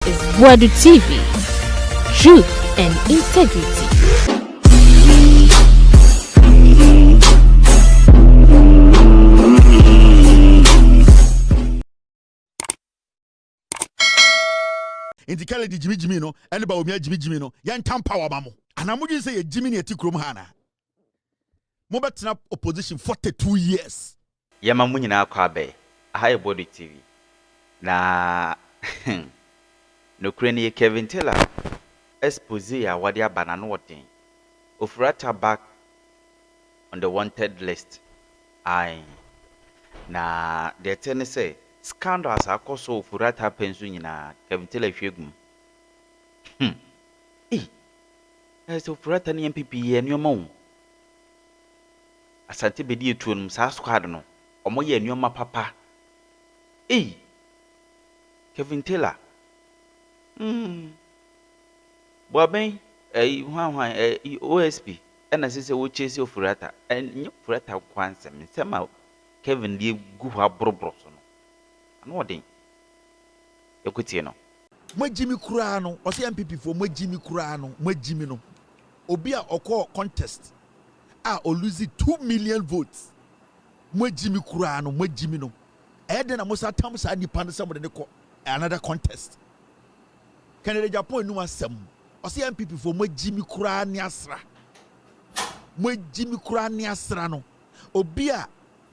is Boadu TV. Truth and integrity. In the Kali Jimmy no, and about me Jimmy no, yan power mamo. And I'm going to say Jimmy at Tikrum Hana. Mobat opposition 42 years. Yamamunyi na kwabe, high body TV. Na no crane Kevin Taylor expose ya wadia banana wotin. Ofori Atta back on the wanted list. Aye. Na the ten say scandal as akoso Ofori Atta pensu nyina Kevin Taylor hwegum. So Ofori Atta ni NPP ye nyoma. Asante Bediatuo num sa squad no. Omo ye nyoma papa. Kevin Taylor. Boaben hwan OSP ena sese wo chase Ofori Atta en Ofori Atta kwanse nsema Kevin die gu ha brobro so no ano den ekutie no Mwajimi kura no ose MPP fo mwajimi kura no mwajimi no obi a okọ contest a o lose 2 million votes mwajimi kura no mwajimi no ede na musa tam sa nipa no some de ko another contest Canada Agyapong no asem ose MPP fo mwajimi kura ni asra mwajimi kura ni asra no obi a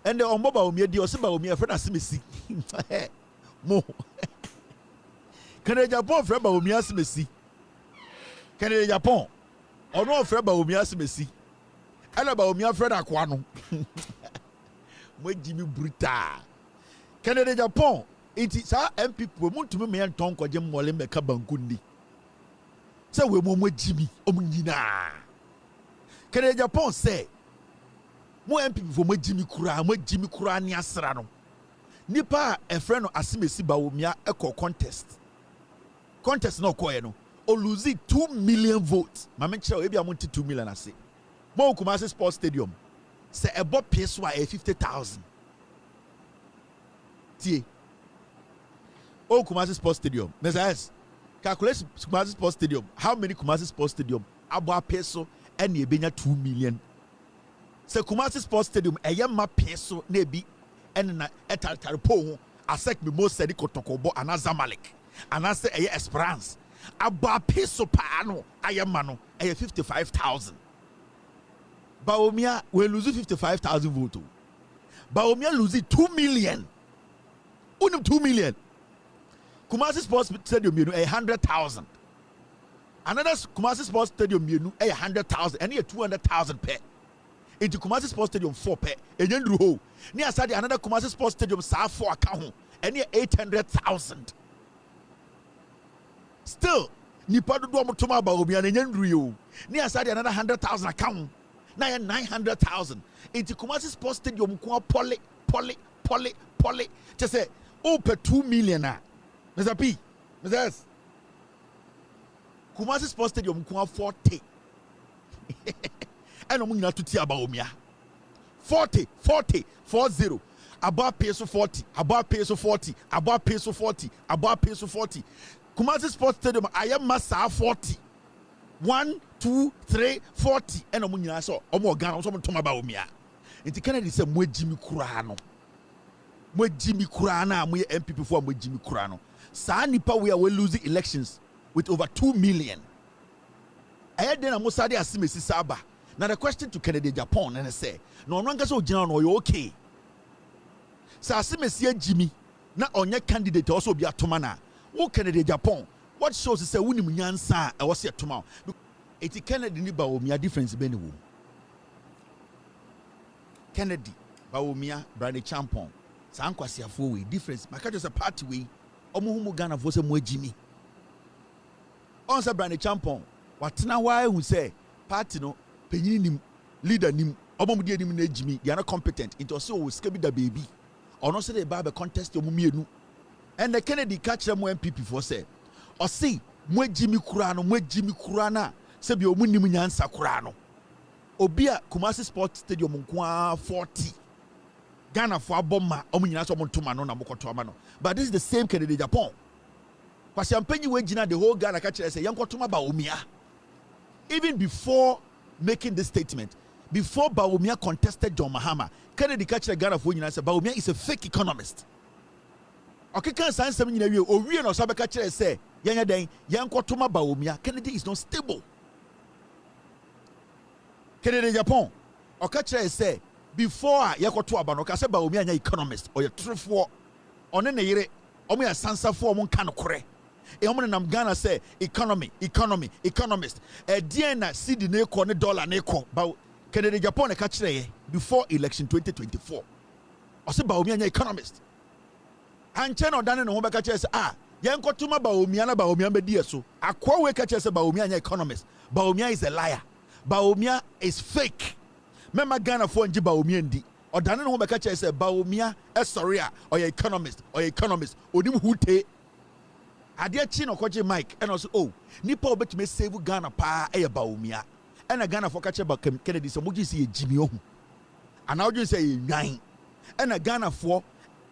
ende ombo Bawumia di ose Bawumia fe na semesi mo Canada Agyapong fe Bawumia semesi Canada Agyapong ono fe Bawumia semesi ana Bawumia fe na kwa no mwajimi brutal Canada Agyapong iti sa MPP we muntumi me nton kwaje mmole meka banku ndi se we mo mwajimi omunyina Canada Agyapong se mo MPP fo mwajimi kura ni asra no nipa efre no asemesi Bawumia eko contest no koye no o lose 2 million votes ma me kire we bia mo 2 million ase mo Kumasi Sports Stadium se ebo peso a 50,000 tie o Kumasi Sports Stadium yes calculate Kumasi Sports Stadium how many Kumasi Sports Stadium abo peso ene ebenya 2 million se Kumasi Sports Stadium eyema peso na ebi ene na etaltare po ho asek me mo sedi kotokobo anazamalek anase eye Esperance abo peso pa no ayema no eye 55,000 Bawumia we lose 55,000 votes Bawumia lose 2 million unim 2 million Kumasi Sports Stadium mienu 100,000 another Kumasi Sports Stadium mienu 100,000 and 200,000 per into Kumasi Sports Stadium 4 per enyendu ho ni asade another Kumasi Sports Stadium sa 4 aka ho and 800,000 still nipa do motoma Bawumia enyendu yo ni asade another 100,000 aka ho na 900,000 into Kumasi Sports Stadium ko pole just say open 2 million na Mr. P Mr. S Kumasi Sports Stadium ko 40 and I'm going to tell Bawumia 40 about peso 40 about peso 40 about peso 40 about peso 40 Kumasi Sports Stadium I am massa 40 1 2 3 40 and I'm going to say omo Ghana so to Bawumia nti Kennedy say mwajimi kura no mwajimi kura na mo MPP for mwajimi kura no sa nipa we are losing elections with over 2 million ayede na musade asimesi saba. Now the question to Canada Agyapong and say no one can so general no okay sa asimesi Jimmy na onye candidate also be atomana wo Canada Agyapong what shows say wunim nyansa e was atoma eti Kennedy ni Bawumia difference be ni wo Kennedy Bawumia brand champion sa ankwasiafo we difference maka just a party we omuhumu Ghana for say mo Jimmy on say brand champion watena why who say party no penyinim leader nim omomudi nim na Jimmy they are not competent into so we scabi da baby ono say they ba be contest omumienu and the Kennedy catch them MPP for say o say mo Jimmy kura na say bi omunim nyansa kura no obi a Kumasi Sports Stadium nko 40 Ghana for aboma omunyina so montoma no na mokoto ama no but this is the same Canada Agyapong Kwasiampenyi we gina the whole Ghana ka kire say yankotuma Bawumia. Even before making this statement, before Bawumia contested John Mahama, Kennedy ka kire Ghana for nyina say Bawumia is a fake economist. Okay, can say something nyina wi o wi no so be ka kire say yanya den yankotuma Bawumia. Kennedy is not stable. Kennedy Agyapong okay kire say before yakoto aba no ka say Bawumia nya economist or truthful one ne yire omo ya sansafo omo kan kore e omo nam Ghana say economist dien na cedi na ekọ ne dollar na ekọ ba Kennedy Agyapong ne ka kire ye before election 2024 o say Bawumia nya economist anche na odane ne ho be ka kire say yenkotuma Bawumia na Bawumia be die so akwa we ka kire say Bawumia nya economist. Bawumia is a liar. Bawumia is fake. Mema Ghana for nji Bawumia ndi odane ne ho be ka kire say Bawumia sorry or economist onim hute ade chi no koje Mike and also nipa obetime save Ghana pa Bawumia and Ghana for kache ba Kennedy so moji si ejimi ohu and now you say nwan and Ghana for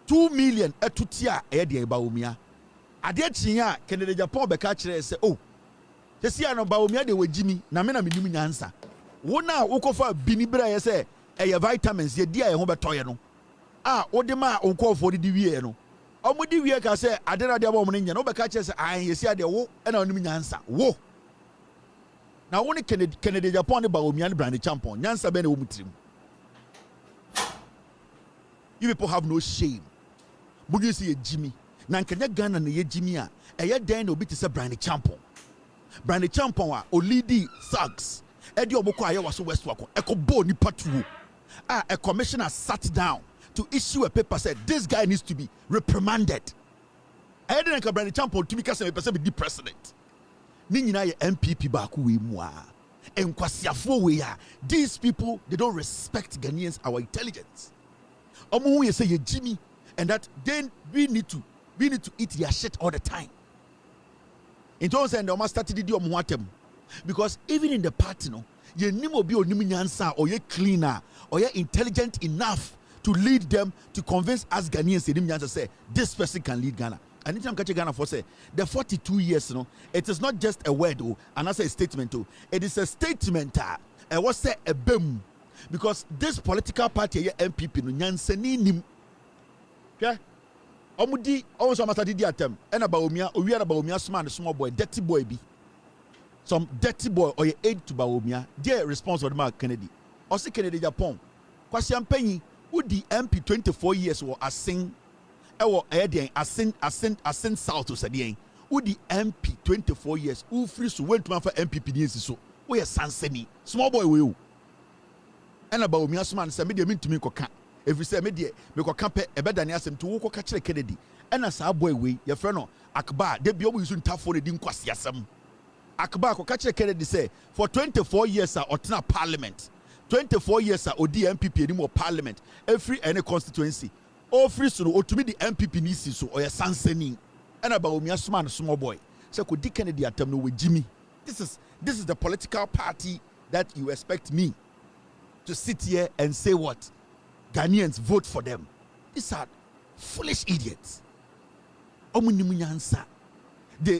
2 million etutia de Bawumia ade chi a Kennedy Agyapong be ka kire say sesi ano Bawumia de wajimi na me na menim nyansa wo na wokofa bini bra ye say vitamins ye dia ye ho betoye no odema onkofo di wie no omudi wie ka say adena de abom no nya no be ka che say yesi ade wo na onim nyansa wo na wo ne Kennedy Agyapong ne Bawumia ne brand champion nyansa be na wo mutirim. You people have no shame. Bugi si ye Jimmy na nkanya Ghana na ye Jimmy a eye den na obi te say brand champion a olidi thugs edi oboko aye waso west wako ekobo ni patuo a commissioner sat down to issue a paper said this guy needs to be reprimanded. I didn't brand champion to because me be president. Ni nyina ye NPP ba ku we mu a enkwasiafo we a these people they don't respect Ghanaians our intelligence. Omo we say ye Jimmy and that then we need to eat their shit all the time. In terms and the master did you watem because even in the party no ye nimo bi onim nyansa or ye cleaner or ye intelligent enough to lead them to convince us Ghanaians to say this person can lead Ghana. And anytime catch Ghana for say the 42 years, it is not just a word and that's a statement it is a statement was say a boom because this political party MPP no nyansani nim. Okay? Omudi also must did attempt and Bawumia we are Bawumia small boy dirty boy be some dirty boy or aid to Bawumia their response of the Mark Kennedy or say Kennedy Agyapong Kwasiampenyi who the MP 24 years or asing asing south to say who the MP 24 years who free to went to for MPP so we are sanseni small boy we and Bawumia smart say me dey mean to me koka if you say me dey me koka pe e beda ne asem to wo koka kire Kennedy and as boy we your friend no akba dey bi obo yusu ntafo ne di nkwasi asem akba koka kire Kennedy say for 24 years otena parliament 24 years odi MPP anymore parliament every any constituency all free so otumi the MPP nisi so or sanseni and Bawumia small boy so could di Kennedy atem no with Jimmy. This is the political party that you expect me to sit here and say what Ghanaians vote for them. These are foolish idiots. They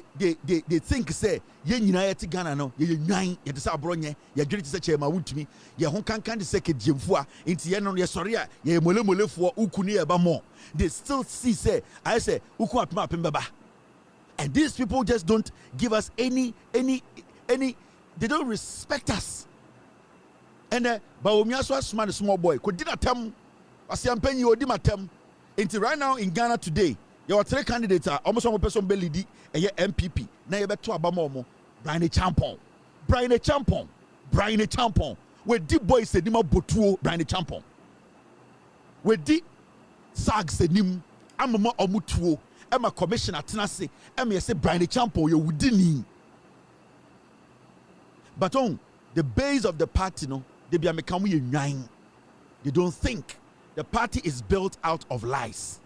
think say ye nyina yeti Ghana no ye nwan ye desa abronye ye dwere tse chema wuntumi ye ho kankan de seke diemfu a enti ye no ye sori a ye molemolefo ukuni ye ba mo. They still see say I say uku apema beba. And these people just don't give us any they don't respect us. And Bawumia so small boy could did atem Kwasiampenyi odi matem. Enti right now in Ghana today your 3 candidates are almost one person be lead and your MPP. Now you better abamomo. Brian Champon. Where the boys said nima botuo Brian Champon. Where the sag said nim amama omutuo. Emma commissioner tenase. Emma say Brian Champon you wudini. But on the base of the party no, they be amekamu ye nine. They don't think the party is built out of lies.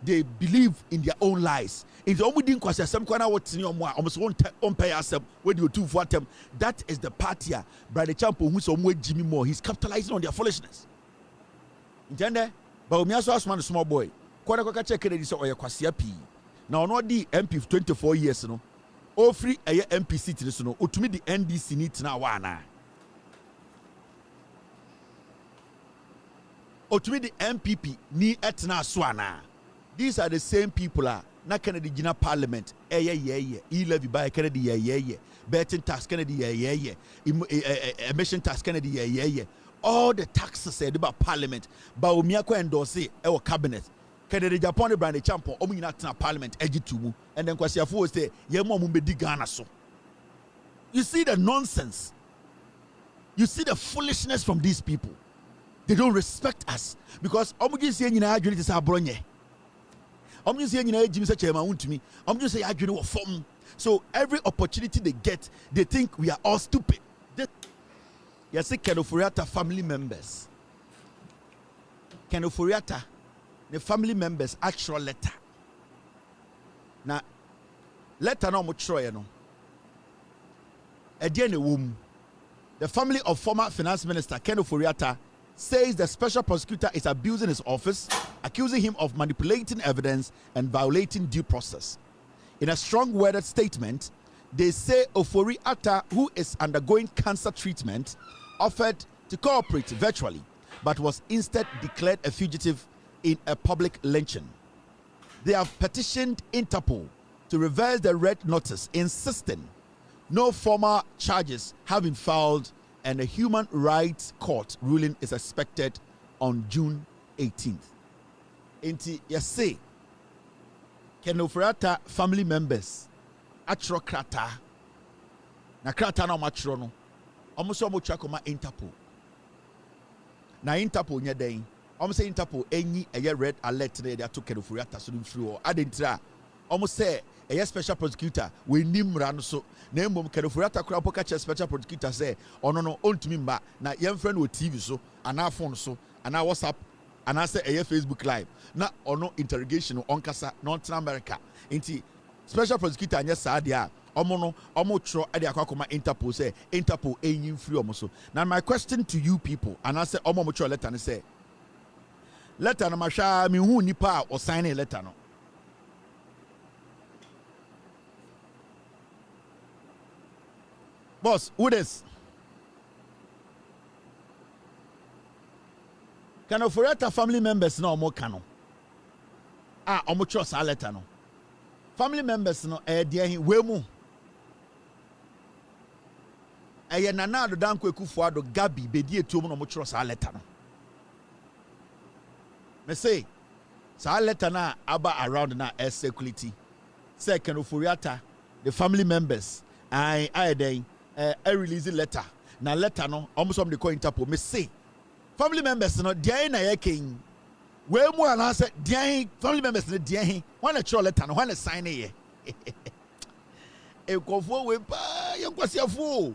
They believe in their own lies. If the didn't question some kind of what in your almost won't pay us when you do for them, that is the party. Brother Champo, who's on with Jimmy Moore, he's capitalizing on their foolishness. Intende, Bawumia so man small boy. Kwada kwa check Kennedy so oya kwasia pi. Now not the MP 24 years no. Ofori a MP seat no. Utumi the NDC need na wana. Utumi the MPP ni etna swana. These are the same people na Kennedy Gina Parliament. E-levy by Kennedy betting tax Kennedy emission tax Kennedy all the taxes said about Parliament. Bawumia endorse our cabinet. Kennedy Agyapong the brand champion. Omu yina tena Parliament Eji and then kwasiafo say ye mo mu bedi Ghana so. You see the nonsense. You see the foolishness from these people. They don't respect us because omu ji say nyina adwene tisa abronye. Omu ji say nyina ejimi say chairman untumi. Omu ji say adwene wo form. So every opportunity they get, they think we are all stupid. You see Ofori Atta family members. Ofori Atta, the family members actual letter. Now, letter no much no. The family of former finance minister Ofori Atta says the special prosecutor is abusing his office, accusing him of manipulating evidence and violating due process. In a strong-worded statement, they say Ofori Atta, who is undergoing cancer treatment, offered to cooperate virtually, but was instead declared a fugitive in a public lynching. They have petitioned Interpol to reverse the red notice, insisting no formal charges have been filed, and a human rights court ruling is expected on June 18th. Inti yase Ofori Atta family members atro krata na krata na matro no omuso mo twa koma Interpol na Interpol nya den omo say Interpol enyi eye red alert na dey to Ofori Atta so free o adentira omo say eye special prosecutor we nimra no so na emom Ofori Atta kura poka special prosecutor say ono no ontumi mba na yemfrɛ no TV so ana phone so ana WhatsApp and I say a Facebook live na ono interrogation on kasa North America inti special prosecutor anya sadia omo tro ade akwa Interpol say Interpol enyin free omo so. Now my question to you people and I say omo tro letter and say letter na mahwa me hu nipa o sign a letter no boss who this Ofori Atta family members no omo kano omo trust a letter no family members no dia hin we mu nana do dan Kweku ado Gabi Bediatuo mu no omo trust a letter no me say sa letter na aba around na air security say Ofori Atta the family members I release letter na letter no omo some dey call Interpol me say family members no dia na yakin we mu ana say dia family members no dia when a throw letter no when a sign here e kofo we pa yankwasiafo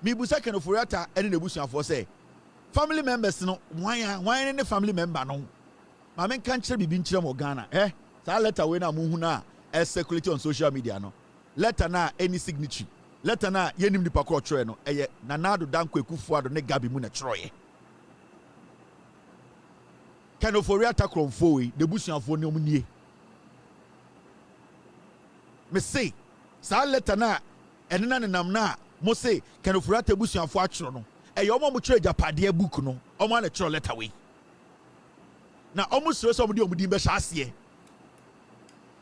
mi busa Ofori Atta ene na busuafo say family members no wan ne family member no ma men kan kire bibi nkire mo Ghana sa letter we na mu hu na circulate on social media no letter na any signature letter na yenim nipa ko tro no nanado dan Kweku ado ne Gabi mu na troye Ofori Atta kromfo we de busuafo ne omnie me say sa letter na enena ne nam na mo say Ofori Atta busuafo atro no omo mo tro Japade book no omo na tro letter we na omo sure so omo di omudi be hase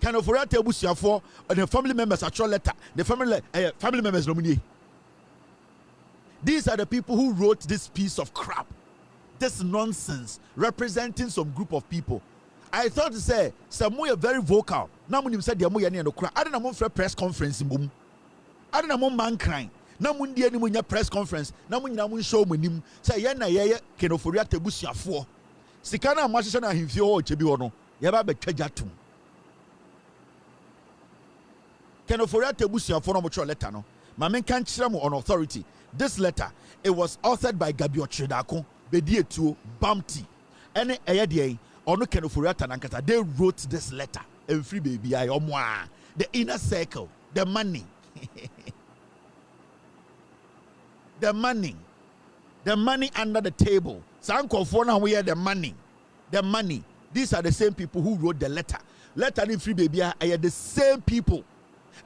Ofori Atta busuafo the family members atro letter the family members no omnie. These are the people who wrote this piece of crap. This nonsense representing some group of people. I thought to say some are very vocal. Now when you said the moya no cry, I don't know for press conference boom. I don't know man crying. Now when the any press conference, now when you show him say ya na ye Ofori Atta busuafo. Sikana amashisha na himfio o chebi ono. Yaba be twajatum. Ofori Atta busuafo no mo tro letter no. Ma men kan kire mo on authority. This letter it was authored by Bediatuo Bediatuo Bounty. Any ayadie ono Ofori Atta nankata they wrote this letter. And free baby I the inner circle, the money. the money under the table. Sanko for now we are the money. These are the same people who wrote the letter. letter in free baby. I had the same people,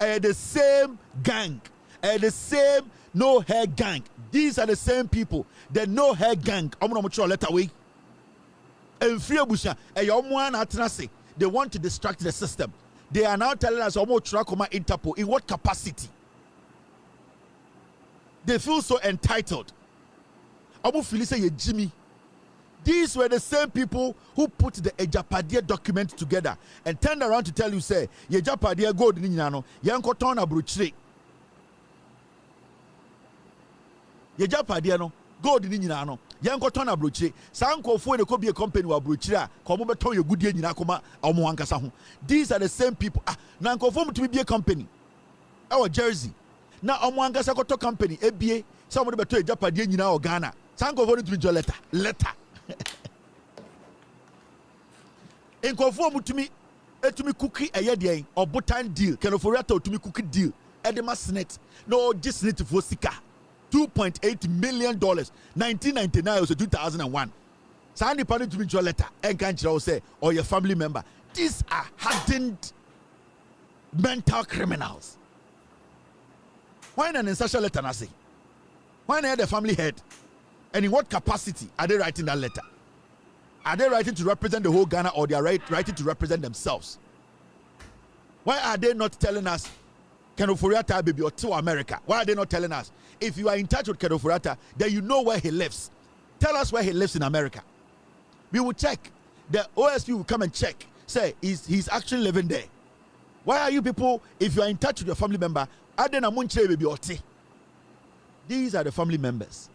I had the same gang, I had the same no hair gang. These are the same people. The no hair gang. I'm not sure letter away. And free busha. They want to distract the system. They are now telling us almost Trakoma Interpol. In what capacity? They feel so entitled. Almost feel say Jimmy. These were the same people who put the Agyapong document together and turned around to tell you, say, Agyapong gold ni nyano, yanko ton abrochire. Agyapong no gold ni nyano, yanko ton abrochire. Sanko fo ne ko be a company wa abrochire a, ko mo beton ye gudie nyina koma omo ankasa ho. These are the same people. Na nko fo to be a company. Our Jersey. Na omo ankasa ko to company ebie, say mo beton Agyapong nyina o Ghana. Sanko fo to be letter. Nkofo mutumi etumi cookie eyedien or botan deal can Ofori Atta utumi cookie deal edema senate no just senate for sika $2.8 million 1999 or 2001 Sandy party to me your letter and can't you say or your family member. These are hardened mental criminals. Why not in such a letter Nasi? Why not the family head? And in what capacity are they writing that letter? Are they writing to represent the whole Ghana, or they are writing to represent themselves? Why are they not telling us, can Ofori Atta baby or to America? Why are they not telling us? If you are in touch with Ofori Atta, then you know where he lives. Tell us where he lives in America. We will check. The OSP will come and check. Say, he's actually living there. Why are you people, if you are in touch with your family member, baby or tea? These are the family members.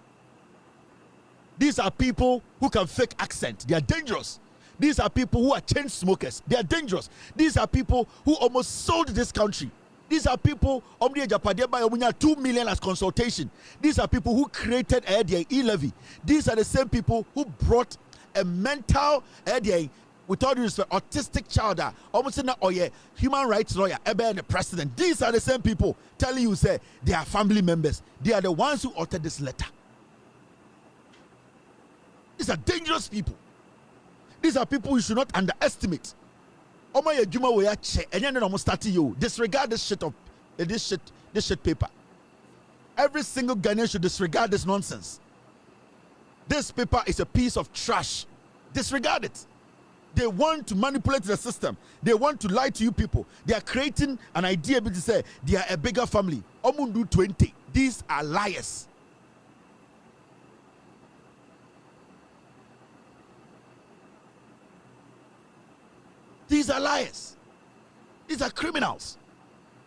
These are people who can fake accent. They are dangerous. These are people who are chain smokers. They are dangerous. These are people who almost sold this country. These are people, 2 million as consultation. These are people who created their e-levy. These are the same people who brought a mental, with all due respect, autistic child, almost a human rights lawyer, the president. These are the same people telling you, say, they are family members. They are the ones who authored this letter. These are dangerous people. These are people you should not underestimate. Disregard this shit of this shit paper. Every single Ghanaian should disregard this nonsense. This paper is a piece of trash. Disregard it. They want to manipulate the system. They want to lie to you people. They are creating an idea to say they are a bigger family. Omundu 20. These are liars. These are liars. These are criminals.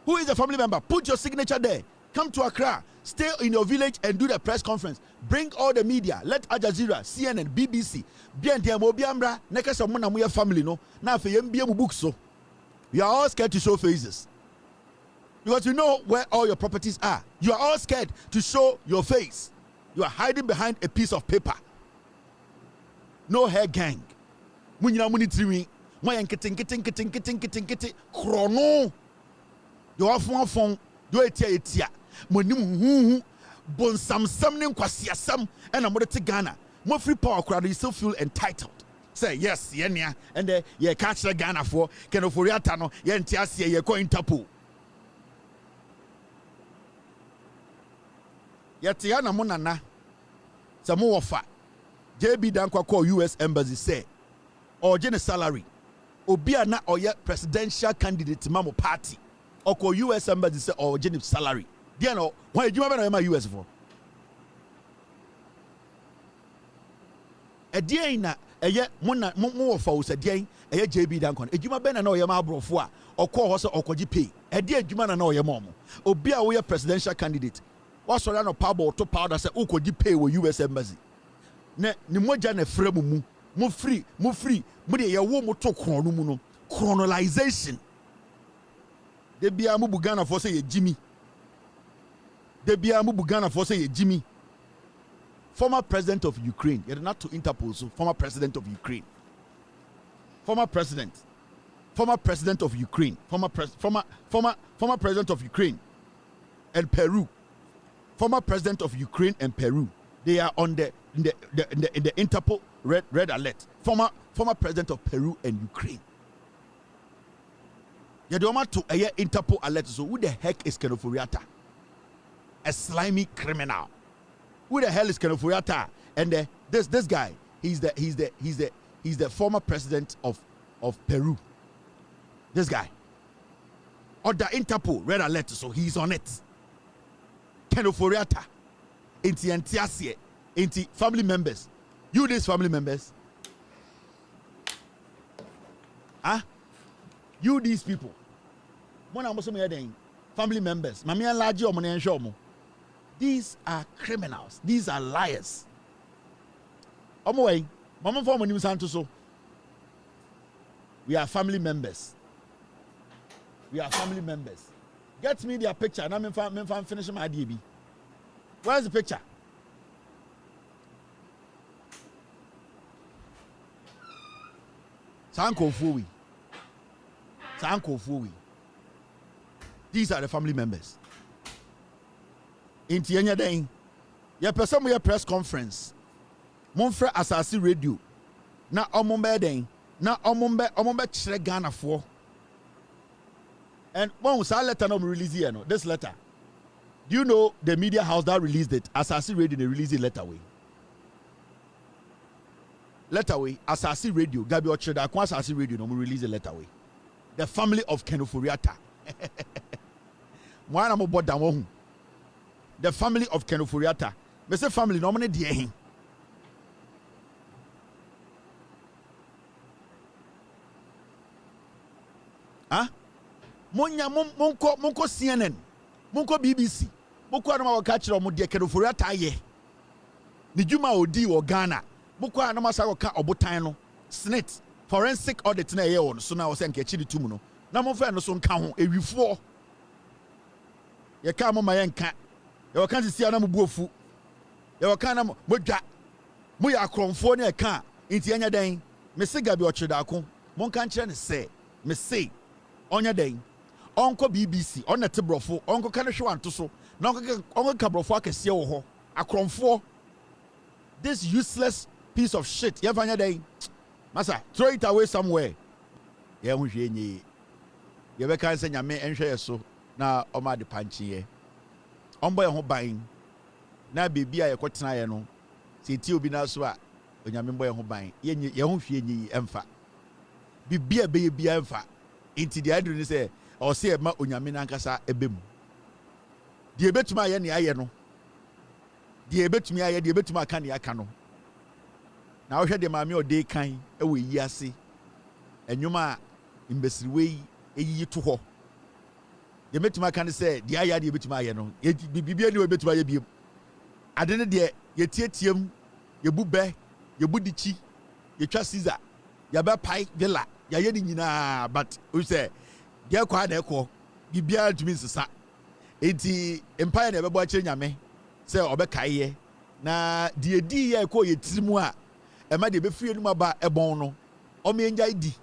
Who is a family member? Put your signature there. Come to Accra. Stay in your village and do the press conference. Bring all the media. Let Al Jazeera, CNN, BBC. Family no. Now for books so. You are all scared to show faces. Because you know where all your properties are. You are all scared to show your face. You are hiding behind a piece of paper. No hair gang. Chrono. You are phone. You etia. Monim bon sam kwasiasam and I'm to Ghana. More free power crowd, you still feel entitled. Say yes, yenya, and ye catch the Ghana for can Ofori Atta no yentiasia ye ko Interpol. Yetiana monana. Samu offer. JB Dankwa call US Embassy say or gen salary. Obia na oye presidential candidate mamo party. Or call US Embassy say or gen salary. Dear no, why do you have my US for? A dear in a yet more for a dear a JB Dankon. A Juma Ben and no Yama Brofua or call us or Koji pay. A dear Jumana no Yamom. Obia we a presidential candidate. What's on a pabo to powder say Ukoji pay with US Embassy. Ne Nimojane Fremu mo free, Mudi ya womo to chrono chronolization. De bia mu Bugana for say Jimmy. De bia mu Bugana for say Jimmy. Former president of Ukraine. You're not to Interpol, so former president of Ukraine. Former president of Ukraine. Former president of Ukraine and Peru. Former president of Ukraine and Peru. They are on the Interpol red alert. Former president of Peru and Ukraine. You don't want to Interpol alert. So who the heck is Ofori Atta? A slimy criminal. Who the hell is Ofori Atta? And this guy, he's the former president of Peru. This guy. Order Interpol red alert. So he's on it. Ofori Atta. Inti family members. You these family members. You these people. Family members. These are criminals. These are liars. We are family members. We are family members. Get me their picture and I'm finishing my DB. Where's the picture? Sanko Fui. These are the family members. In Tienya Day, your person with a press conference. Monfre Asasi Radio. Na omombe den. Na omombe chere Ghana for. And one letter no release here no. This letter. Do you know the media house that released it? Asasi Radio they released it letter way. Letter way. Asasi Radio. Gabi Ocheda Kwa Asasi Radio no release the letter way. The family of Ofori Atta. The family of Ofori Atta. Me say family no money die hin. Monko CNN. Monko BBC. Monko anoma waka kire omo de Ofori Atta ye. Ni djuma odi wo Ghana. Monko anoma sa waka obotan no. Snit. Forensic audit na ye won so na wo se nke chiri tum no na mo fa no so nka ho ewifo ye ka mo ma ye nka ye waka sisi na mo buofu ye waka na mo dwa mo ya akromfo na ye ka nti anya dan me se gabi ochida ko mo nka nkire ne se me se onya dan onko BBC on net brofo onko ka ne hwe anto so na onko ka brofo akese wo ho akromfo. This useless piece of shit ye fanya dan Masa, throw it away somewhere. Yeah, we hear ye. You be can say nyame enhwe so na oma de panchi ye. Ombo ye ho ban. Na bibia ye kwotena ye no. Se ti obi na so a onyame mbo ye ho ban. Ye ho hwe nyi emfa. Bibia be ye bia emfa. Inti de adru ni say o se ma onyame na nkasa ebem. De ebetuma ye ne aye no. De ebetuma aye, de ebetuma aka ne aka no. Na wo hwe de maame o de kan e wo yi ase enwuma imbesiriwe eyi to ho de metuma kan se de aya de betuma aye no bibia ni we betuma aye biem ade ne de ye tietiem ye bube ye budichi ye twa Caesar ya ba pai villa ya ye ni nyina but we say de kwa na ekọ bibia tumi nsesa enti empire na ebebo a kire nyame se obekai ye na de edi ye ekọ ye tirimu a ema de be free enu aba ebon no o me nja idi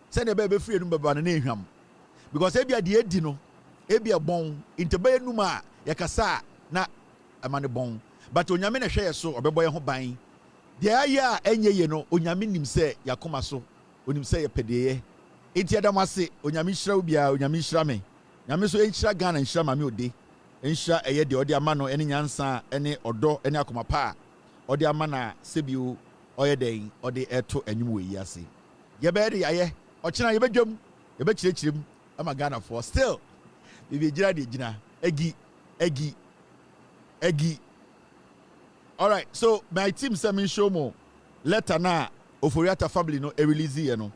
se na be free enu baba na ehwam because ebia de edi no ebia bon intebe enu ma yakasa na ema ne bon but onyame na hwe ye so obebo ye ho ban de aya enye ye no onyame nim se yakoma so onim se ye pedeye enti adamase onyame hira obia onyame hira me nyame so enhira Ghana enhira ma me ode enhira eye de ode ama no ene nyansa ene odo ene akoma pa ode ama na sebiu oye den ode eto anyum we yase ye be de yaye ochina ye bedwam ye be kirechirem ama Ghana for still bibi gira de gina egi all right. So my team send me show mo letter na Ofori Atta family no e release ye no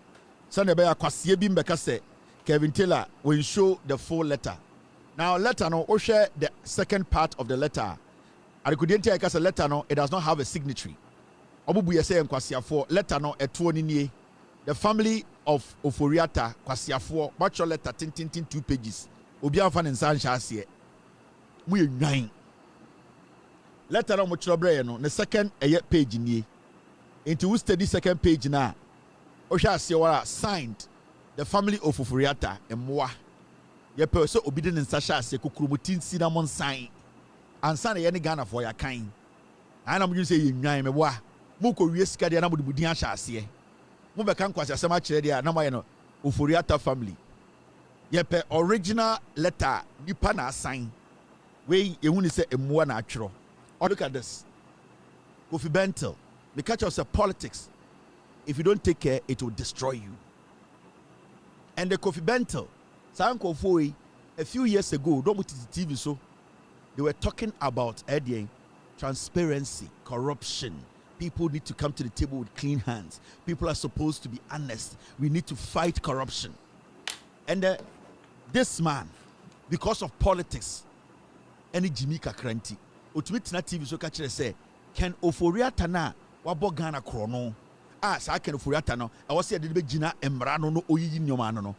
so na be akwase bi mbeka se Kevin Taylor will show the full letter. Now letter no o share the second part of the letter adekudenti I say letter no it does not have a signatory. Obubu ye say nkwasiafo letter no eto ni nie. The family of Ofori Atta kwasiafo match letter 2 pages. Obi anfa ne nsa nhyɛ ase. Mu ye nwan. Letter no mo chrobre no the second page nie. Into we study second page na. O hwa ase wara signed the family of Ofori Atta emwa. Ye pe so obi de ne nsa hya ase kokromotin si na mon sign. Ansa na ye ne Ghana for ya kan. Ana mo say ye nwan me boa. Mu ko wie sika de na mo de budin ahya ase. Mu be kan kwase asem a kire de na mo ye no Ofori Atta family. Yepe original letter nipa na assign. We ehuni say emua na atwero. Or look at this. Kofi Bentil, the catch of politics. If you don't take care, it will destroy you. And the Kofi Bentil, Sanko Foi, a few years ago, don't put the TV so they were talking about transparency, corruption. People need to come to the table with clean hands. People are supposed to be honest. We need to fight corruption. And this man, because of politics, any Jimmy Kakranti, Utumit TV so catch say, can Ofori Atta na wabo Ghana krono. Sa can Ofori Atta no. I was say the Gina Embrano no oyi nyoma no.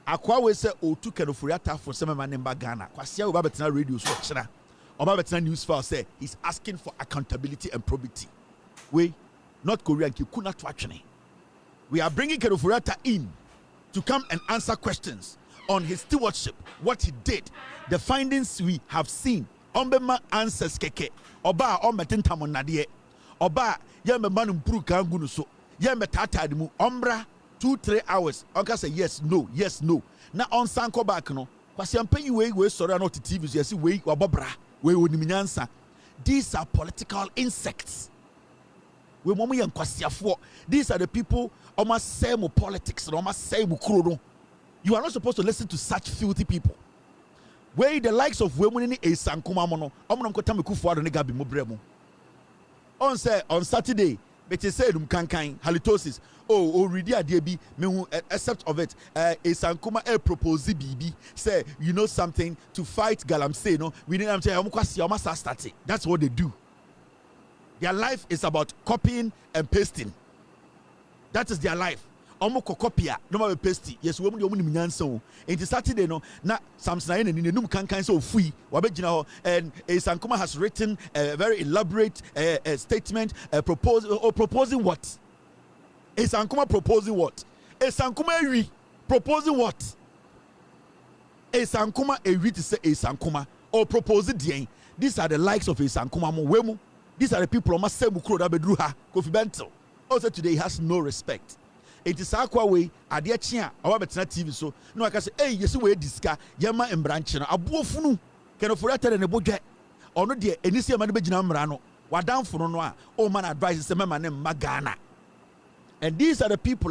Akwa we say otu can Ofori Atta for some man in Ghana. Kwasia we betina radio so chira. Oba betina news file say he's asking for accountability and probity. We North Korean ki kuna twachene. We are bringing Ofori Atta in to come and answer questions on his stewardship, what he did, the findings we have seen. Ombema answers keke. Oba ometintamon nadie. Oba yembe manu mpuru kangunu so. Yembe tata dimu. Ombra 2-3 hours. Onka say yes, no, yes, no. Na on sanko back no. Kwasi ampe we sorry not TV so yesi we wabobra. We woniminyansa. These are political insects. We momu yan kwasiafo. These are the people almost say mo politics, almost say mo kuro. You are not supposed to listen to such filthy people. Where the likes of women in Sankuma mono, on say on Saturday, but you said halitosis. Oh, ready a DB, me accept of it. A Sankuma propose BB say, you know something to fight galamsey. No, we didn't say that's what they do. Their life is about copying and pasting. That is their life. Omoko copia no ma paste yes we mu ni nyansa o enti Saturday no na Samson aye ni nenum kankan so fui wabegina ho and Sankuma has written a very elaborate statement proposing what Sankuma proposing what Sankuma ewi proposing what Sankuma ewi to say Sankuma or proposing the these are the likes of Sankuma mo wemu these are the people almost say mukro da bedru ha Kofi Bentil also today he has no respect. It is aqua way, a dear chia, our better TV so. No, I can say, hey, yes, we disca, Yama and Branch, a buffunu, can Ofori Atta and a budget. Or no, dear, and this year, Madame Rano, what down for no, oh man advises a man named Magana. And these are the people,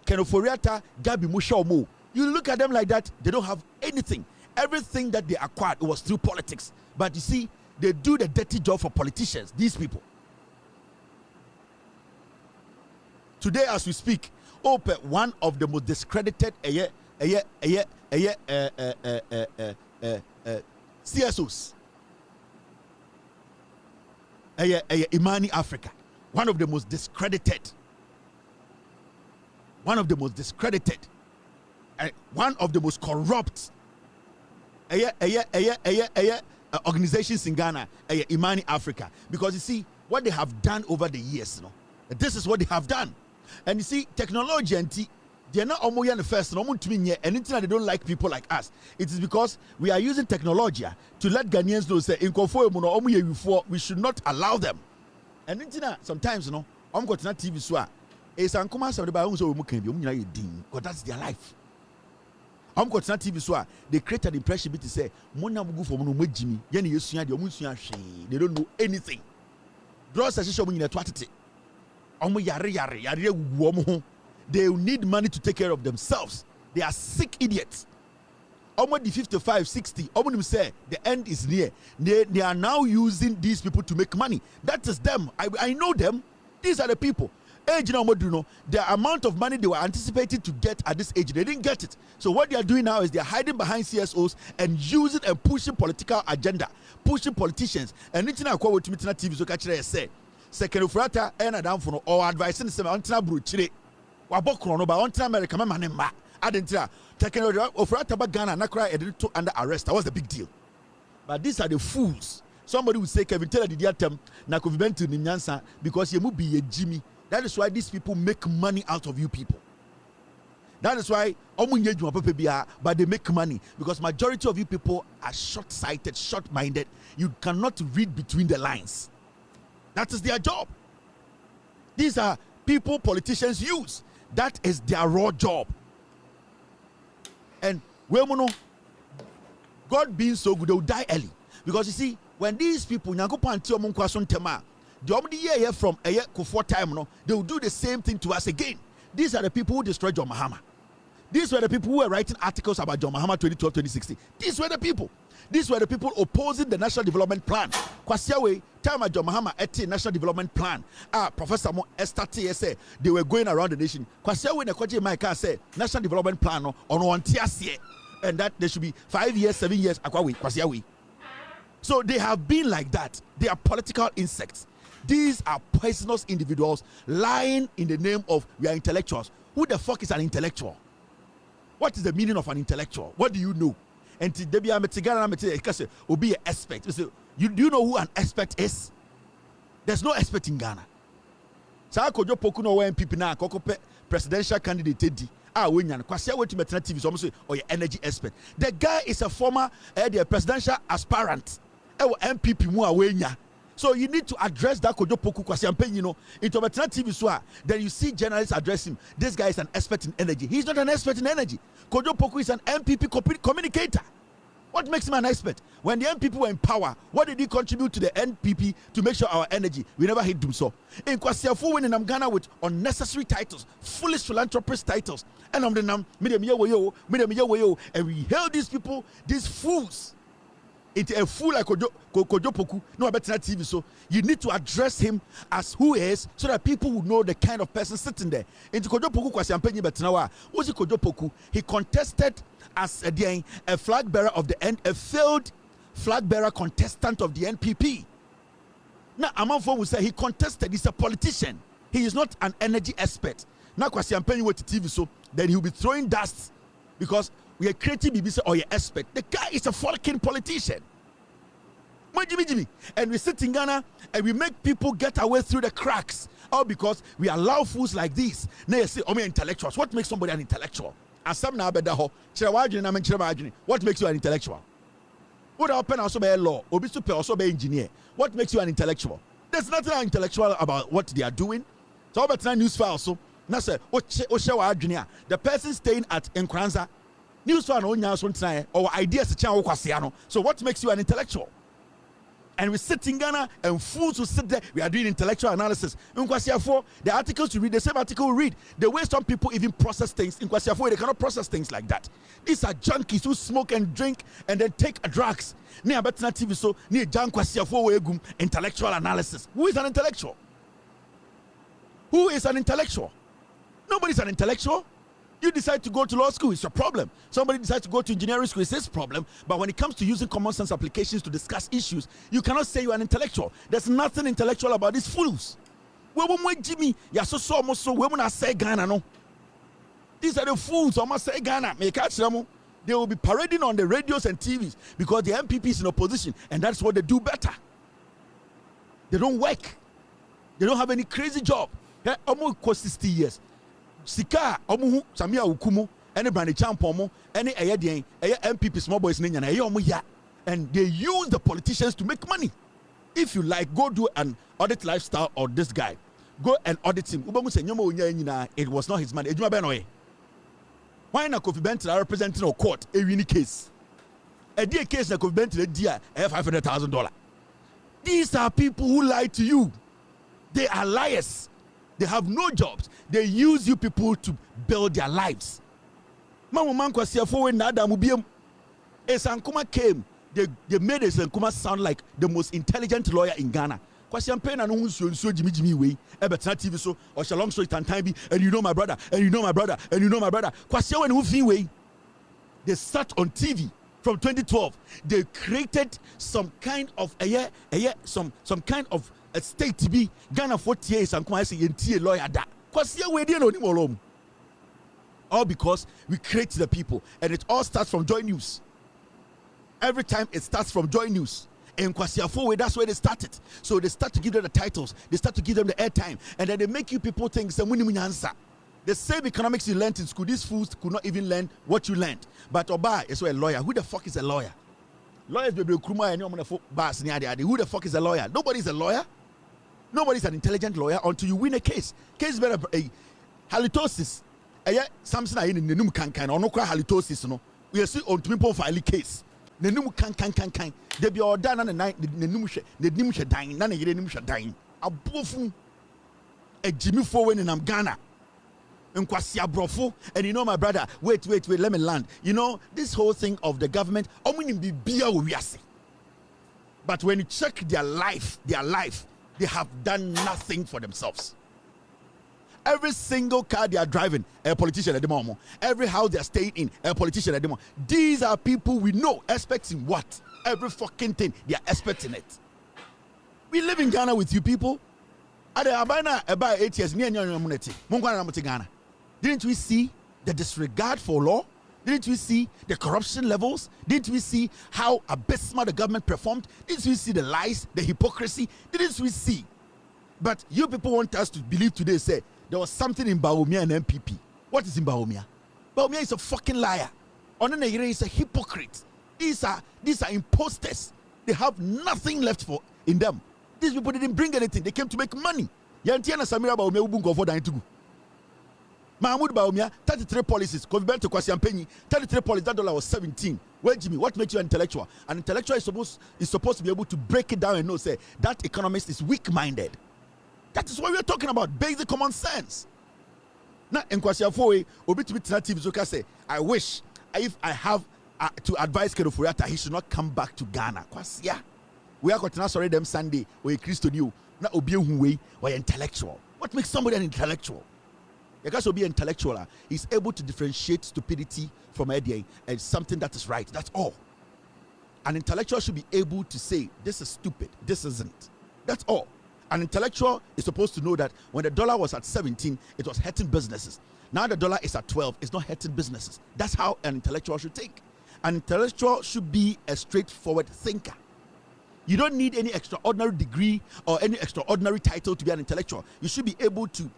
can Ofori Atta, Gabi Mushomo. You look at them like that, they don't have anything. Everything that they acquired was through politics. But you see, they do the dirty job for politicians, these people. Today, as we speak, one of the most discredited CSOs, Imani Africa, one of the most discredited, one of the most corrupt organizations in Ghana, Imani Africa, because you see what they have done over the years. This is what they have done. And you see, technology and they're not almost the first, and anything they don't like people like us. It is because we are using technology to let Ghanaians know say we should not allow them. And sometimes I'm got not TV so because that's their life. I'm got not TV so they create an impression to say they don't know anything. Draw a they need money to take care of themselves. They are sick idiots. Almost 55, 60. Say the end is near. They are now using these people to make money. That is them. I know them. These are the people. The amount of money they were anticipating to get at this age, they didn't get it. So what they are doing now is they are hiding behind CSOs and using and pushing political agenda, pushing politicians. And it's not what TV so catch say. Second Ofori Atta and down for or advising some antina bruchire. Wabokrono ba antina America manema. Adentra. Taking Ofori Atta Ghana Nakra edited under arrest. That was the big deal. But these are the fools. Somebody would say Kevin Taylor did Bediatuo na Kofi Bentil ni nyansa because you must be a Jimmy. That is why these people make money out of you people. That is why but they make money because majority of you people are short-sighted, short-minded. You cannot read between the lines. That is their job. These are people politicians use. That is their raw job. And God being so good, they will die early. Because you see, when these people, the year from a year for time, they will do the same thing to us again. These are the people who destroyed John Mahama. These were the people who were writing articles about John Mahama 2012, 2016. These were the people. These were the people opposing the National Development Plan. Kwasiawe, time at John Mahama eti National Development Plan. Professor Mo Estati say they were going around the nation. Kwasiawe Nekwaji Maika say National Development Plan no on one tiasie, and that there should be 5 years, 7 years. Kwasiawe. So they have been like that. They are political insects. These are poisonous individuals lying in the name of we are intellectuals. Who the fuck is an intellectual? What is the meaning of an intellectual? What do you know? And to be an expert. Do you know who an expert is? There's no expert in Ghana. So I could poku no NPP na kokope presidential candidate di. Wenyan kwase we to metna TV so say or energy expert. The guy is a former the presidential aspirant. NPP mu wenya. So you need to address that Kojo Poku Kwasiampe, into Metna TV so then you see journalists address him. This guy is an expert in energy. He's not an expert in energy. Kojo Poku is an NPP communicator. What makes him an expert? When the NPP were in power, what did he contribute to the NPP to make sure our energy? We never hit them so. In Kwasiafu when in Ghana with unnecessary titles, foolish philanthropist titles, and the nam medium yo, and we hail these people, these fools. It's a fool like Kojo Poku. No, better not TV. So you need to address him as who he is, so that people will know the kind of person sitting there. Into Kojo Poku Kwasiampe Betnawa. Who's Kojo Poku? He contested as a flag bearer of a failed flag bearer contestant of the NPP. Now Amanfo will say he contested. He's a politician. He is not an energy expert. Now Kwasiampe went to TV, so then he will be throwing dust because we are creating BBC or your expert. The guy is a fucking politician. And we sit in Ghana and we make people get away through the cracks. All because we allow fools like this. Now you say, oh, me intellectuals. What makes somebody an intellectual? What makes you an intellectual? What happen also by law? Also by engineer. What makes you an intellectual? There's nothing intellectual about what they are doing. So about news file also. Now say, the person staying at Nkranza. News for or ideas. So what makes you an intellectual? And we sit in Ghana and fools who sit there, we are doing intellectual analysis. In Kwasiafo, the articles you read, the same article we read, the way some people even process things. In Kwasiafo, they cannot process things like that. These are junkies who smoke and drink and then take drugs. Near Betina TV, so near Jan Kwasiafo, intellectual analysis. Who is an intellectual? Who is an intellectual? Nobody's an intellectual. You decide to go to law school, it's your problem. Somebody decides to go to engineering school, it's his problem. But when it comes to using common sense applications to discuss issues, you cannot say you're an intellectual. There's nothing intellectual about these fools. These are the fools. They will be parading on the radios and TVs because the MPP is in opposition, and that's what they do better. They don't work. They don't have any crazy job. Almost 60 years. Sika omuhu samia ukumu any brand champomo any MPP small boys and they use the politicians to make money. If you like, go do an audit lifestyle or this guy. Go and audit him. It was not his money. Why not Kofi Bentil representing a court a winning case? A dear case na Kofi Bentil dear $500,000. These are people who lie to you. They are liars. They have no jobs. They use you people to build their lives. Esankuma came. They made Esankuma sound like the most intelligent lawyer in Ghana. TV so or long story and you know my brother, and you know my brother, and you know my brother. They sat on TV from 2012. They created some kind of some kind of a state to be Ghana 40 years and come say a lawyer that. All because we create the people, and it all starts from Joy News. Every time it starts from Joy News. In Kwasiafo, that's where they started. So they start to give them the titles, they start to give them the airtime, and then they make you people think the same economics you learned in school. These fools could not even learn what you learned. But Oba is a lawyer. Who the fuck is a lawyer? Lawyers be Kruma and who the fuck is a lawyer? Nobody's a lawyer. Nobody's an intelligent lawyer until you win a case. Case better a halitosis. Something I in the num can or no halitosis no. we see on Twimpo file case. Nenum can. They be all done on the night, the Nimusha dying, none of the Nimusha dying. A bofun, a Jimmy Fowen in Ghana. And Kwasia Brofo, and you know, my brother, wait, let me land. You know, this whole thing of the government, but when you check their life, they have done nothing for themselves. Every single car they are driving, a politician at the moment. Every house they are staying in, a politician at the moment. These are people we know expecting what? Every fucking thing, they are expecting it. We live in Ghana with you people. About 8 years, Ghana. Didn't we see the disregard for law? Didn't we see the corruption levels? Didn't we see how abysmal the government performed? Didn't we see the lies, the hypocrisy? Didn't we see? But you people want us to believe today, say, there was something in Bawumia and NPP. What is in Bawumia? Bawumia is a fucking liar. Onenayere is a hypocrite. These are imposters. They have nothing left in them. These people didn't bring anything. They came to make money. Yantiana Samira Bawumia ubungo for dying. Mahmoud Bawumia, 33 policies. Convert to Kwasiampenyi, 33 policies. That dollar was 17. Well, Jimmy, what makes you an intellectual? An intellectual is supposed to be able to break it down and know, say, that economist is weak-minded. That is what we are talking about. Basic common sense. Now, in Kwasiampenyi, TV say, I wish if I have to advise Ofori Atta, he should not come back to Ghana. Kwasia, we are going to sorry them Sunday. We Christo new. Now, Obi or intellectual. What makes somebody an intellectual? Because to be intellectual, he's able to differentiate stupidity from idea and something that is right. That's all. An intellectual should be able to say, this is stupid, this isn't. That's all. An intellectual is supposed to know that when the dollar was at 17, it was hurting businesses. Now the dollar is at 12, it's not hurting businesses. That's how an intellectual should think. An intellectual should be a straightforward thinker. You don't need any extraordinary degree or any extraordinary title to be an intellectual. You should be able to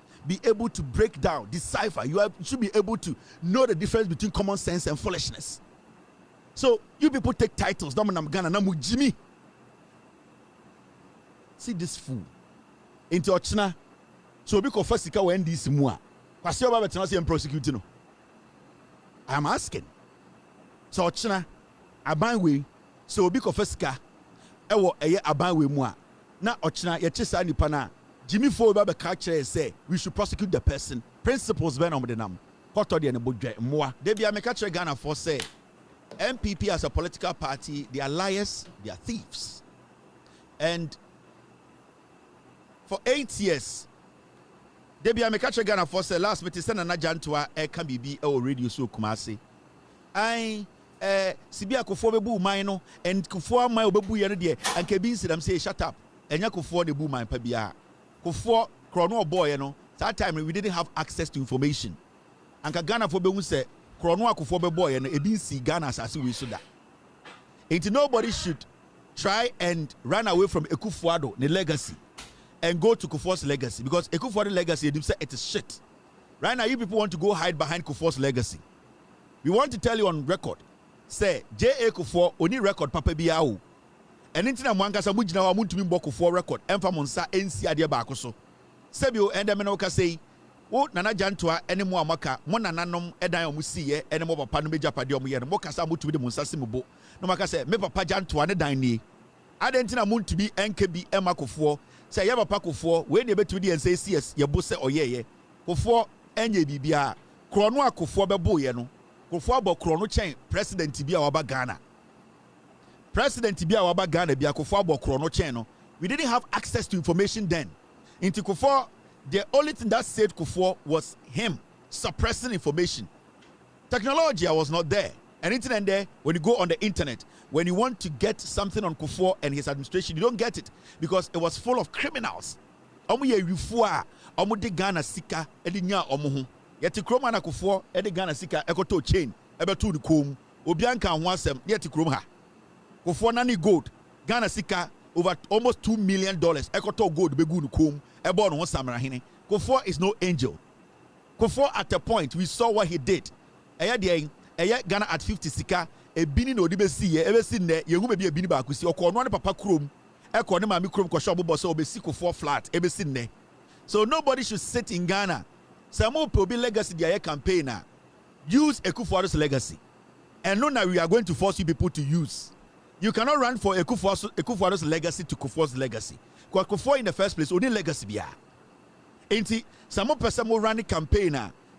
break down, decipher. You should be able to know the difference between common sense and foolishness. So you people take titles. Jimmy. See this fool. Into Ochina. So because first you when this mua. Prosecutor. I'm asking. So Ochina, Abanwe. So because first ewo eye Abanwe mua. Na Ochina ye chisa ni pana. Jimmy Fo Baba Catcher say we should prosecute the person. Principles ben on the nam. Kotodi and Budge Moa. Debia Mekache Ghana for say NPP as a political party, they are liars, they are thieves. And for 8 years, Debia Mekache Ghana for say last meeting send an ajantua can be radio so kumasi. Sibia Kufo Bebu Mino and Kufo my Bebu Yerde and Kebin said I'm say shut up. And Yakufo the Boo my Pabia. Kufo Chrono boy, you know, that time we didn't have access to information. And Ghana for Bebu say Chrono Kufo boy and Ebinsi Ghana as we should. Ain't nobody should try and run away from Ekufuado, the legacy, and go to Kufuor's legacy because Ekufuo's legacy, they say it is shit. Right now, you people want to go hide behind Kufuor's legacy. We want to tell you on record, say J.A. Kufuor only record Papa Biao. And into Mwankasa Mujina wa muntu mimbo Kufuor record. Emfa monsa NC adia bakoso. Sebio ende menoka say, wo nana jantua ene mo amaka mo nananom edan omusi ye ene mo papa no meja pade omo ye no mo kasa mutu de monsa simubo. No maka say me papa jantua ne dan ni. Adentina muntu bi enke bi ema Kufuor. Say ye papa Kufuor we ne betu di ense CS ye bo se oyeye. Kufuor enye bibia. Krono a Kufuor bebo ye no. Kufuor bo krono chen president bi a waba Ghana. President Bia Waba Ghana Bia Kufuor bo krono chen no. We didn't have access to information then. Into Kufuor, the only thing that saved Kufuor was him suppressing information. Technology was not there. And internet there, when you go on the internet, when you want to get something on Kufuor and his administration, you don't get it because it was full of criminals. Omu ye yufua, omu de Ghana sika, edi nya omu hu. Yeti kroma na Kufuor, edi Ghana sika, ekoto chain, ebe tu ni kum. Obianka anwasem, yeti kroma ha. Kufuor nani gold, Ghana sika, over almost $2 million. Ekoto gold begu ni kum, ebo no samara hine. Kufuor is no angel. Kufuor at a point, we saw what he did. Eye Ghana at 50 sika, e bini no dibe si ye, ebe si ne, ye ngume bi e bini ba kusi, oko no ne papa krom, eko ne mami krom ko shobo boso obe si Kufuor flat, ebe si ne. So nobody should sit in Ghana. Samo Pobi legacy dia campaigner. Use Ekufuor's legacy. And no, now we are going to force you people to use. You cannot run for Ekufuado's legacy to Kufuor's legacy. Because Kufuor in the first place, only legacy biya. Ain't some person will run a campaign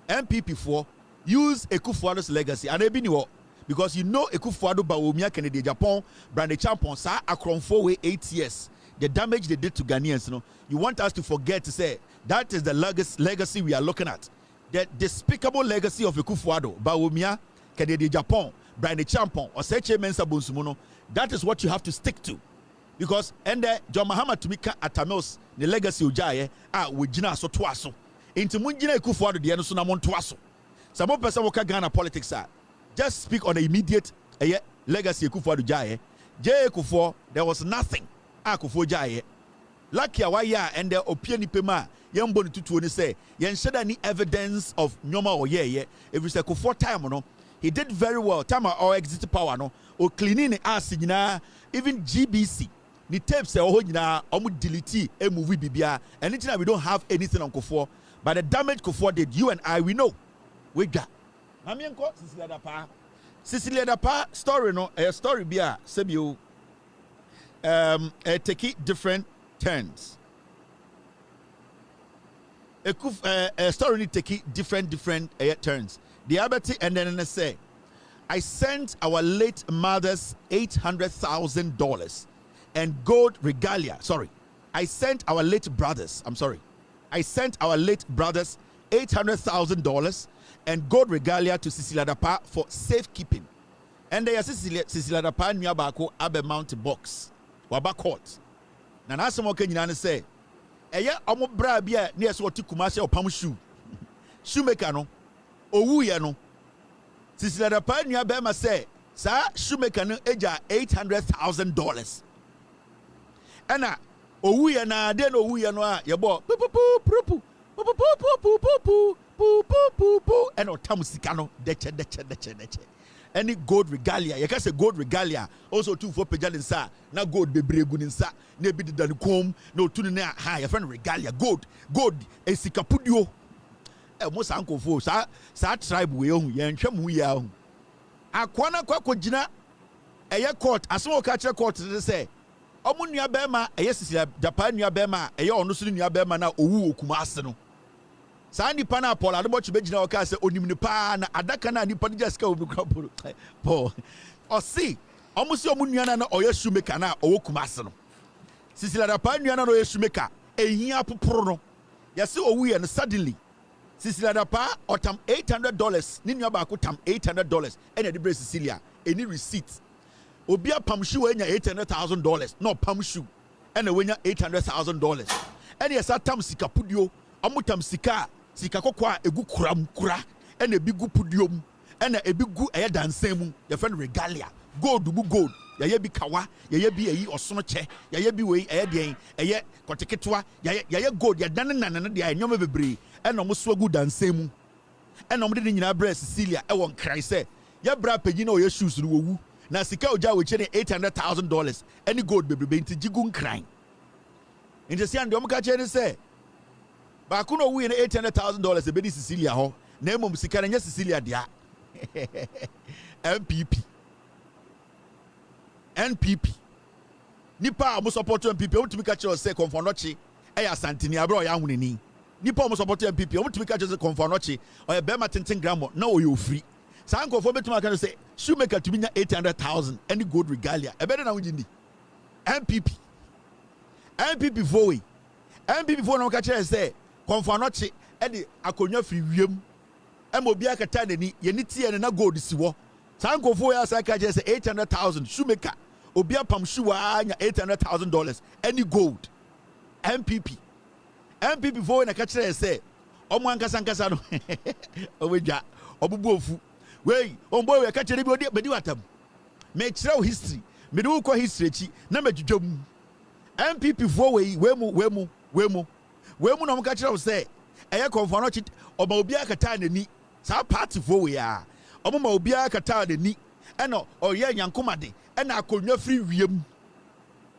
MPP for use Ekufuado's legacy. And they be new because you know Ekufuado Bawumia Agyapong brand the champion sa akron 4 8 years. The damage they did to Ghanaians, you know. You want us to forget to say that is the legacy we are looking at. The despicable legacy of Ekufuado Bawumia Agyapong brand the champion or Seche Mensa Bonsumuno. That is what you have to stick to. Because and John Muhammad Tumika Atamils the legacy ujaye wujina so twaso. Inti munjina Ekufuado de so na mon twaso. Some person who Ghana politics just speak on the immediate legacy Ekufuado jaye. J Ekufuor there was nothing. Kufuor jaye. Lucky awaya and the opinion pema yambo ni tutu ni say yen sheda ni evidence of nyoma or if it's a Kufuor time no he did very well time or exit power no o cleaning the ass even GBC the tapes ho nyina omu delete a movie bibia anything that we don't have anything on Kufuor but the damage Kufuor did you and I we know we got Mamienko Cecilia Dapa story no a story bia sebio take it different turns. A story take it different turns. The Abati and then say, I sent our late mother's $800,000 and gold regalia. Sorry, I sent our late brothers. I sent our late brothers $800,000 and gold regalia to Cecilia Dapa for safekeeping. And they are Cecilia Dapa Nyabako Abe Mount Box. Waba court. Na nasemo kenyina say eye omo bra bia na yeso oti kumase opam shoe. Shoemaker no owuye no. Cecilia Dapa nua be ma say sa shoemaker no eja $800,000. Ena owuye na de no owuye no a ye bo pu eno tam sika no deche. Any gold regalia, you can say gold regalia. Also, too for Pejalin na gold bebregu ninsa, ne bi the comb, no tune na high, a friend regalia, gold, a sikapudio. Most uncle for sa tribe we own, yan chamu ya. Aquana quaquina, a year court, a small catcher court to say, Omunia Bema, a yes, Japania Bema, a yo no sunia Bema na owu kumasano. Sandi pana Paul adabochi bejina oka se onimni pa na adaka na nipa just ka obukapuru Paul o si omusi omunuana na oye shoemaker na owo kumase no Cecilia Dapa nuana na oye shoemaker ehia poporo no yase owuye no suddenly Cecilia Dapa otam $800 ni nua ba ko tam $800 ena de bre Cecilia any receipt obi apam shoe enya $800,000 no pam shoe ena wenya $800,000 ena yasa tam sikapudio amutam sika kokwa egu kura ena ebi gu pudiom ena ebi gu eye dansem ya friend regalia gold ya bi kawa ya bi eyi osono che ya bi wei eye den eye koteketwa ya gold ya dan nanane de anyoma bebre ena mo so gu dansem ena mo de nyina bra Cecilia e won krai se ya bra pagi na oye shoes no wowu na sika oja we che $800,000 any gold bebre nti jigu nkran nti se ande o mo ka che ne se ba kuno wi na $800,000 e be di Cecilia ho na emom sika na nya Cecilia dia NPP nipa mo support NPP o mutumi ka che o se konfonochi e ya santini abro ya hunani nipa mo support NPP o mutumi ka che konfonochi o ya be ma tenten gramo na o ye ofri san konfo betuma ka say shoemaker tumi nya $800,000 any gold regalia e be na wujindi NPP vowe NPP vowe na ka che say konfonochi e di akonwa firi wiem e mo bia kata nani ye ni tie na gold siwo san konfo ya sa ka che say $800,000 shoemaker obi apam shoe anya $800,000 any gold NPP vowe na ka che say omo ankasa no oweja obubu ofu wey ombo we ka che bi odi watam me kire history me do ko history chi na medwudwam NPP vowe we mu no ka kire say eye konfano chi oba obi akata nani sa party vowe ya omo ma obi akata nani eno oye nyankomade ena akonwa free wiem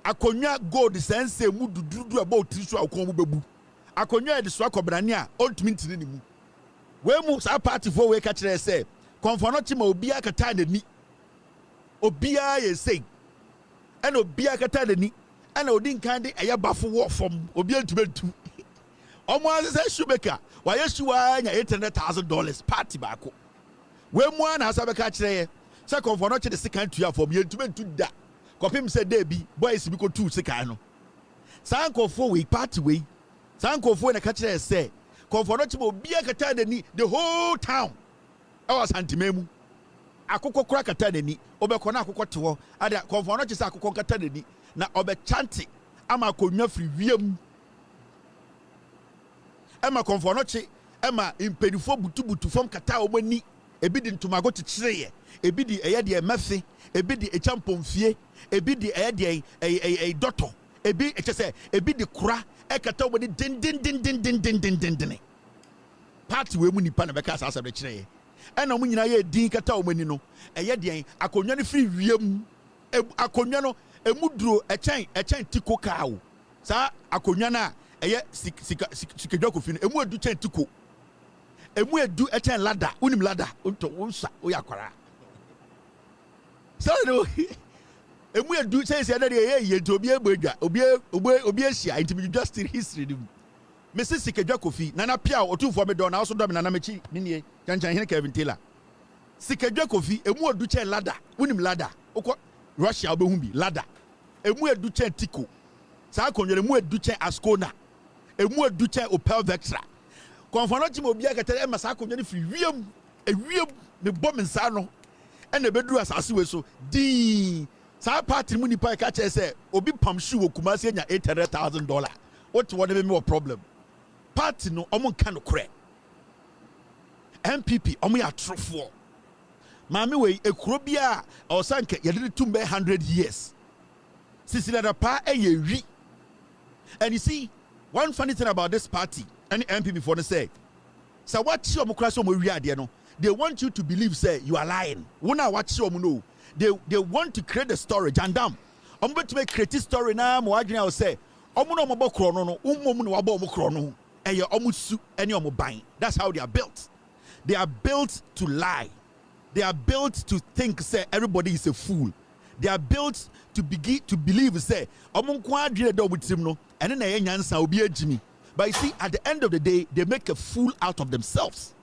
akonwa gold sense mu dududu about trisu akon mu bebu akonwa e de so akobrane a ultimate ni mu we mu sa party vowe ka kire say Konfono chi ma obia kata n'ani. Obia ye say. And obia kata n'ani. And odin kandi eya bafo wo from obia ntubetu. Omo say shoemaker. Why yeshuwa nya $800,000 party bako. We mo na asabeka kire say konfono chi the second tuya from ye ntubetu da. Kopim say debi boys bi ko tu sika no. Sankofo we party we. Sankofo na ka kire say konfono chi mo bia kata n'ani the whole town. I was antimemu. Akoko kura kata n'ani obekọ na akoko te ho ade konfono chi say akoko kata n'ani na obe chante ama konwa firi wiem. Ema konfono chi ema impedifo butu fom kata omani ebi di ntomago chichireye ebi di eye de mafe ebi di echampomfie ebi di eye de dotto ebi echese ebi di kura ekata omani din party we mu nipa na beka asase be chireye ena mu nyina ye din kata omani no eye de akonwa ne firi wiem akonwa no emuduro echen tiko kawo sa akonwa na eye sikadwa kofi no emu edu chen tiko emu edu echen lada unim lada unto unsa oyakwara so no emu edu say na ye nti obi egbedwa obi ehia nti bi just history dim Mrs. Sikadwa kofi nana pia otumfo me don na so do me nana mechi ninie chanchan hene Kevin Taylor Sikadwa kofi emu edu chen lada unim lada okọ Russia obehu bi lada emu edu chen tiko sa konwere emu edu chen Ascona emu edu chen Opel Vectra konfono chi mo bia ketere ma sa konwere firi wiem me bom nsa no e na beduru asase we so di sa party mu nipa ka che se obi pam shoe Kumasi enya $800,000 what one be me problem party no omo nka no kure NPP omo ya trofo maame we ekuro bia osanke yede tum be 100 years sisi na pa eyewi. And you see, one funny thing about this party and MP before they say, so what you no, they want you to believe say you are lying. Wona what you know, they want to create a story. Jandam, I'm going to make creative story now. Mo adwene will say, omuno mo bokro no no, ummo no wabo mo kro no. Eye omusu ene omo ban. That's how they are built. They are built to lie. They are built to think say everybody is a fool. They are built to begin to believe say omunko adwene do butim no ene na ye nyansa obi agimi. But you see, at the end of the day, they make a fool out of themselves.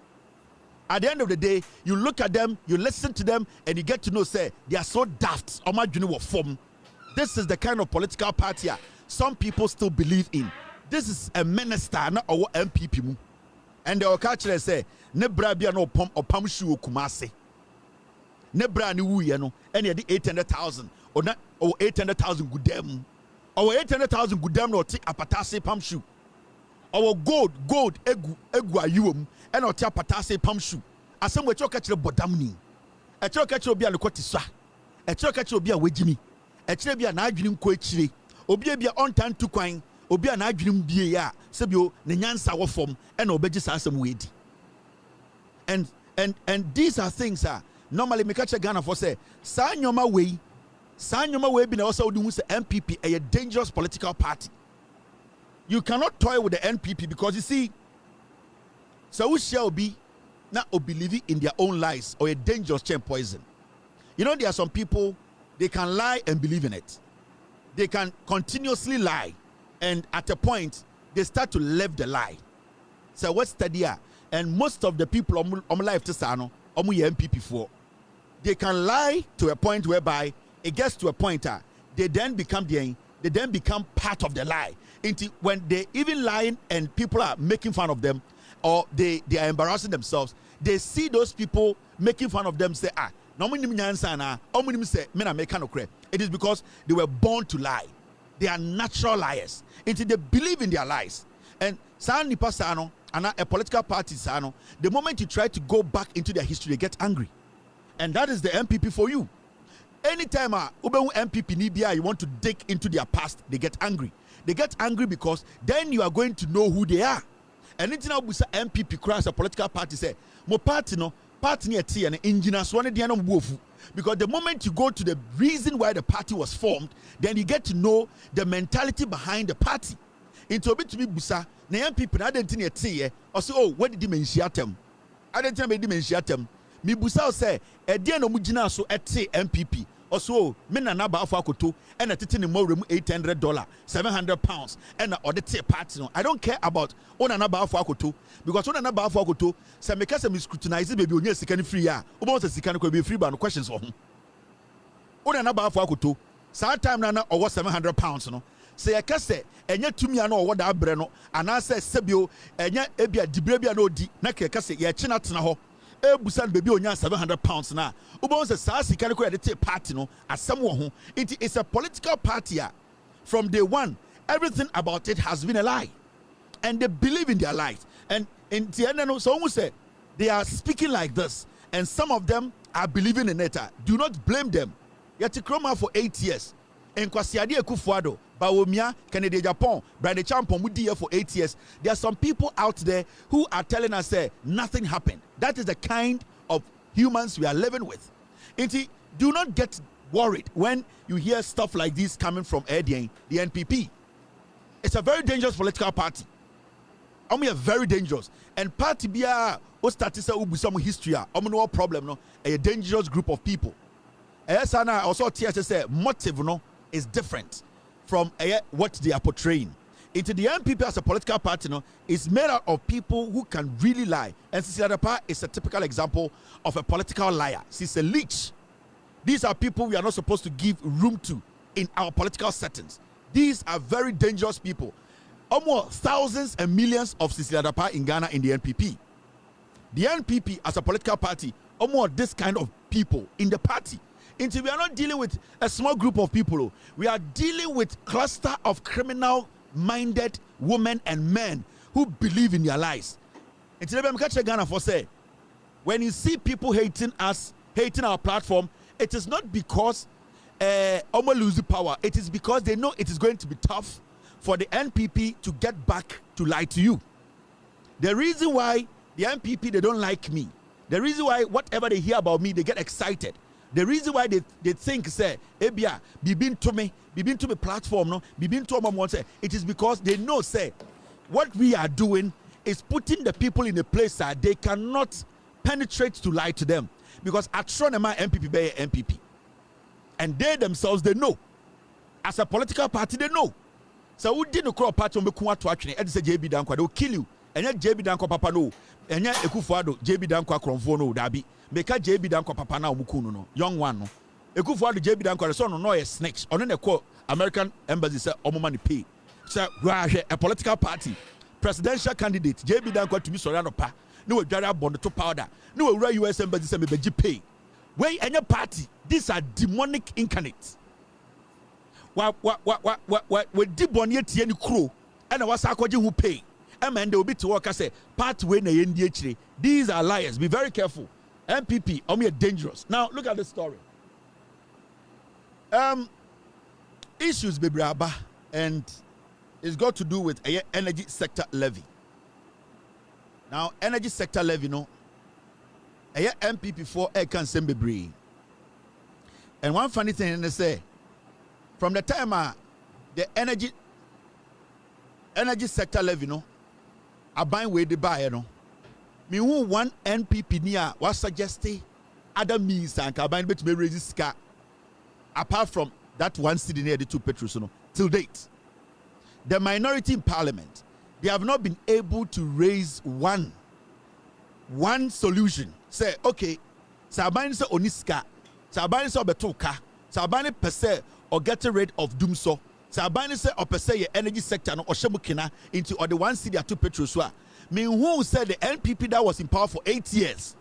At the end of the day, you look at them, you listen to them, and you get to know, say, they are so daft. This is the kind of political party some people still believe in. This is a minister, not our MPP. And they will catch and say, Nebra bia no pom or pam shoe Kumasi. Nebra ni wu no, any of the 800,000 or not or 800,000 good them. Or 800,000 good them no take a patase pam shoe. Our gold egu ayuom and our tia patase pam shoe. As some way catch the bodamni. A choke catch obi a lokotisa. A choke catch obi a wejimi. A trebia na dream quechiri. Obi on time to coin. Obi na dream be ya. Sebio nenyansa wo form and obejis asem wedi. And these are things normally me catch a Ghana for say sa nyoma way be na also do say MPP a dangerous political party. You cannot toy with the NPP because you see, so we shall be not believing in their own lies or a dangerous chain poison. You know, there are some people, they can lie and believe in it. They can continuously lie, and at a point, they start to live the lie. So what's the idea? And most of the people on life to Sano, NPP for, they can lie to a point whereby it gets to a point they then become part of the lie. Into when they even lying and people are making fun of them or they are embarrassing themselves, they see those people making fun of them say no say it is because they were born to lie. They are natural liars. Until they believe in their lies. And Sani Sano and a political party Sano, the moment you try to go back into their history, they get angry. And that is the MPP for you. Anytime MPP Nibia, you want to dig into their past, they get angry. They get angry because then you are going to know who they are. And anything else MPP cries a political party say, "Mo party no party near T and engineers one the wofu." Because the moment you go to the reason why the party was formed, then you get to know the mentality behind the party. Into a bit to be busa, na MPP na identity near T or say, "Oh, what did you mention them? I didn't tell me mention them." Me busa say e dey no mugina so ete MPP. Also, me na ba afọ akoto and a titi ni more $800, £700 and a audit party. No, I don't care about ona na ba afọ akoto because ona na ba afọ akoto say me kase me scrutinize baby onye sika ni free ya. Obo say sika ni ko be free ba no questions for him. Ona na ba afọ akoto saa time na owo £700 no. Say ya kase enye tumi ana owo da abre no ana say sebio enye ebia dibre bia na odi na kase ye chi na tena ho. Busan baby onya £700 na ubon say saa sika ko yede party no asem wo ho it's a political party. From day one everything about it has been a lie and they believe in their lies and in the end no so who say they are speaking like this and some of them are believing in it. Do not blame them. Yet kroma for 8 years en kwasiade ekufuado Bawumia Agyapong Bediatuo mudi here for 8 years. There are some people out there who are telling us nothing happened. That is the kind of humans we are living with. Inti, do not get worried when you hear stuff like this coming from the NPP. It's a very dangerous political party. I mean, very dangerous. And party bia o started ubu some history. No problem no. A dangerous group of people. Sana also say motive no is different from what they are portraying. Into the NPP as a political party no, is made out of people who can really lie. And Cecilia Dapa is a typical example of a political liar. She's a leech. These are people we are not supposed to give room to in our political settings. These are very dangerous people. Almost thousands and millions of Cecilia Dapa in Ghana in the NPP. The NPP as a political party, almost this kind of people in the party. Until we are not dealing with a small group of people, we are dealing with cluster of criminal-minded women and men who believe in their lies. Until we catch Ghana for say, when you see people hating us, hating our platform, it is not because Omo lose the power. It is because they know it is going to be tough for the NPP to get back to lie to you. The reason why the NPP they don't like me, the reason why whatever they hear about me they get excited. The reason why they think say ebia bibin to me platform no bibin to my say it is because they know say what we are doing is putting the people in a place that they cannot penetrate to lie to them because atronema MPP be MPP and they themselves they know as a political party they know so who didn't call party on be kuwa to atwene e say JB Dankwa they will kill you and JB Dankwa papa no enya Ekufuado JB Dankwa kromfo no dabi meka JB Dankwa papa na omukunu no young one no Ekufuado JB Dankwa so no a snitch ono ne call American embassy say omoma ni pay say a political party presidential candidate JB Dankwa to be sorry no pa no dware bond to powder no wura US embassy say me beji pay wey enya party these are demonic incarnates wa di boni etie ni kro and wasa akwaje hu pay and they will be to work as a part way na yendi echire. These are liars. Be very careful. MPP, are dangerous. Now look at the story. Issues bebraba and it's got to do with a energy sector levy. Now energy sector levy no a MPP for a can send bebre. And one funny thing they say from the time the energy sector levy no aban we de buy no me who one NPP near was suggesting other means and aban bet me raise ska apart from that one city near the two petrol no till date the minority in parliament they have not been able to raise one solution say okay saban say oniska saban say obetoka saban per se or get rid of doom so Sabani say or per se energy sector no oshemukina into or the one city at two petrol so me who said the NPP that was in power for 8 years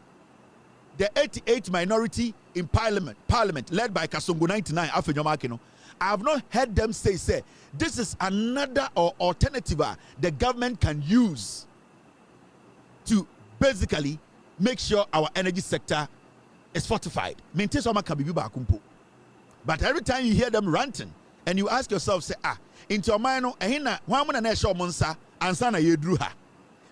the 88 minority in parliament led by Kasongo 99 afenyomakino I have not heard them say this is another or alternative the government can use to basically make sure our energy sector is fortified. But every time you hear them ranting and you ask yourself, say, into your mind, why show monsa answer na yedru ha?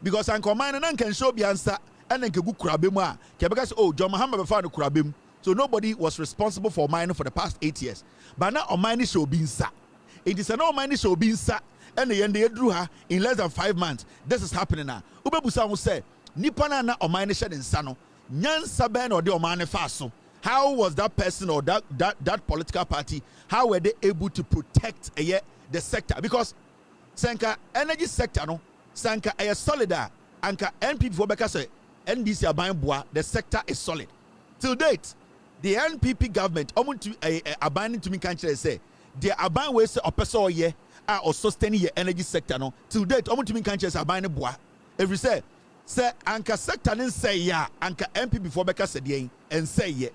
Because anko mind and can show the answer and then can go krabema. Because John Muhammad before the krabim. So nobody was responsible for mining for the past 8 years. But now on mining show being sa. It is an all mining show being sa and the end yedru ha in less than 5 months. This is happening now. Ubebusa will say, Nipana na on mining shed in Sano. nyansa ben or the omane faso. How was that person or that political party, how were they able to protect the sector? Because sanka energy sector no sanka a solid anka NPP for beka say NDC aban boa, the sector is solid. Till date, the NPP government omuntu aban to me country say the aban we say opeso ye are or sustaining your energy sector no. Till date, omuntu me country say aban boa. Every say anka sector nin say ya anka NPP for beka say the and say ye.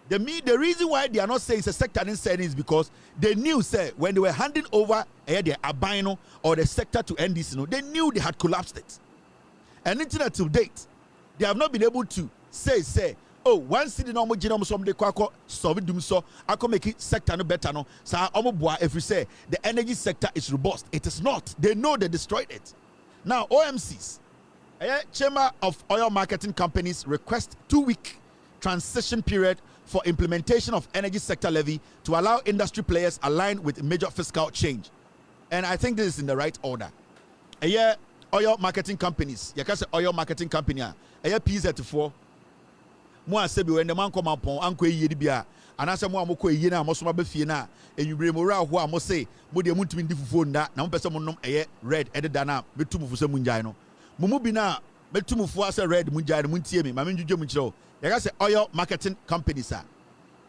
The reason why they are not saying it's a sector inside is because they knew, say, when they were handing over their abino or the sector to NDC, they knew they had collapsed it. And until to date, they have not been able to say, oh, one city no more genome some de kwako solve dum so I can make it sector no better no. So if we say the energy sector is robust, it is not. They know they destroyed it. Now OMCs, Chamber of Oil Marketing Companies request 2-week transition period for implementation of energy sector levy to allow industry players aligned with major fiscal change. And I think this is in the right order. Oil marketing companies, you can say oil marketing company, PZ4. Moi, say, when the man come upon Uncle Yedibia, and I say, Moi, Moko Yena, Mosma Befina, and you bring Mora, who I must say, Modia Muntimin Diffu that, now person nom red, Edana, Betumu for some Munjano. Mumubina, Betumu for us a red Munjano, Muntiemi, Mamin Jumicho. You can say oil marketing companies.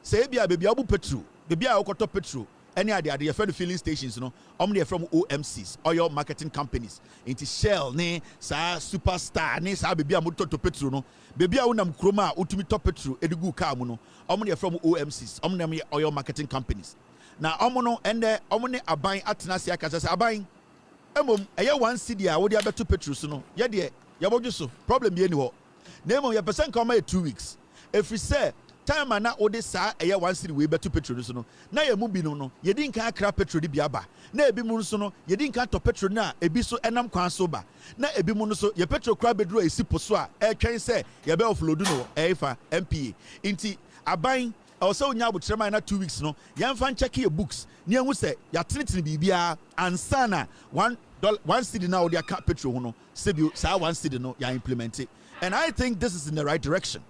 Say, baby, Abu Petru, baby, I will Petru. Any idea? They are from the filling stations, you know. They are from OMCs, oil marketing companies. Into Shell, ne, sa Superstar, ne, sa baby, I'm to Petru, no. Baby, I will Kroma, Utumi to Petru, Edugu Kamuno. They are from OMCs, they are oil marketing companies. Now, Omono and the Omone are buying at Nasia Casas are buying. One city, I would have to Petru, no. Yeah, dear, Yabojuso, problem, you Nemo your percent come 2 weeks. If we say time and now ode sa 1 city we better petrol no. Na ye mu bi no. Ye din kan kra petrol di biaba. Na ebi mu so no, ye din kan to petrol na ebi so enam kwan so ba. Na ebi mu no so ye petrol kra bedro esi poso a twen say ye be offload no fa MPA. Inti aban also nya abotrema na 2 weeks no. Ye mfa check your books. Ni ehu say ya tinitini bibia ansana $1 city now they account petrol no. Sebio sa 1 city no ya implement it. And I think this is in the right direction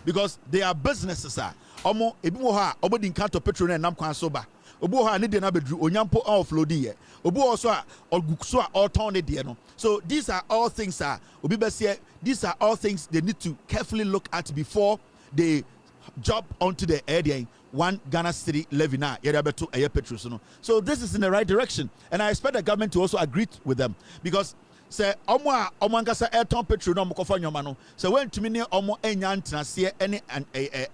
because they are businesses. Omo ebi ha obo din kanto petrol na nam kwan so ba. Obo ha ne de na bedru onyampo offload ye. Obo also a ogukso a all turn de no. So these are all things obi be say these are all things they need to carefully look at before they jump onto the area. One Ghana city levy na yedabeto air petrol so no. So this is in the right direction and I expect the government to also agree with them because say omo ankasa airton petrol no mkofa nyoma no say when tumi ne omo enya ntenase any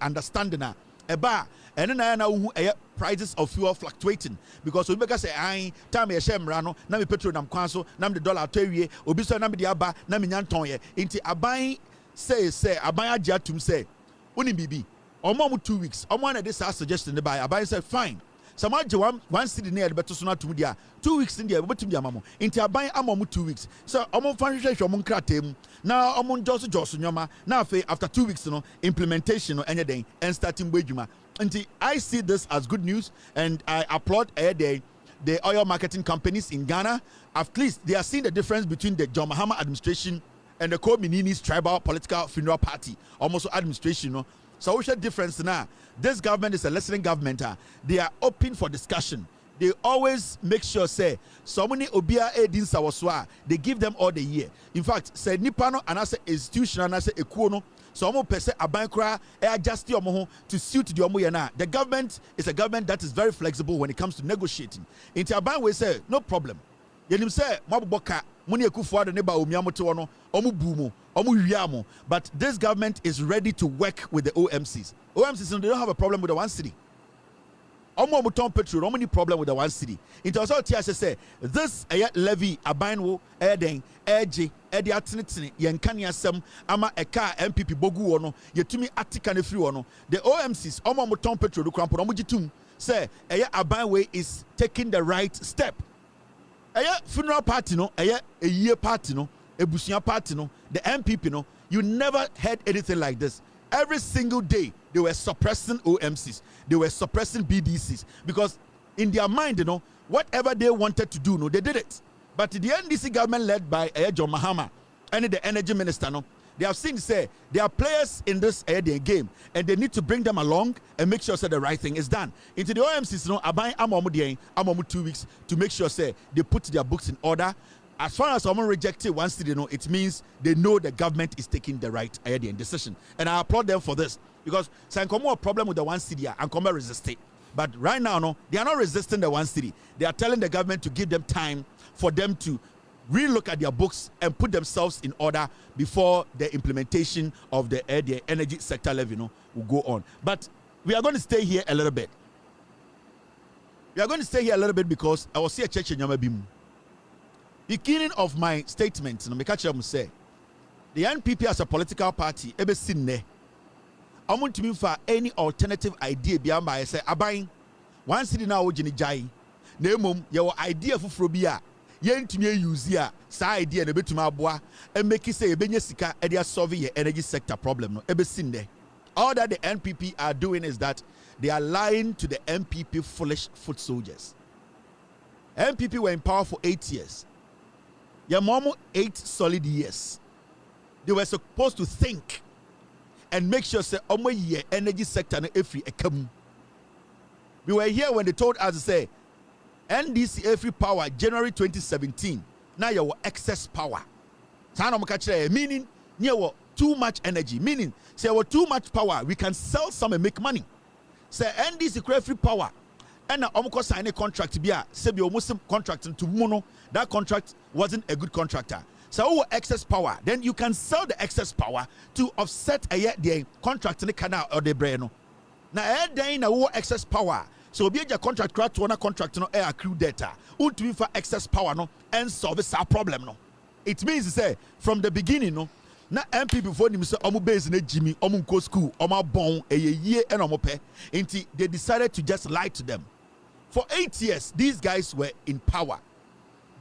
understanding na eba ene na hu prices of fuel fluctuating because we make say ai time ye shemra no na me petrol nam kwan so na me dollar to awie obi so na me de aba na me nyanton ye nti aban say aban agiatum say oni bibi omo 2 weeks omo na this suggestion ne buy aban say fine. Some one city near the better sooner to media 2 weeks in the but mamo into a buy among 2 weeks. So among financial among kratem now among Josu Nyama now after 2 weeks no implementation or anything and starting wejuma. And I see this as good news and I applaud the oil marketing companies in Ghana. At least they are seeing the difference between the John Mahama administration and the Kominini's tribal political funeral party almost administration. No? So what's the difference now? This government is a listening government. They are open for discussion. They always make sure say so many obia edin sawoswa. They give them all the year. In fact, say nipano and as institution and as ekuono. So omo pese abankra adjust omo to suit the omo yana. The government is a government that is very flexible when it comes to negotiating. Inti aban we say no problem. Yenim say maboboka muni ekufuado ne Bawumia moto omo bumo. But this government is ready to work with the OMCs. OMCs, they don't have a problem with the 1 city. Omo muton petrol, no problem with the 1 city. It also say this levy abinwo eden eji edi atinitini yenkania sem ama eka MPP bogu ono yetumi atika ne free ono. The OMCs omo muton petrol do krampo omo jitum say abinwe is taking the right step. Funeral party no a year party no ebusunya party no the MPP no you never heard anything like this. Every single day they were suppressing OMCs, they were suppressing BDCs because in their mind you know whatever they wanted to do no they did it. But the NDC government led by John Mahama and the energy minister no They have seen, say, there are players in this game, and they need to bring them along and make sure say the right thing is done. Into the OMCs, I'm 2 weeks to make sure say they put their books in order. As far as someone rejected one city, it means they know the government is taking the right decision. And I applaud them for this, because Sankomo a problem with the one city and come resist it. But right now, no, they are not resisting the one city. They are telling the government to give them time for them to relook at their books and put themselves in order before the implementation of the energy sector levy will go on. But we are going to stay here a little bit. We are going to stay here a little bit because I will see a church in Yamabimu. Beginning of my statement, say the NPP as a political party, ebe sinne. I want to mean for any alternative idea beyond by say abain. One city now ojini jai. Nemum your idea for frobia. Yen to me use here. Sa idea ne betuma aboa and make it say ebenye sika e dia solve your energy sector problem no ebe sinne. All that the NPP are doing is that they are lying to the NPP foolish foot soldiers. NPP were in power for 8 years. Your mom 8 solid years. They were supposed to think and make sure say omo year energy sector na every ekam. We were here when they told us to say NDC every power January 2017. Now you excess power. Meaning you too much energy. Meaning say too much power, we can sell some and make money. Say NDC every power. And now sign a contract be say be almost contract to mono. That contract wasn't a good contractor. So excess power, then you can sell the excess power to offset the contract in the canal or the brain. Now then excess power. So be a contract to one contract no air accrue data. Ultimately for excess power no and solve our problem no. It means to say from the beginning no. Na MP before him say omo base na Jimmy omo go school omo bon a year and omo pay. Until they decided to just lie to them. For 8 years, these guys were in power.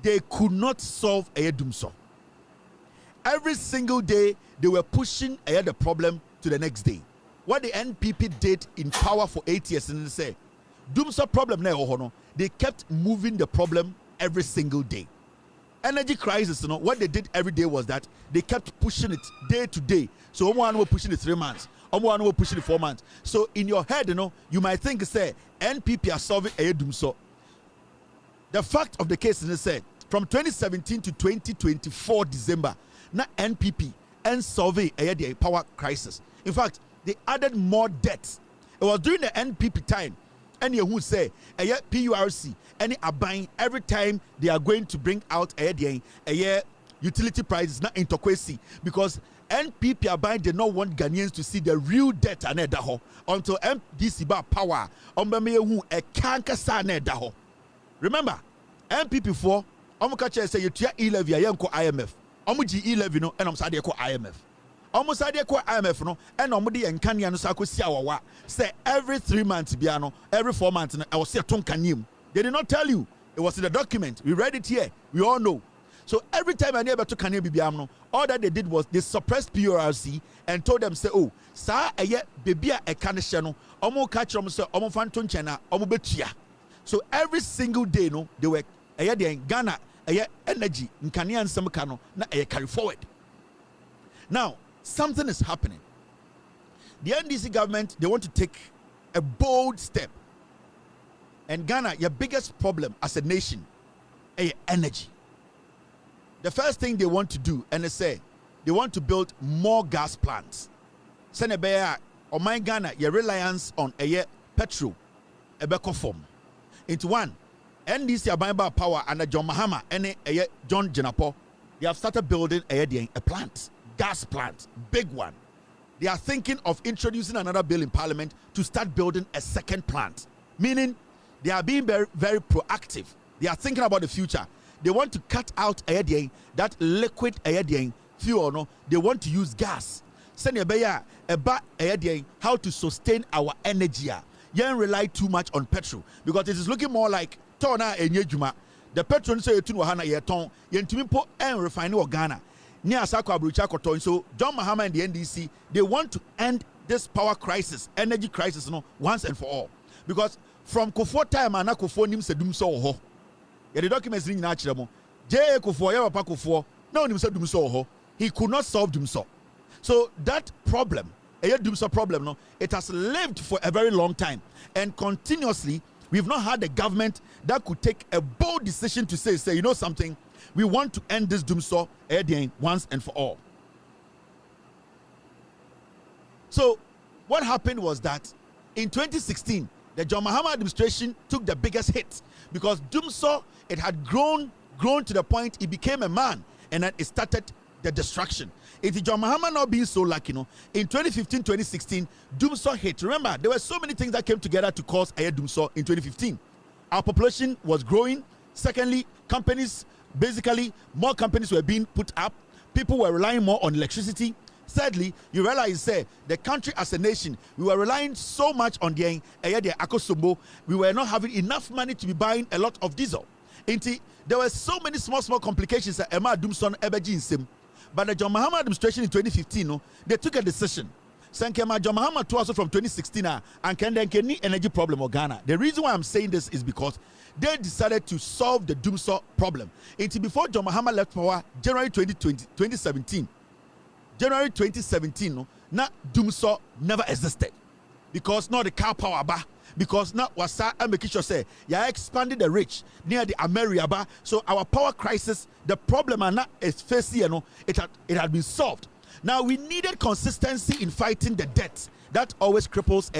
They could not solve a dumso. Every single day, they were pushing the problem to the next day. What the NPP did in power for 8 years, and they say, dumso problem na no, they kept moving the problem every single day. Energy crisis, what they did every day was that they kept pushing it day to day. So one was pushing it 3 months. One will push it 4 months. So in your head, you might think, say, NPP are solving a dumso. The fact of the case is, say, from 2017 to 2024 December, na NPP and solving a power crisis. In fact, they added more debts. It was during the NPP time, and you who say a PURC, any abine every time they are going to bring out a utility prices not into question because NPP abine did not want Ghanaians to see the real debt and until MDC bar power who a canker sa daho. Remember, NPP 4 catch say you tia 11 IMF. G 11 no and IMF. Almost idea ko IMF no and omudi enkania no sako si awawa say every 3 months biano every 4 months I was say ton kanim. They did not tell you. It was in the document. We read it here. We all know. So every time I never took kanim bibiam all that they did was they suppressed PURC and told them say oh sa eye bebia e kanishe no omo catch them say omo fan ton chena omo betua. So every single day no they were Ghana energy nkania nsem ka no na carry forward. Now something is happening. The NDC government, they want to take a bold step. And Ghana, your biggest problem as a nation is energy. The first thing they want to do, and they say, they want to build more gas plants. Senebea, or my Ghana, your reliance on petrol, a beko form. Into one, NDC Abamba Power and John Mahama, and John Jenapo, they have started building a plant. Gas plant, big one. They are thinking of introducing another bill in parliament to start building a second plant. Meaning, they are being very, very proactive. They are thinking about the future. They want to cut out that liquid fuel. No, they want to use gas. How to sustain our energy. You don't rely too much on petrol because it is looking more like tona enyejuma. The petrol say you hana yeton yentumi and refine Ghana. So John Mahama and the NDC, they want to end this power crisis, energy crisis, once and for all. Because from Kufuor time, and Kufuor nim se dum so ho. The documents ring naturally. J. Kufuor, Kufuor, no nim se dum so ho. He could not solve dum so. So that problem, a dumsor problem, no, it has lived for a very long time, and continuously we've not had a government that could take a bold decision to say, you know something, we want to end this dumsor once and for all. So what happened was that in 2016, the John Mahama administration took the biggest hit because dumsor, it had grown to the point it became a man, and then it started the destruction. If John Mahama not being so lucky, in 2015, 2016, dumsor hit. Remember, there were so many things that came together to cause a dumsor in 2015. Our population was growing. Secondly, companies, basically, more companies were being put up. People were relying more on electricity. Thirdly, you realize the country as a nation, we were relying so much on the akosombo, we were not having enough money to be buying a lot of diesel. There were so many small complications that Emma Dumson Ebeji in Sim. But the John Mahama administration in 2015, they took a decision. Sankema John Mahama to us from 2016 and can any energy problem of Ghana. The reason why I'm saying this is because they decided to solve the dumsor problem. Before John Mahama left power, January 2017, January 2017, dumsor never existed because not the car power bar. Because now wasa and making sure say you expanded the reach near the America bar. So our power crisis, the problem is facing, it had been solved. Now we needed consistency in fighting the debt that always cripples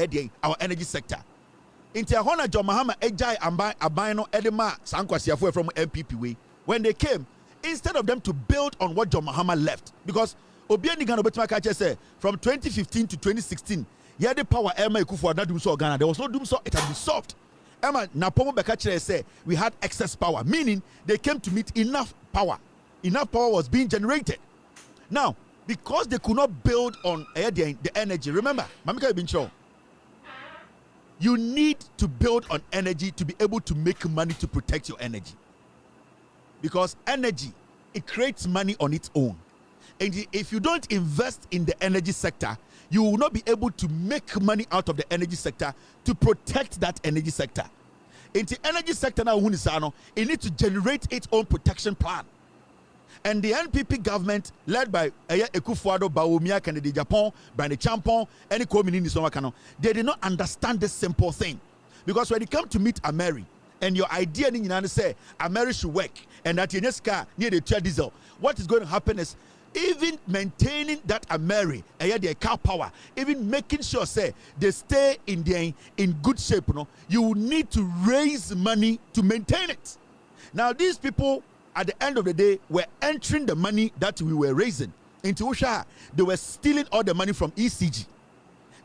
our energy sector. Intiahona John Mahama Ejai Abino Edema Sankwasiafue from NPP way. When they came, instead of them to build on what John Mahama left, because Obiani Ghana Betimakache said from 2015 to 2016. Yeah, the power Emma Ekufu na dumsor Ghana. There was no dumsor, it had been solved. Emma Napomo Bekachere said we had excess power, meaning they came to meet enough power. Enough power was being generated. Now, because they could not build on the energy, remember, Mamika Bincho, you need to build on energy to be able to make money to protect your energy. Because energy, it creates money on its own. And if you don't invest in the energy sector, you will not be able to make money out of the energy sector to protect that energy sector. In the energy sector now, it needs to generate its own protection plan. And the NPP government, led by Ekufuado, Bawumia, Agyapong, Brand Champon, any community, they did not understand this simple thing. Because when it comes to meet Ameri, and your idea in say Ameri should work, and that your car near the diesel, what is going to happen is even maintaining that Ameri, their car power, even making sure say they stay in good shape, you will need to raise money to maintain it. Now these people at the end of the day were entering the money that we were raising into Usha. They were stealing all the money from ECG,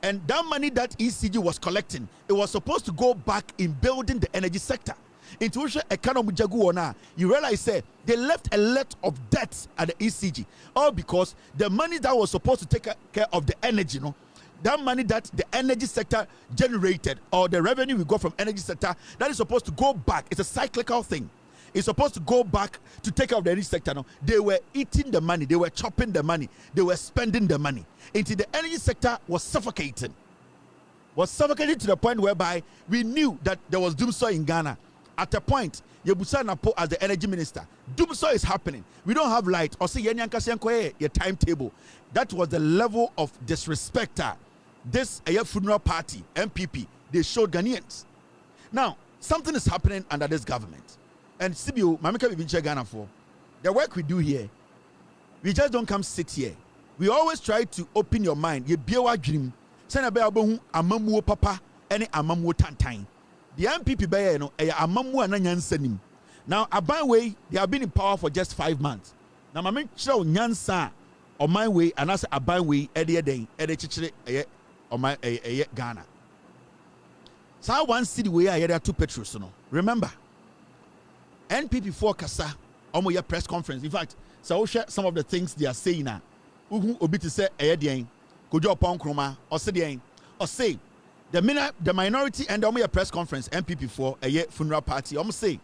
and that money that ECG was collecting, it was supposed to go back in building the energy sector. Into Usha economy jaguana, you realize say they left a lot of debts at the ECG, all because the money that was supposed to take care of the energy, that money that the energy sector generated, or the revenue we got from energy sector, that is supposed to go back. It's a cyclical thing. It's supposed to go back to take care of the energy sector. They were eating the money, they were chopping the money, they were spending the money. Until the energy sector was suffocating to the point whereby we knew that there was dumsor in Ghana. At a point, Yebusa Napo as the energy minister, dumsor is happening. We don't have light. Or say your timetable. That was the level of disrespect. This funeral party, NPP, they showed Ghanaians. Now, something is happening under this government. And Sibiu, Mamika Bibinche Ghana for the work we do here, we just don't come sit here. We always try to open your mind. Ye biawa dream. Send a beabohu amamuo papa, any amamuo tantain. The MPP Bayer, amamu ananyansanim. Now, Aban way, they have been in power for just 5 months. Now, my man show nyansa on my way, and as Aban way, chichire on my Ghana. So, one city where I had 2 petrus. Remember, NPP 4 Kasa, your press conference. In fact, so I'll share some of the things they are saying now. Obi to say, Kojo Pong Kroma, or say, the minority and your press conference, NPP 4, funeral party, say,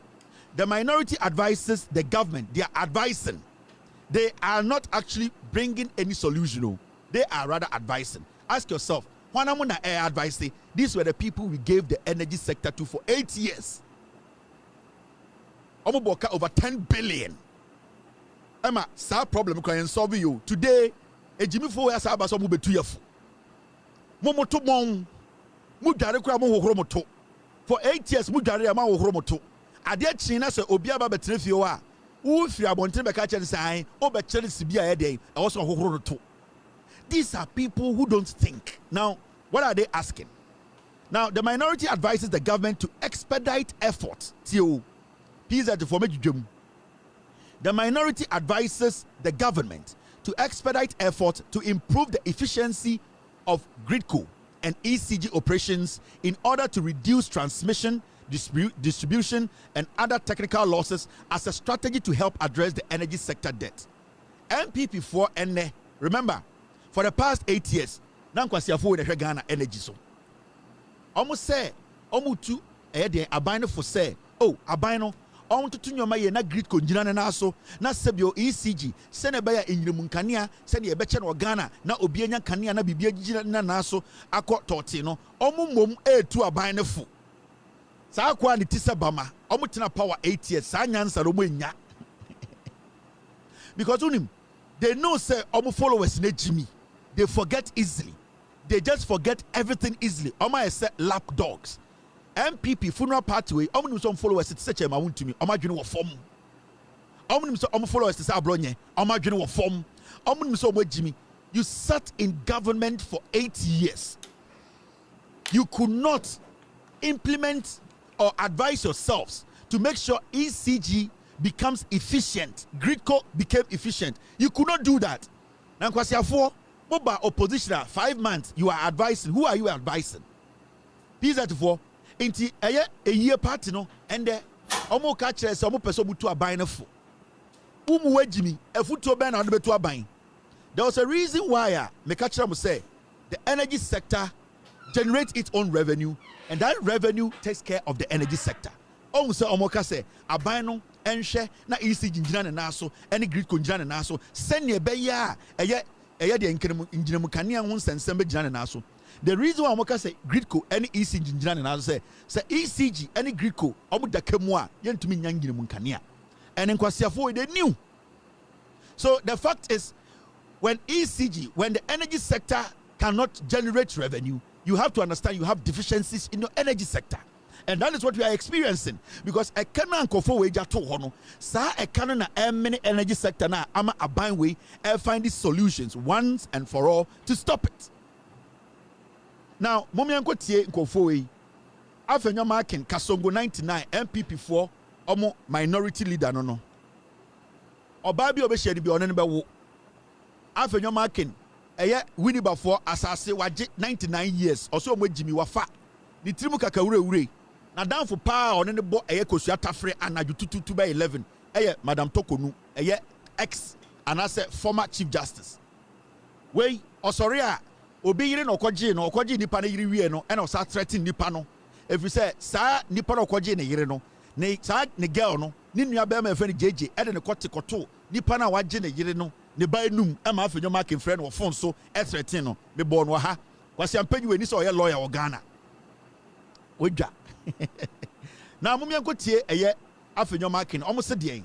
the minority advises the government, they are advising. They are not actually bringing any solution. They are rather advising. Ask yourself, when I'm on advice, these were the people we gave the energy sector to for 8 years. Over 10 billion. Emma, sad problem can solve you. Today, ejimi fo ya sa aba so mo betu yefo mo to mon mu dware kura mo hohoro mo to for 8 years mu dware ya ma hohoro mo to ade chi na se obi aba betre fie wo a wo firi abonten be ka kye nsan o be kye si bia ye dey e wo so hohoro to. These are people who don't think. Now what are they asking? Now the minority advises the government to expedite efforts. The minority advises the government to expedite efforts to improve the efficiency of GRIDCO and ECG operations in order to reduce transmission, distribution, and other technical losses as a strategy to help address the energy sector debt. MPP4 and remember, for the past 8 years, Nankwasiafo in Ghana energy so. Almost say, almost two, abino for say, oh, abino. On to nyoma ye na grid konjina na so na sebio ECG sene baya enyirimu nkania sene ye beche no Ghana na obi enya kania na bibia gigina na so akọ toti no omumom etu aban ne fu sa akwa ne tise bama omutena power 8 years sa nyansa ro enya because unim they know say omu followers na Jimmy they forget easily, they just forget everything easily. Oma say lap dogs. MPP funeral party way omni some followers it such a ma to me omadwene wo fom omni so followers say abronye omadwene wo fom omni so Jimmy. You sat in government for 8 years, you could not implement or advise yourselves to make sure ECG becomes efficient, GRIDCO became efficient. You could not do that. Now kwasiafo mobile opposition 5 months you are advising. Who are you advising? P34 inti a year party no and omo ka kire se omo peso butu aban na fo umu wajimi efuto ben na betu aban. There was a reason why me ka kire mo say the energy sector generates its own revenue and that revenue takes care of the energy sector. Omo say omo ka say aban no enhwe na ECG njina na so any grid ko njina na so sene be ya eye de njina mu kanea ho nsensem be njina na so. The reason why I say GRIDCO any ECG engineering and say ECG any GRIDCO omu dakemu a yentumi nyangire mu nkania and nkwasiafo they knew. So the fact is when the energy sector cannot generate revenue, you have to understand you have deficiencies in your energy sector, and that is what we are experiencing because a kana nkofo we ja to hono sa e kana na many energy sector na ama aban we find these solutions once and for all to stop it. Now, Momianko tie nkofo afenyo marking Kasongo 99 MPP4 omo minority leader no. Oba bi obehye bi onene be wo. Afenyo marking eye Winibafo asase waje 99 years. Oso omo Jimmy wafa. Ni trimu kakawure na danfo pa onene bo eye Kosua Tafre anaju tututu by 11. Eye Madam Tokonu eye ex anase former Chief Justice. Wey osori a obi yire no okoji nipa na yire wie no e na osa threaten nipa no if you say sa nipa na okoji na yire no ne sa ne girl no ni nua be ma friend JJ e de ne koto nipa na waje na yire no ne ba enum e ma afenyo mark friend wo phone so e threaten no me bo no ha kwasi ampanyi we ni so ye lawyer wo Ghana odwa na mumia nkotie eye afenyo mark no omo se de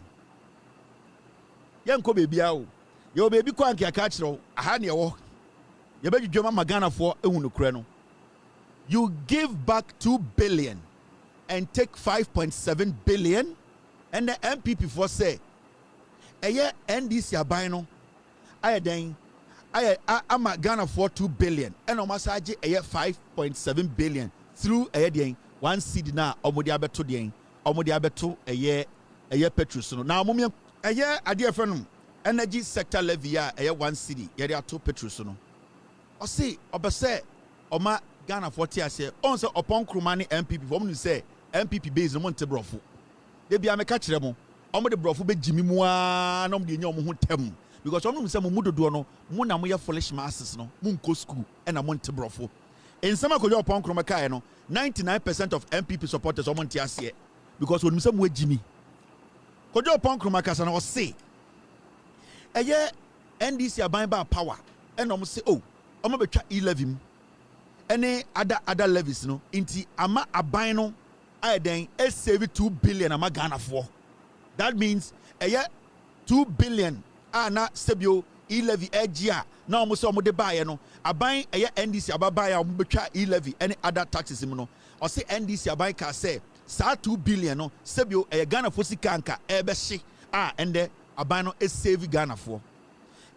yen ko bebia o ye bebi kwa anke aka kire aha ne wo you give back 2 billion and take 5.7 billion, and the MPP for say a year NDC abino I am a Ghana for 2 billion and omasaji a year 5.7 billion through a year 1 cedi na omodiabeto a year petrol. Now mumia a year a dear friend energy sector levy a year 1 cedi year 2 petrol. I say, obese, oma Ghana 40 ase. On say upon Krumani MPP, for me say MPP base no monte brofu. They be ameka kire mo. Omo de brofu be jimi mu a no de nya omo ho tem. Because omo say mo mudodo no, mo na mo ye foolish masses no, mo nko school e na monte brofu. In some akojo upon Kruma kai no, 99% of MPP supporters omo nte ase because when say mo jimi. Kojo upon Kruma kasa na o say eye NDC aban ba power and omo say oh omo betwa e-levy any other levies no inti ama aban no ayeden save 2 billion ama Ghana for. That means 2 billion na sebio e-levy egia na omo so omo de bae no aban eye NDC ababae a omo betwa e-levy any other taxes mu no o say NDC aban ka say sa 2 billion no sebio eye Ghana fo sika anka ebe hye ende aban no e save Ghana fo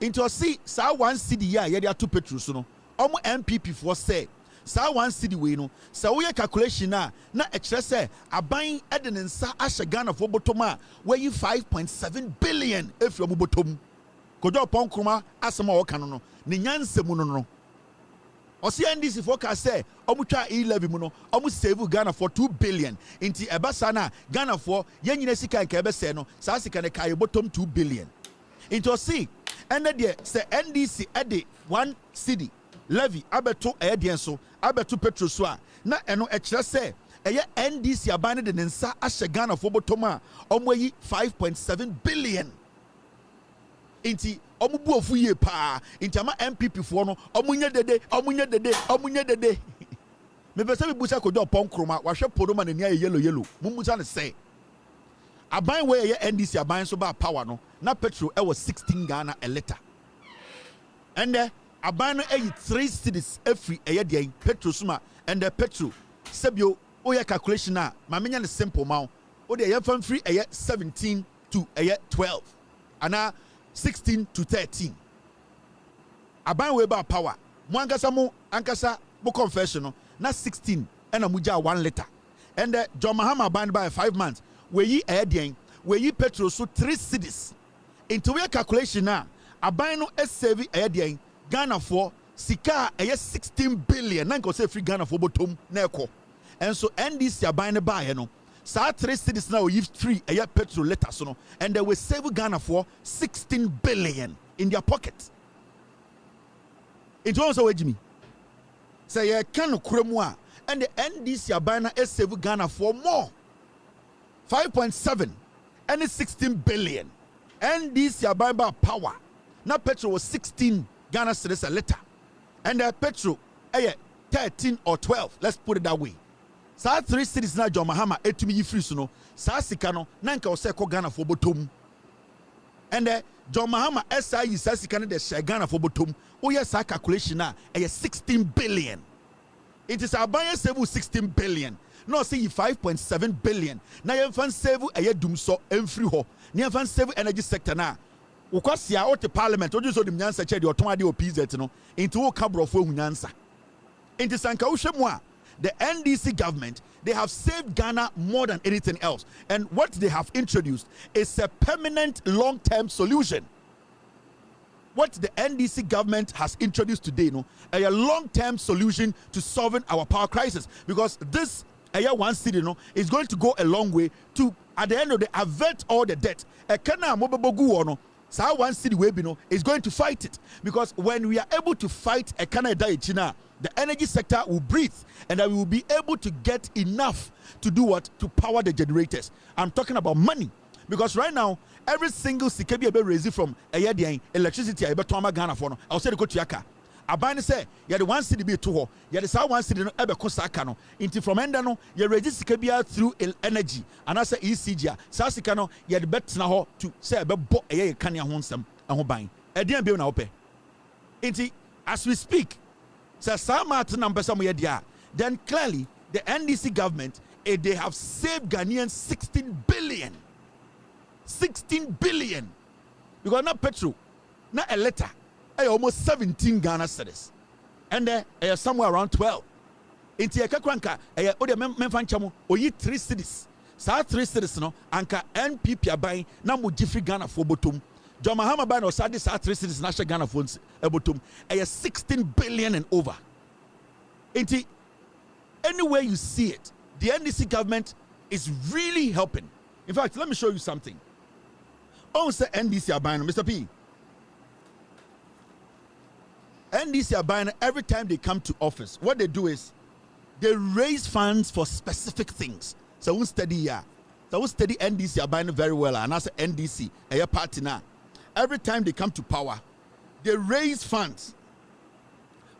into see sa 1 cedi ya ye de ato petrol so no omo NPP fo say sa 1 cedi we no sa wo ye calculation na ekire say aban e de nsa ahye Ghana fo bottom a we 5.7 billion efi omo bottom Agyapong kroma asema wo kan no ne nyansemu no Osi NDC forecast say omutwa e-levy mu no omu save Ghana for 2 billion inti ebasa na Ghana for yenyina sika nke ebese no sa sika ne kai bottom 2 billion into see ene de say NDC ede 1 cedi levy abeto ede so abeto petrol so a na eno ekire say eye NDC abane de nsa ahye Ghana for bottom a omu yi 5.7 billion inti omubu ofu ye pa inti ama MPP fo no omunye dede me pese bi busa Agyapong kroma wa hwe podoma na nia yellow mumusa ne say aban we ye NDC aban so ba power no na petrol e was 16 Ghana a liter and aban no e 3 cedis every eye de petrol suma and petrol sebio oya calculation na ma menya ne simple ma o de ye fan free eye 17 to eye 12 ana 16 to 13. Aban we ba power. Mo ankasa mo confession no na 16 and amuja 1 liter. And John Mahama ban by 5 months. We yi ayen, we yi petrol so 3 cedis. Into we calculation na aban no save ayen Ghana for sika 16 billion. Na nko say free Ghana for bottom na eko. And so NDC aban ba no sa 3 cities now you free a petrol letter so no and they will save Ghana for 16 billion in their pocket. Into also wage me say you can kremwa and the NDC abana is save Ghana for more 5.7 and it's 16 billion. NDC abana power now petrol was 16 Ghana cedis a liter and the petrol 13 or 12, let's put it that way. Sa 3 cities na John Mahama etumi yi free so no sa sika no na nka ose ko Ghana for bottom and John Mahama SI sa sika no de share Ghana for bottom o yes sa calculation na 16 billion it is aban save 16 billion no say 5.7 billion na ye fan save dum so emfiri ho na ye fan save energy sector na ukwasia o te parliament o so dim nyansa che de oton ade o PZ no into wo kabrofo hunyansa into sanka wo hwemu a the NDC government, they have saved Ghana more than anything else. And what they have introduced is a permanent long-term solution. What the NDC government has introduced today, a long-term solution to solving our power crisis. Because this 1 cedi is going to go a long way to, at the end of the day, avert all the debt. So 1 cedi we is going to fight it, because when we are able to fight a Canada China, the energy sector will breathe, and we will be able to get enough to do what? To power the generators. I'm talking about money, because right now every single sikebi be raised from electricity Ghana for no. I'll say the go to yaka. Abani say you the 1 cedi be to ho. You the 1 cedi no ebe ko saka no. Inti from enda no you register sikebi through energy. And I say ECG. Sa sika no you the bet na ho to say ebe bo kanya ho nsem ho ban. Edian be na ope. Inti as we speak, then clearly the NDC government, they have saved Ghanaians 16 billion. 16 billion. Because not petrol, not a letter, almost 17 Ghana cedis. And somewhere around 12. Inti ekakranka, ode memfanchamo, oyi 3 cedis. Sa 3 cedis no, anka NPP abai na mo jifri Ghana for bottom. John Mahama ban or Sadi sa 3 cities national Ghana phones bottom 16 billion and over. Inti anywhere you see it, the NDC government is really helping. In fact, let me show you something. Oh, say NDC are buying, Mr. P. NDC are buying every time they come to office. What they do is they raise funds for specific things. So we study here. So we study NDC are buying very well. And I say NDC, a party now. Every time they come to power, they raise funds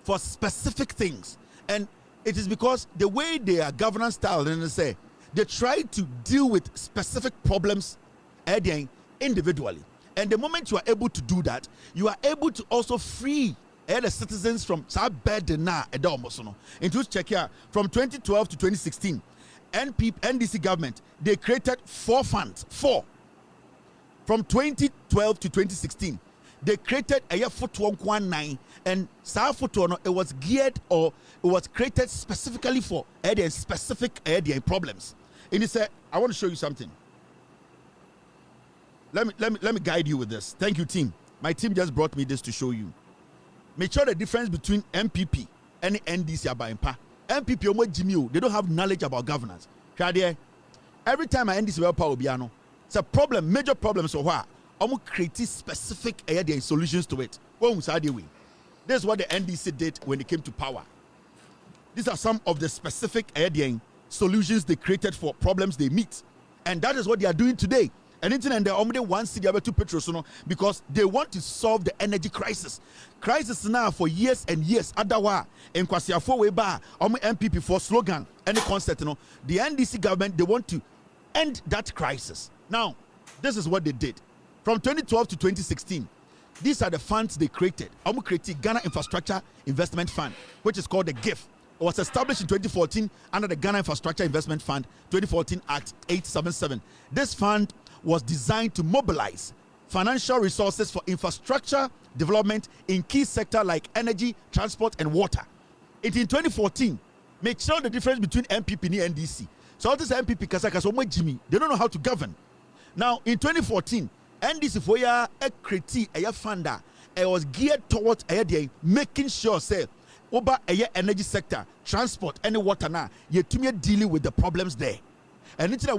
for specific things. And it is because the way their governance style, and they say, they try to deal with specific problems individually. And the moment you are able to do that, you are able to also free the citizens from burden na into check here from 2012 to 2016 NDC government, they created 4 funds. From 2012 to 2016 they created a year foot 119, and it was geared, or it was created specifically for specific problems. And he said, I want to show you something. Let me guide you with this. Thank you, team. My team just brought me this to show you. Make sure the difference between MPP and NDC are MPP, they don't have knowledge about governance. Every time I NDC power biano, it's a problem, major problems. So why? Create specific solutions to it. This is what the NDC did when they came to power. These are some of the specific solutions they created for problems they meet, and that is what they are doing today. And they're only one city to petrol, because they want to solve the energy crisis now for years and years. Adawa and Kwasiafo Weba, MPP for slogan any concept. The NDC government, they want to end that crisis. Now, this is what they did from 2012 to 2016. These are the funds they created. Created Ghana Infrastructure Investment Fund, which is called the GIF. It was established in 2014 under the Ghana Infrastructure Investment Fund 2014 Act 877. This fund was designed to mobilize financial resources for infrastructure development in key sectors like energy, transport, and water. In 2014, make sure the difference between MPP and NDC. So all this MPP kasaka Jimmy, they don't know how to govern. Now in 2014, NDC for a critique a funder, it was geared towards making sure say over a energy sector, transport, and water now you dealing with the problems there. And it's the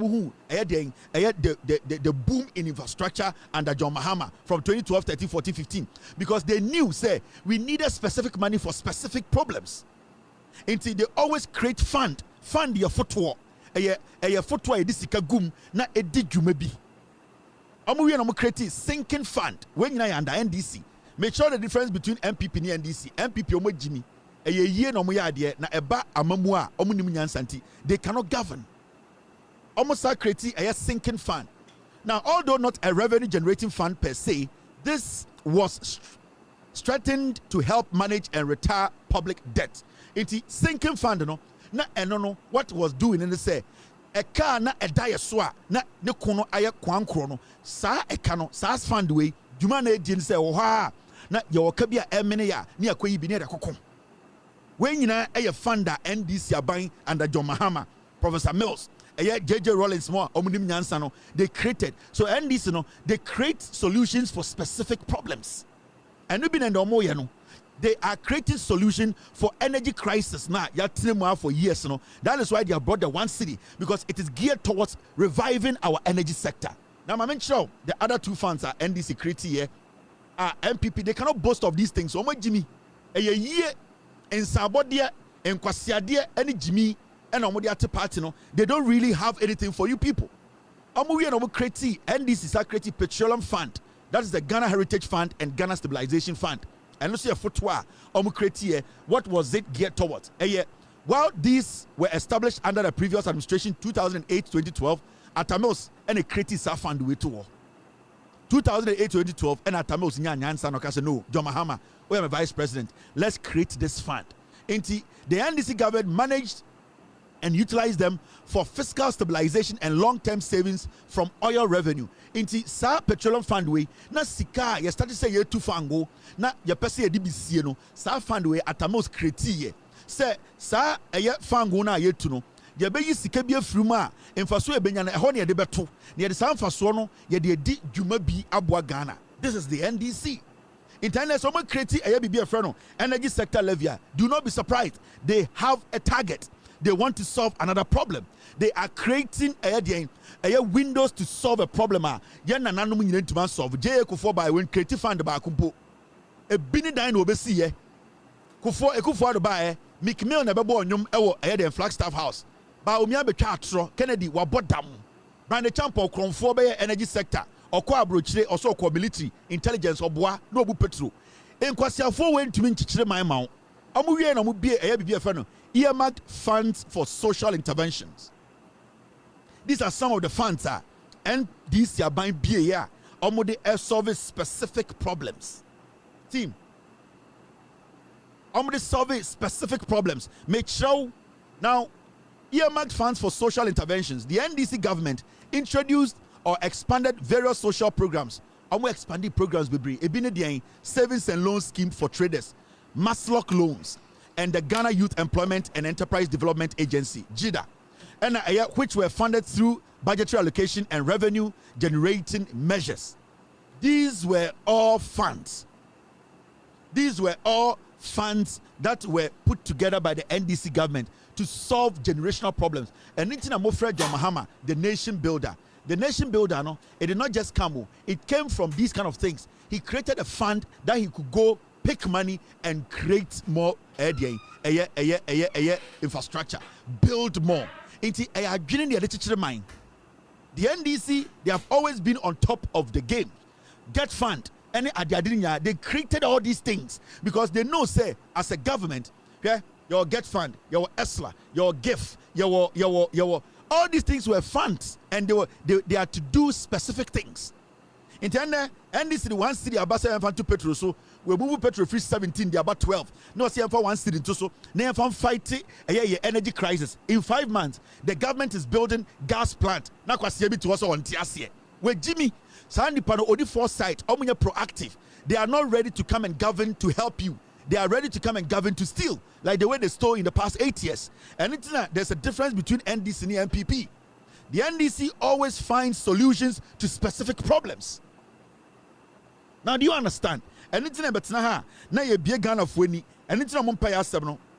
boom in infrastructure under John Mahama from 2012, 13, 14, 15, because they knew say we needed specific money for specific problems. Until they always create fund your footwear, a footwear this gum na edi jumebi. Amu create sinking fund when you are under NDC. Make sure the difference between MPP and NDC. MPP omo Jimmy a year no mo yade na eba amamua omo nim nyansanti. They cannot govern. Almost creating a sinking fund. Now, although not a revenue generating fund per se, this was strengthened to help manage and retire public debt. It's sinking fund, no, what was doing in the say a car na a dia swa na ne kono aya kwan krono sa e kano sa fund we djuma na ejin say wo ha na ye wo ka bia emene ya ne akoyi bi ne da kokon we nyina e funder NDC aban under John Mahama, Professor Mills, JJ Rollins more omunim nyansa no, they created. So NDC no, they create solutions for specific problems. And we been in the omo no, they are creating solution for energy crisis now. For years, that is why they have brought the one city, because it is geared towards reviving our energy sector. Now, I mentioned sure the other two funds are NDC creating here, MPP. They cannot boast of these things. So much Jimmy, a year in Sabodia and Kwasiadia, any Jimmy and Omodia party, they don't really have anything for you people. NDC is creating petroleum fund. That is the Ghana Heritage Fund and Ghana Stabilization Fund. And let's see a footwear. What was it geared towards? While these were established under the previous administration, 2008-2012, Atamos and a creative fund way to 2008-2012 and Atamos Nyansan no, John Mahama, we are a vice president. Let's create this fund. The NDC government managed and utilize them for fiscal stabilization and long-term savings from oil revenue. Inti sa petroleum fund way na sika ye start say ye tu fango na ye pese ye DBC no sa fund way Atamos create say sa eye fango na ye tu no ye be yi sika bi afiri a emfaso e benya na eho ne ye de beto na ye de sa mfaso no ye de di dwuma bi aboa Ghana. This is the NDC. Internet someone create eye bi afre no energy sector levy. Do not be surprised. They have a target. They want to solve another problem. They are creating a windows to solve a problem. Yen na nanom nyina ntuma solve. Je Kufo by when creative fund ba kumpo. E bini dan no obesi ye. Kufo do ba Mick Mill na bebo onyum ewo the Flagstaff House. Bawumia betwa atro Kennedy wabodam. Brand champion kronfo be energy sector. Okọ abrochire oso okọ military intelligence oboa no obu petro. Enkwasiafo we ntumi nchichire man ma. Omu wie na mu bie bibi efe no. Earmarked funds for social interventions. These are some of the funds and these are buying beer. Omode solve specific problems. Team. Omode solve specific problems. Make sure now earmarked funds for social interventions. The NDC government introduced or expanded various social programs. Omo expanded programs be ebine the savings and loan scheme for traders, Maslock loans, and the Ghana Youth Employment and Enterprise Development Agency, GIDA, and which were funded through budgetary allocation and revenue generating measures. These were all funds. These were all funds that were put together by the NDC government to solve generational problems. And Nitina Mofred John Mahama, the nation builder. The nation builder, no, it did not just come. It came from these kind of things. He created a fund that he could go pick money and create more infrastructure, build more. The NDC, they have always been on top of the game. Get fund. They created all these things because they know, say, as a government, yeah, your get fund, your ESLA, your GIF, your all these things were funds, and they are to do specific things. In the NDC, one city about 7 petrol, so we move petrol free 17, they are about 12. No, see for one city into so they from fighting a energy crisis. In 5 months, the government is building gas plant. Now, to us on Tiasie. Where Jimmy, Sandy Pano, Odi foresight, Omunya proactive. They are not ready to come and govern to help you. They are ready to come and govern to steal, like the way they stole in the past 8 years. And there's a difference between NDC and NPP. The NDC always finds solutions to specific problems. Now, do you understand? And it's not now you be a gun of winning, and it's not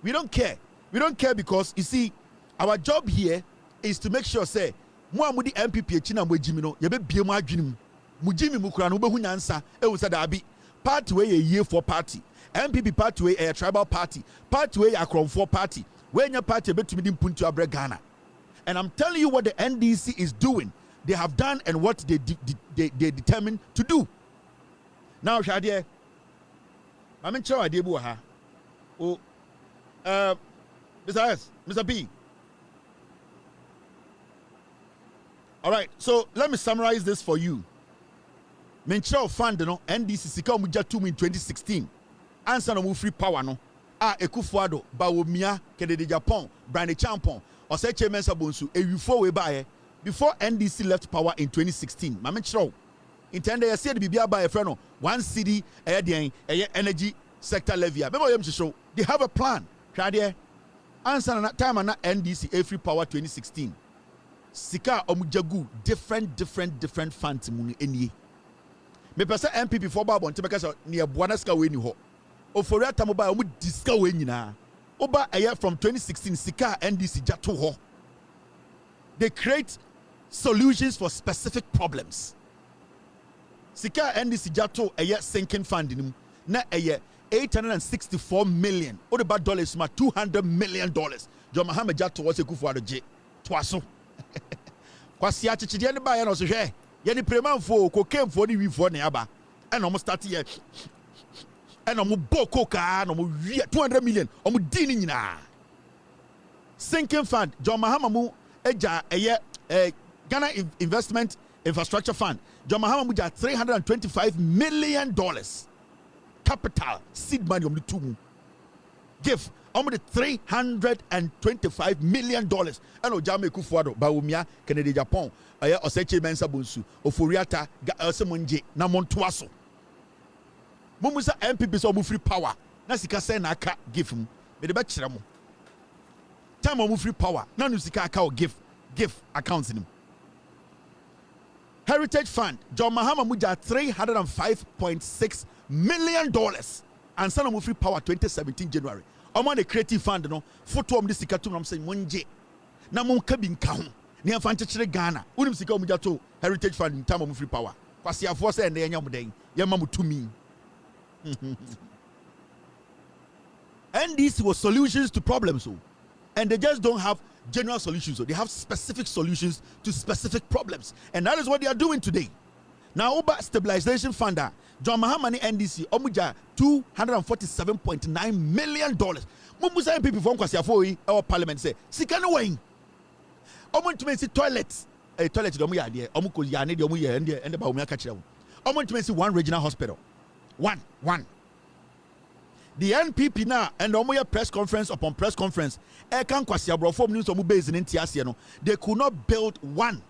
we don't care. We don't care because you see, our job here is to make sure say Muamudi NPP China Mujimino, you be Bioma Jim, Mujimi Mukrano Behunansa, Ewusadabi, party way a year for party, NPP party way a tribal party, party way a Cron 4 party, when your party bet to me Puntu Abre Ghana. And I'm telling you what the NDC is doing, they have done and what they determined to do. Now, Shadia, I'm in charge of Buha. Oh, Mr. S, Mr. B. All right, so let me summarize this for you. Menchel fund no NDC sika omuja 2 in 2016. Answer no free power no. Ekufuado, Bawumia, Agyapong, Brand Champon, or say Chairman Sabonsu, before we buy before NDC left power in 2016. Menchel intended I said be by a friend 1 city energy sector levy. They have a plan. Answer na time na NDC free power 2016. Sika omujagu different funds muni eni. Me pesa NPP for Babon to because near Buanaska we ni ho. Ofori Atta mobile omu diska we nyina. Oba a year from 2016 Sika NDC jato ho. They create solutions for specific problems. Sika NDC jato a year sinking fund in na a year 864 million. What about dollars ma $200 million. John Mahama jato was a kufuado J. Twaso. Kwasi achichide ne ba ya no so hwe ye ni premanfo kokemfo ni wifo ne aba and almost start here and almost boko ka no mo 200 million almost di ni nyina sinking fund John Mahama mu eja Ghana Investment Infrastructure Fund John Mahama mu ja $325 million capital seed money on the two give almost $325 million. And Ojame Kufuado, Bawumia, Agyapong, Oseche Mensa Bunsu, Ofori Atta, Elsemunje, Namontuaso. Mumusa NPP so mu free power. Na sika say na aka give him. Me de be kire mo. Time mu free power. Na no sika aka o give accounts him. Heritage Fund, John Mahama muja $305.6 million. And sana mu free power 2017 January. Omo the creative fund no photo om this sikatum am say monje na mon ka bi nka ho ne afa nchekere Ghana unim sika om jato heritage fund in time of free power kwase afo say na yenya moden ye ma mutumi. And these were solutions to problems, and they just don't have general solutions, so they have specific solutions to specific problems, and that is what they are doing today. Now, Uber Stabilization Fund, John Mahama NDC, Omuja $247.9 million. Mumusa NPP from Kwasiafoi, our parliament say, Sikano way. Omun to make toilets, a toilet, Omuya, Omuko Yane, the Omuya, and the Bawumia catch them. Omo ntumi si one regional hospital. One. The NPP now and omo press conference upon press conference. E kan kwasi abrofo mu nso mu base in Ntiase no. They could not build one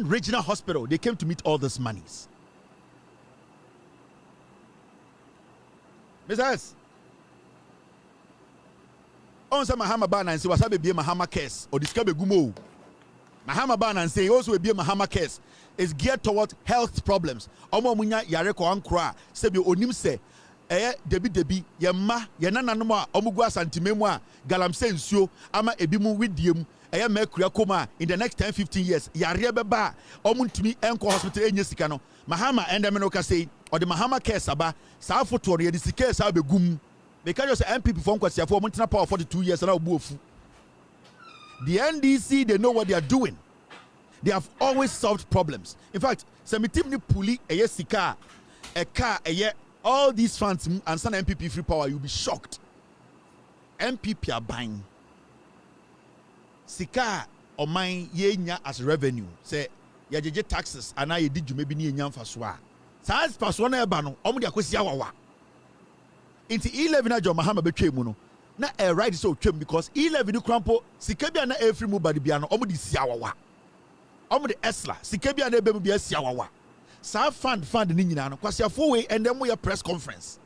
regional hospital. They came to meet all these monies. Mr. S. On sa Mahama Ban and say wasabe be Mahama case or discover gumo. Mahama Ban and say also be Mahama case is geared towards health problems. Omo munya yare ko ankra se be onim se debi yemma yenananom a omugu asantimemu a galamse nsuo ama ebimu widiem mercury akoma in the next 10-15 years yare beba omuntumi enko hospital enye sika no Mahama endem no ka say or the Mahama case aba sa foto no ye sika sa begum because your MPP for nkwasiafo omuntena power 42 years na obuofu. The NDC, they know what they are doing. They have always solved problems. In fact, semitim ni puli eye sika a car eye all these funds and some MPP free power, you'll be shocked. MPP are buying sika or mine yenya as revenue. Say ya jeje taxes and I did you maybe ni nyam faswa. Size paswana ebano omu dia kwesi awawa. Inti 11 na jo Mahama betwe mu no. Na a right so twem because 11 crampo sika bia na every mu body bia no omu di siawawa. Omu di esla sika bia na ebe mu bia siawawa. Sa fund ni nyina no kwasiafo we and then we a press conference.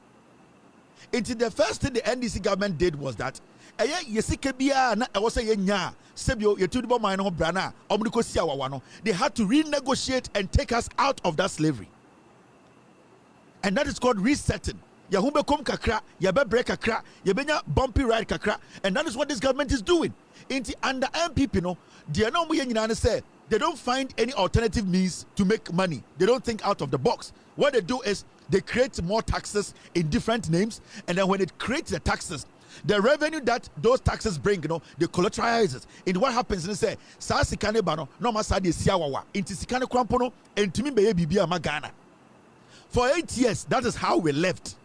Inti the first thing the NDC government did was that yesika bia na e wo say yenya sebio yetu bo man no bra na omu di ko siawawa no. They had to renegotiate and take us out of that slavery. And that is called resetting. Yahumbe kom kakra, yabe break kakra, yabenya bumpy ride kakra, and that is what this government is doing. Inti under MPP no, they no muye say they don't find any alternative means to make money. They don't think out of the box. What they do is they create more taxes in different names, and then when it creates the taxes, the revenue that those taxes bring, they collateralize it. And what happens is say, sa sikane bano, no masadi siawawa, inti sikane krampono, and timi beye bibia magana. For 8 years, that is how we left.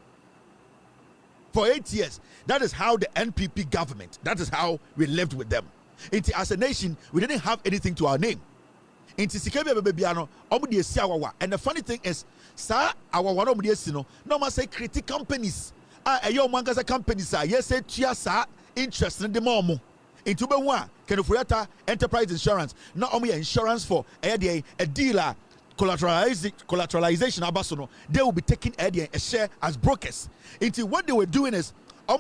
For 8 years, that is how the NPP government, that is how we lived with them. As a nation, we didn't have anything to our name. And the funny thing is, sir, our one of the no must say critic companies. Companies are yes, say interest in the momo. Into Bawumia Ofori Atta enterprise insurance, not only insurance for a dealer. Collateralization abasono, they will be taking a share as brokers. Into what they were doing is they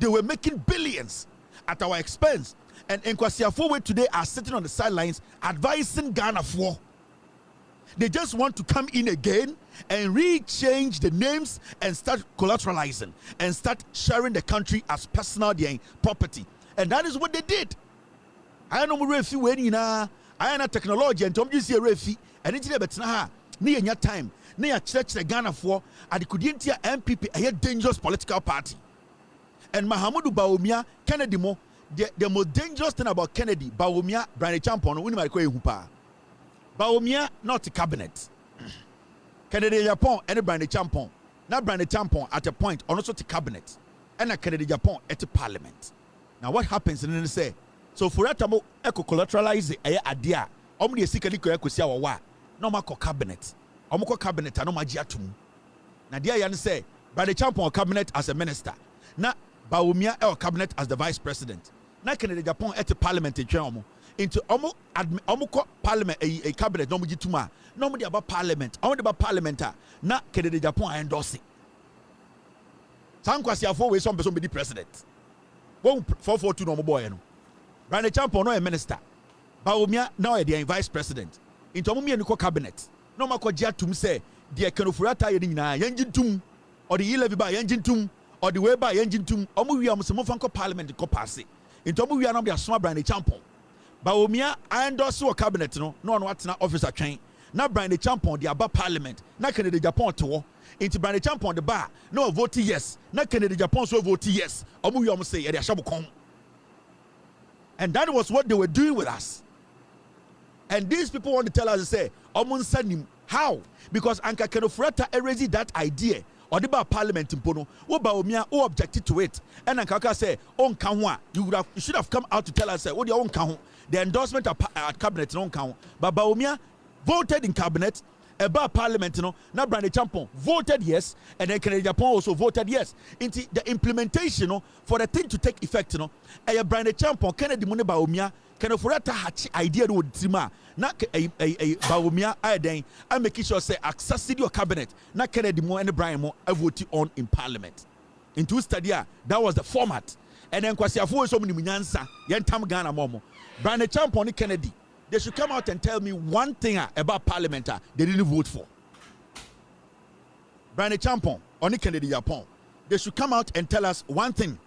were making billions at our expense. And Nkwasiafo today are sitting on the sidelines advising Ghana for. They just want to come in again and rechange the names and start collateralizing and start sharing the country as personal property. And that is what they did. I know we I am a technology and Tom see a refi and it's never near your time near church the Ghana for and the Kudientia MPP a dangerous political party. And Mahamudu Bawumia Kennedy mo the most dangerous thing about Kennedy Bawumia Brand Champon when my hupa. Bawumia not the cabinet. Kennedy Agyapong and Brand Champon. Now Brand Champon at a point on also the cabinet and a Kennedy Agyapong at the parliament. Now what happens in the say? So for that time, eco collateralize a idea. Omni a secretly kusia wa no mako cabinet. Omoko cabinet no magiatum. Na dia yan say by the champion cabinet as a minister. Na Bawumia cabinet as the vice president. Na Kennedy Agyapong at the parliament into omo parliament a cabinet no mujituma. No mo about parliament. Omo about parliamenta. Na Kennedy Agyapong endorse. San kwasiafo we some person be the president. 442 no mo boy no. Brand Champion no a minister. Bawumia now a vice president. Into Mumia Nico cabinet. No mako jatum say the Ofori Atta yedina engine tum or the 11 by engine tum or the way by engine tum. Omu we am some fanko parliament ko pass. Into Omu we are not be small Brand Champion. Bawumia I endorse a cabinet no what na officer train. Na Brand Champion the about parliament. Na Kennedy Agyapong to into Brand Champion the bar. No vote yes. Na Kennedy Agyapong so vote yes. Omu we am say ya shabukon. And that was what they were doing with us. And these people want to tell us, say, Omunsanim, how? Because Anka Ofori Atta erased that idea. Or the parliament in Pono, who Bawumia who objected to it. And Anka say, on Kanwa, you should have come out to tell us, what your own count, the endorsement at cabinet on count. But Bawumia voted in cabinet, about parliament, now Brand Agyapong voted yes, and then Agyapong also voted yes. Into the implementation, for the thing to take effect, Brand Agyapong, Kennedy Mune Bawumia, Ofori Atta hatch idea with Tima, not a Bawumia, I make sure say access to your cabinet, not Kennedy Mo and Brian Mo, I voted on in parliament. Into study, that was the format. And then Kwasiafo so many munyansa, Yentam Ghana Momo, Brand Agyapong Kennedy. They should come out and tell me one thing about parliament they didn't vote for. Brand Agyapong, only Kennedy Agyapong. They should come out and tell us one thing.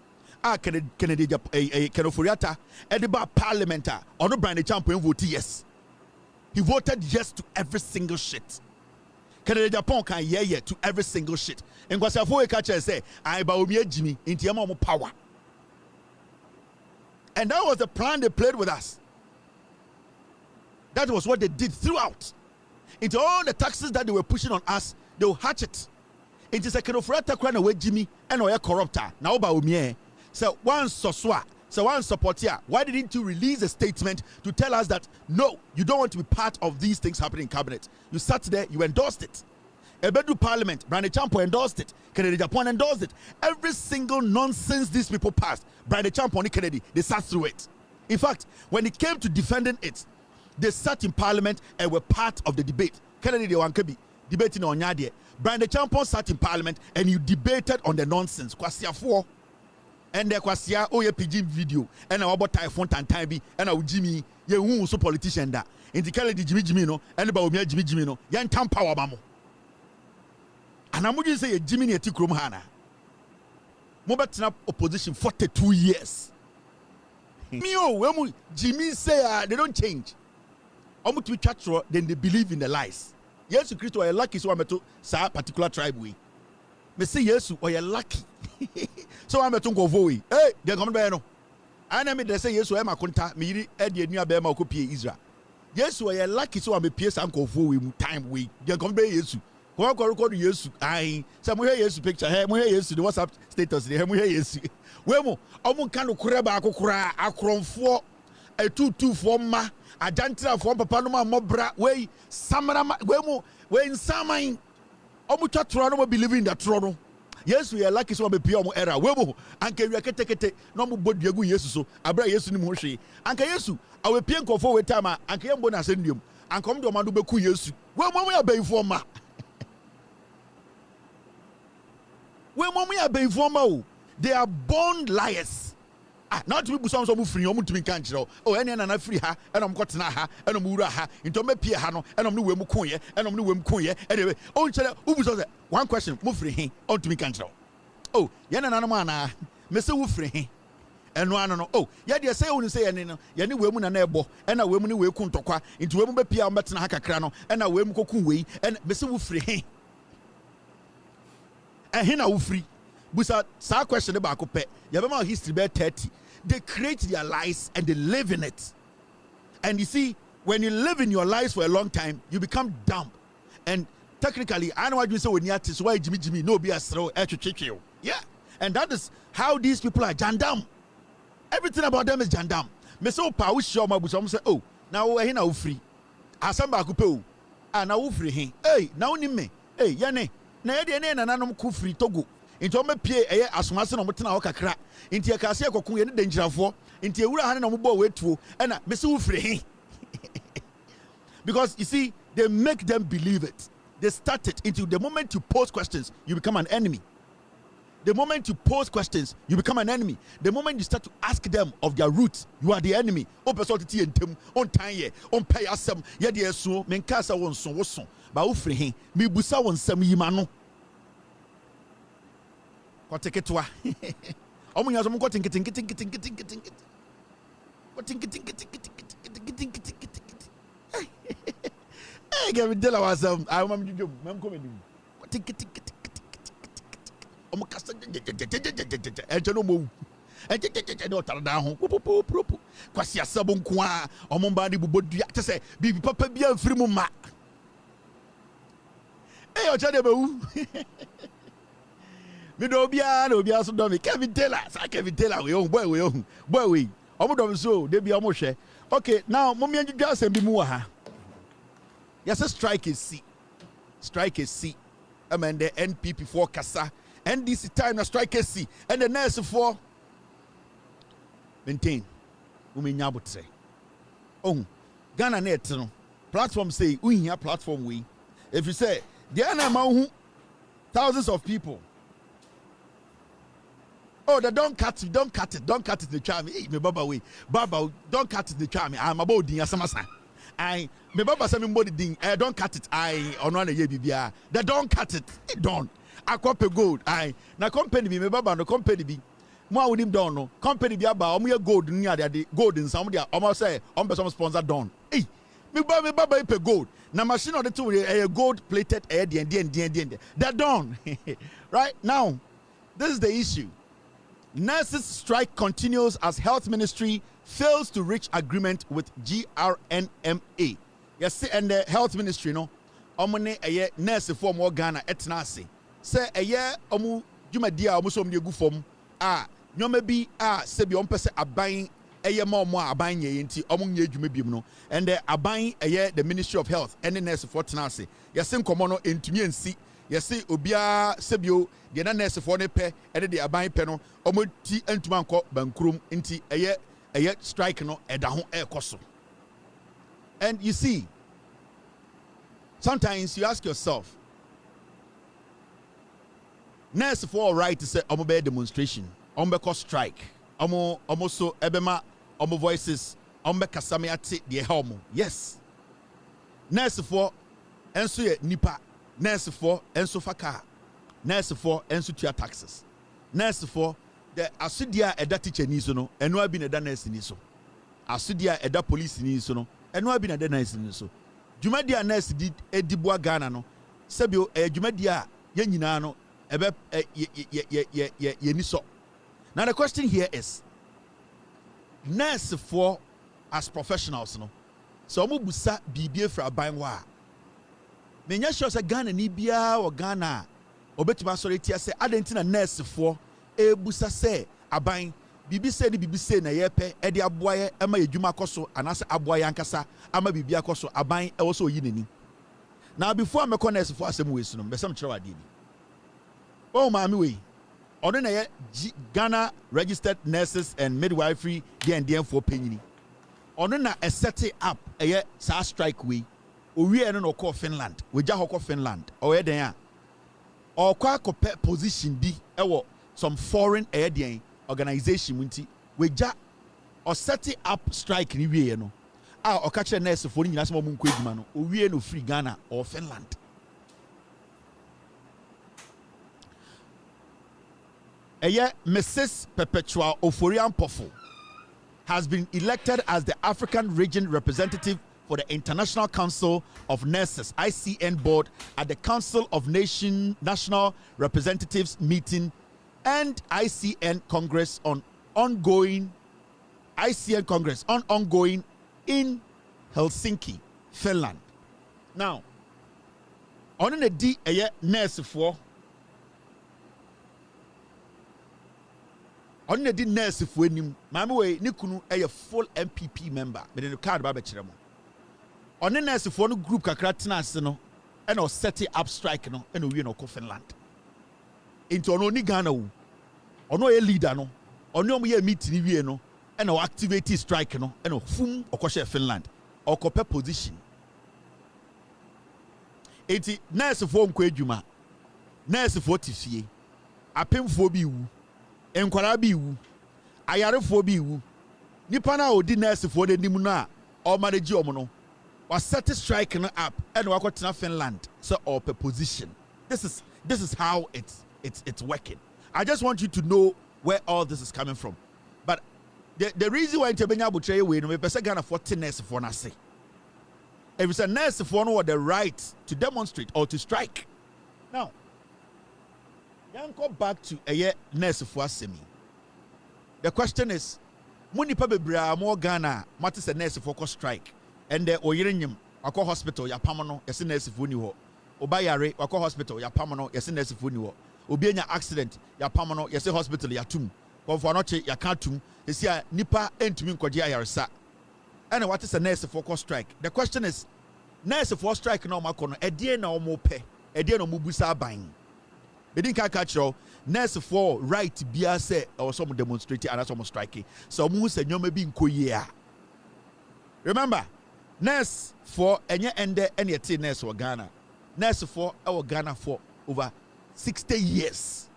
Kennedy Ofori Atta, about parliament, or no Brand Agyapong voted yes. He voted yes to every single shit. Kennedy Agyapong can yeah to every single shit. And Kwasiafo catcher say, I Bawumia Jimmy into your power. And that was the plan they played with us. That was what they did throughout. Into all the taxes that they were pushing on us, they will hatch it. It is a Ofori Atta crying away Jimmy and a corrupter. Now Bawumia. So one soswa, so one supporter. Why didn't you release a statement to tell us that no, you don't want to be part of these things happening in cabinet? You sat there, you endorsed it. Ebedu Parliament, Brand Agyapong endorsed it. Kennedy Agyapong endorsed it. Every single nonsense these people passed, Brand Agyapong and Kennedy, they sat through it. In fact, when it came to defending it, they sat in parliament and were part of the debate. Kennedy they want to be debating on Yadie. Brand Agyapong sat in parliament and you debated on the nonsense. Kwasiafo and there Kwasia oh ye PG video and our about typhoon and time and our Jimmy ye who so politician that in the Kennedy Jimmy no and about me Jimmy no yan tam power mamo. And I'm going to say Jimmy ne tikrom hana. Mo betina opposition 42 years. Me when Jimmy say they don't change. To be church, then they believe in the lies. Yes, Christ or lucky so I'm to say particular tribe we. Me say yes or you're lucky. So I'm to go vote. Hey, they're coming by no. I mean they say yes or I'm a contact me Eddie near Bema copy Israel. Yes or you're lucky so I'm a PS and go vote time we. They're coming by yes. Go record yes. I some here yes picture. Hey, we yes the WhatsApp status. Hey, we yes. Wemo, omo kan kureba akokura akronfo a 224 ma. Ajantra for papa no mobra way samara we in samine omucha tro no believe in that tro. Yes, we are lucky so be pure era we mo anka wi ketekete no mo boduagu yesu so abra yesu ni mo hwe anka yesu awe pie nkofo we time anka yembo na asendum anka mo do mando beku yesu we mo ya beifo ma we mo ya beifo ma o they are born liars. Not to be some free, to be cancer. Oh, any and free ha, and I'm got ha, and I'm mura ha, into me piano, and I'm new Mukoya, and I'm new Mukoya. Anyway, oh, one question, move free, on to me cancer. Oh, Yanana, Mr. Woofree, and one no. Oh, yeah, they say only say, and any woman and elbow, and a woman who will come to into women pia Matanaka crano, and a woman cocoon and Mr. Woofree. And Hina Woofree. Busa sa question about Cope. Yabama history about 30. They create their lies and they live in it. And you see, when you live in your lives for a long time, you become dumb. And technically, I know what you say when you are why Jimmy no be a throw at you. Yeah. And that is how these people are jandam. Everything about them is jandam. Me so pa we show my busa say, oh, now we're here now free. Asamba Cope. Ah, now free. Hey, now ni me. Hey, yane. Na yede na nanom ku free Togo. Into me pie eye asomase no motena ho kakra into akase akokun ye ne dangyirafo into ewura hane no mo wetuo and me se wo free because you see they make them believe it. They start it into the moment you pose questions you become an enemy. The moment you pose questions you become an enemy. The moment you start to ask them of their roots you are the enemy. O person tete entem on tan ye on pay asem ye de eso menka sa won so wo so ba wo free me busa won sam yima no Koteketwa. Omo nyazo mo kotinkitin. Hey, Gavin Della was I am you mam comedy. Kotinkitin. Omo kasa e no mo. E no tarada ho. Kwasi asabo nko a omo ba de bobodua te se bibi papa bia mfiri mu ma. Eh o chade be wu. Me no bia so do me Kevin Taylor we boy we omo do so de bia omo hwe. Okay, now mommy adwa asem bi mu wa ha Yes, a strike is C. Strike is C. I mean the NPP for Kasa. NDC time na strike is C. And the nurse for maintain. Umi nyabutre. Oh, Ghana net no. Platform say we here platform we. If you say there are thousands of people. Oh, they don't cut it the charm. Hey, me baba we. Baba, don't cut it the charm. I'm about the asamasa. I me baba say me body ding. I don't cut it. I on one ye bibia. They don't cut it. It don't. I copy gold. I na company be me baba no company be. Mo with him down no. Company be aba omo ye gold near the gold in some there. Omo say on be some sponsor done. Hey, me baba pay gold. Na machine on the two gold plated the. They're done. Right now, this is the issue. Nurses strike continues as health ministry fails to reach agreement with GRNMA. Yes, and the health ministry no, omone eye nurse for more Ghana etnase. Say eye omu jumadia omu so mdiegu form nyome bi sebi ompese aban eye mo aban ye nti omu nye dwuma bi no, and the aban eye the Ministry of Health and the nurse for tenase. Yes, nkomo no entumi ensi. Yes, obia sebio the nurse for ne pe and the aban pe no omo ti entuma nko bankrum nti eye strike no eda ho ekoso. And you see, sometimes you ask yourself, nurse for right to say omo be demonstration, omo be strike, omo so ebema omo voices, omo be kasame ate the helmo. Yes, nurse for enso ye nipa. Nurse for enso faka, nurse for enso tua taxes, nurse for the asudia eda teacher ni so no, eno abi na eda nurse ni so, asudia eda police ni so no, eno abi na eda nurse ni so. Dwumadia nurse di ediboa Ghana no, sebio dwumadia ye nyina no ebe ye ni so. Now the question here is, nurse for as professionals no, so omo busa bibie fra aban wa. Menya sure say Ghana ni bia o Ghana obetima sori tia say adentina nurse for ebusa say aban bibi say na yepe e de aboaye ema yedwuma koso anase aboaye ankasa ama bibia koso aban e wo so yi nani. Now before me ko nurse for asem we sunu besam kire wade bi o maami we ono na ye Ghana Registered Nurses and Midwifery DNDM for penyini ono na e set up e sa strike we owie no call Finland we ja hokọ Finland o ye den a o kwa akopɛ position bi ɛwɔ some foreign aid organization munti we ja o set up strike ni wie no o ka kire nurse for nyina so mo nkɔ edwuma no owie no free Ghana or Finland. Mrs. Perpetual Ofori Atta has been elected as the African Region Representative for the International Council of Nurses (ICN) board at the Council of National Representatives meeting and ICN Congress ongoing in Helsinki, Finland. Now, on the D nurse for on the nurse for him, Mamma way Nikunu a full MPP member, but in the card Babachiramo. On the nurse for no group Kakratina no, and or set up strike no, and we no Finland. Into no Ghana, or no a leader no, or no mere meeting no, and or activate strike no, and or fum or kosher Finland, or copper position. 80 nurse for Mkwejuma, nurse for Tifie, a pim for biu. Enkwara bi wu ayarefo bi wu nipa na odi nurse for the nimu na o manage omo no was set strike no up and wakotena Finland so or per position. This is how it's working. I just want you to know where all this is coming from. But the reason why Ntebenya Butray we no me pese Ghana for nurse for na say if it's a nurse for no the right to demonstrate or to strike. Now go back to a nurse for semi. The question is, Munipa bebra more Ghana, matters a nurse for strike, and the Oyerinyum, Wako Hospital, Yapamano, yes, nurse for New Obayare, Wako Hospital, Yapamano, yes, nurse for New Obianya accident, Yapamano, yes, hospital, Yatum, Konfanoche, Yakatum, is here Nipa and to me Kodia Yarsa. And what is a nurse for strike? The question is, nurse for strike na omakono edie na omope edie na omubusa aban bedin ka catch nurse for right bia say or some demonstrate and some striking so mu se nyoma bi nkoyie a remember nurse for enye ende ene ete nurse for Ghana nurse for our Ghana for over 60 years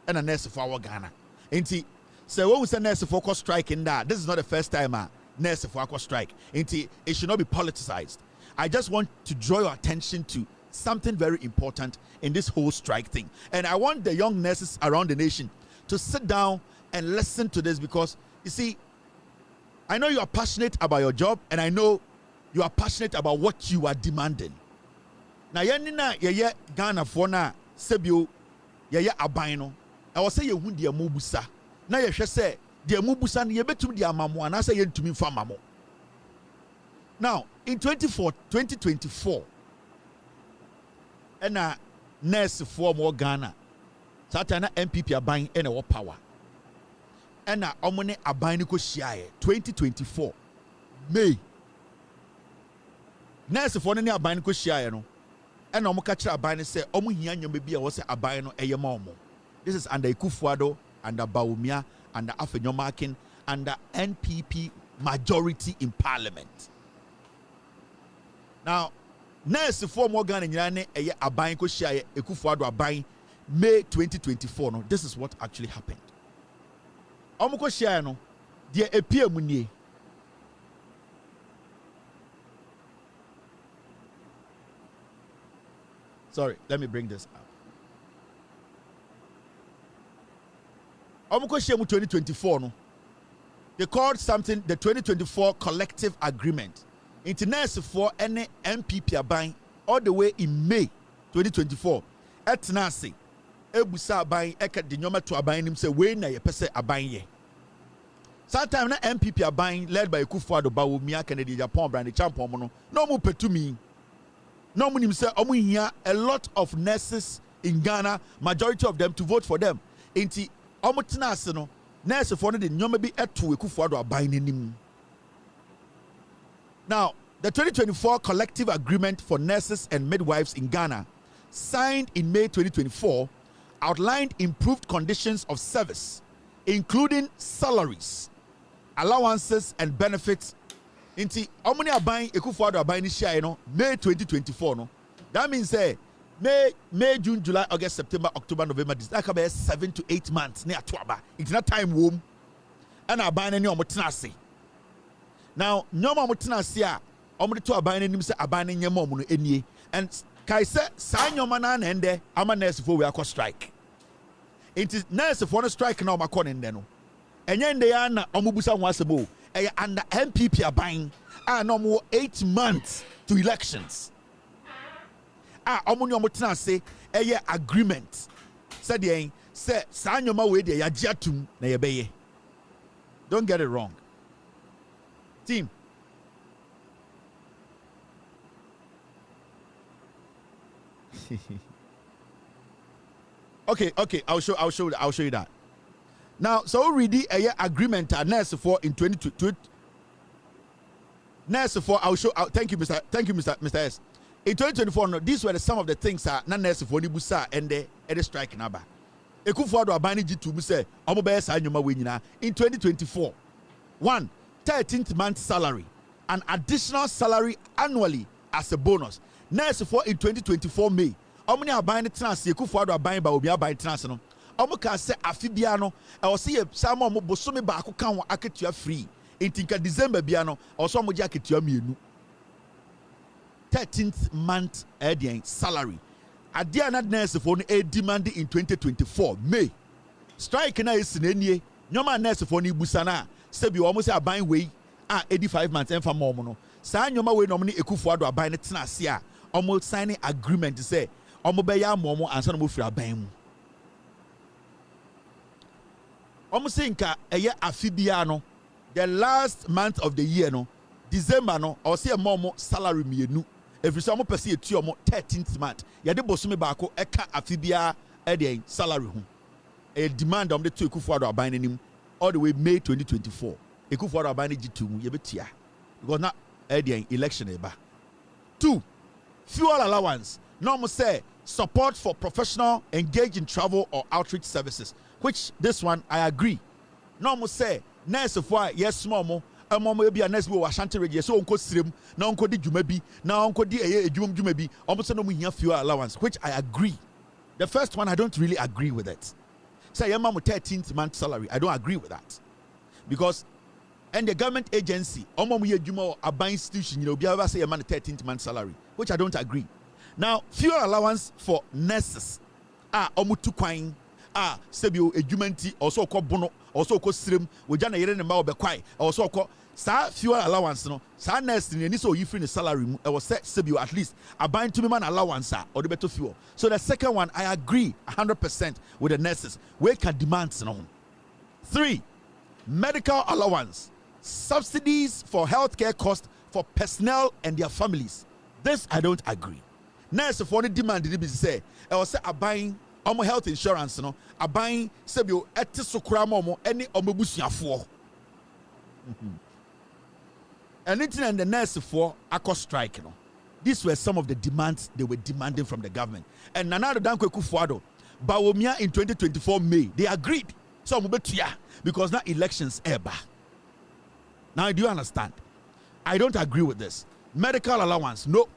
and a nurse for our Ghana enti so when we say nurse for striking that this is not the first time nurse for strike enti it should not be politicized. I just want to draw your attention to something very important in this whole strike thing. And I want the young nurses around the nation to sit down and listen to this because, you see, I know you are passionate about your job and I know you are passionate about what you are demanding. Now, ye Ghana for na sebio ye abino. I was say ye wundi ya mubusa. Now ye say the mubusa ni ye betum di amamo and I say ye ntumi fa mamo. Now, in 2024, and a nurse for more Ghana, Satana NPP are buying any power. And a omone are buying 2024 May. Nurse for any are buying no, and Omokacha are buying say Omu Hianyo maybe I was a buying a yamomo. This is under Kufuado, under Bawumia, under Afenyomakin, under NPP majority in parliament. Now, nurse for more Ghana a abayin ko share Ekufuado abayin May 2024 no. This is what actually happened. Omuko share no dia epie munie. Sorry, let me bring this up. Omuko share mu 2024 no. They called something the 2024 collective agreement. International for any MPP aban all the way in May 2024. Etnasi ebusa aban eka de nyoma to aban nim say we na ye pese aban ye. Sometime na MPP aban led by Kufuado Bawumia Agyapong brand champion mo no mu petumi. No mu nim say omu hia a lot of nurses in Ghana, majority of them to vote for them. Enti omu tenase no nurse for no de nyoma bi eto Kufuado aban nim. Now, the 2024 collective agreement for nurses and midwives in Ghana, signed in May 2024, outlined improved conditions of service, including salaries, allowances, and benefits. Inti omuni aban Ekufuado aban ni share no May 2024 no. That means May, June, July, August, September, October, November, December, that 7 to 8 months near Tuaba. It's not time womb. And aban any omotenase. Now, nyoma mutina sia omudi to abane nim se abane nyema omu no enie and kai se sa nyoma na ende ama nurse for we akọ strike. It is nurse for no strike na omakọ nende no. Enye nde ya na omubusa ho asemo e under MPP aban a no mo 8 months to elections. Omu ni omutina se eye agreement. Said the say sa nyoma we de ya giatum na ye beye. Don't get it wrong. Team. Okay, I'll show you that. Now, so we read the agreement nurse for in 2022. Nurse for thank you, Mr. S. In 2024, no, these were some of the things that nurse for Nibusa and the strike number. Ekufuado abani jitu mu say omo be sa nyoma we nyina in 2024. 1. 13th month salary, an additional salary annually as a bonus. Nurse for in 2024 May. Omni abine trans Ekufuado abine ba obi abine trans no. Omo ka se afibia no e o se some omo bosome ba ko kan aketua free. Intinka December bia no o so omo je aketua mienu. 13th month salary. Adia na nurse for no demand in 2024 May. Strike na is nenie. Nyoma nurse for no ibusana. Sebi omo say aban we 85 months en fa mo no sa nyoma we no mo Ekufuado aban ne tena ase a omo signing agreement say omo be ya mo ansa no mo firi aban mu omo say nka eye afibia no the last month of the year no December no o say mo salary mienu every so omo pese etu omo 13th month ye de bosome ba ko eka afibia e salary ho e demand omo de to Ekufuado aban nim all the way May 2024. Ekufuado abani G2 yebetia because now election eba. 2. fuel allowance. No more say support for professional engaged in travel or outreach services, which this one I agree. No more say nurse for yes small mo be a nurse we Ashanti region so onko srem na onko di dwuma na onko di dwuma bi almost no mo hia fuel allowance, which I agree. The first one I don't really agree with it. Say your mom 13th month salary, I don't agree with that. Because and the government agency omo ye dwuma a buying institution, you know, be ever say your man 13th month salary, which I don't agree. Now fuel allowance for nurses omo tu kwan sebio edwumanti also ko bono also ko srem we jana yere ne ma obekwai also ko sa fuel allowance no sa nurse ni so yifri ne salary mu e was sebio at least aban to me man allowance or the better fuel. So the second one I agree 100% with the nurses we can demand no. 3, medical allowance, subsidies for healthcare costs for personnel and their families. This I don't agree. Nurse for the demand did be say I was say aban omo health insurance no aban sebio ete sokura momo ene omo busuafo anything and the nurse for akọ strike no. These were some of the demands they were demanding from the government. And Nana Dankwa Kufuado Bawumia in 2024 May they agreed so omo because now elections eba. Now do you understand? I don't agree with this. Medical allowance no,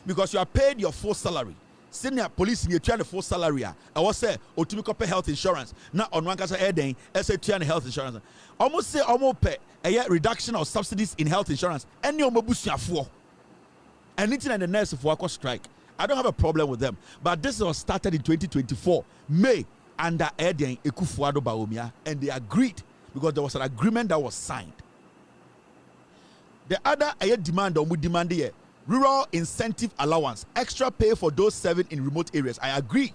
because you are paid your full salary. Senior police in your full salary. I was say Otumikope health insurance. Now on one case airden, SA health insurance. Almost say almost pay a reduction of subsidies in health insurance. Any omobusia anything in the nurse for a strike. I don't have a problem with them. But this was started in 2024 May under Airden Ekufuado Bawumia, and they agreed because there was an agreement that was signed. The other demand or demand here. Rural incentive allowance, extra pay for those serving in remote areas. I agree.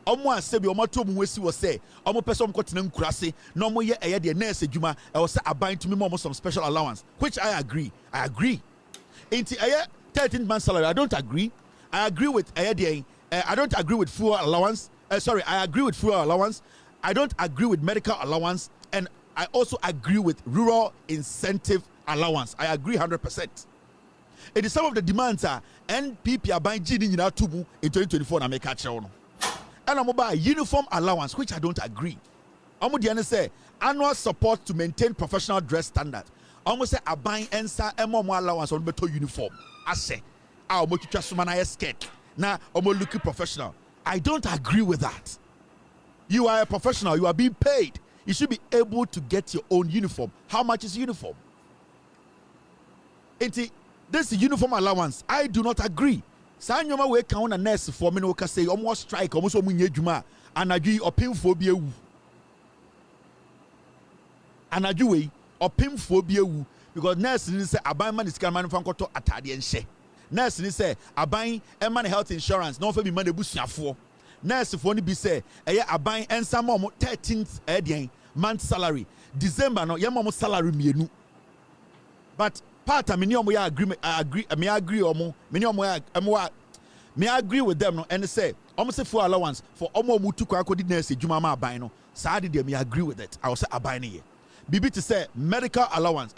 Omo asebi omo to mu wesi wo say omo person ko tena nkurase na omo ye de nurse adwuma e wo say aban to me more some special allowance, which I agree. I agree. Inti 13th month salary I don't agree. I agree with I don't agree with fuel allowance. I agree with fuel allowance. I don't agree with medical allowance, and I also agree with rural incentive allowance. I agree 100%. It is some of the demands NPP are buying GD in 2024 and make a check. And I'm about uniform allowance, which I don't agree. I'm going to say annual support to maintain professional dress standard. I'm going to say a buying answer more allowance on better uniform. I say, I'm going to just man skirt. Now I'm going to look professional. I don't agree with that. You are a professional. You are being paid. You should be able to get your own uniform. How much is uniform? This uniform allowance, I do not agree. Sanyoma we count a nurse for me no ka say almost strike almost omunye adwuma anadwi opemfo bi ewu. Anadwi we opemfo bi ewu because nurse ni say aban man is man fa nkoto atade enhye. Nurse ni say aban e man health insurance no fa bi man ebusuafo. Nurse for ni bi say eye aban ensa ma mo 13th month salary. December no ye ma mo salary mienu. But part of me agreement. I agree with them no, and say almost say full allowance for almost mutu kwa kodi nurse juma ma aban no saa de me agree with it. I will say aban ye bibi to say medical allowance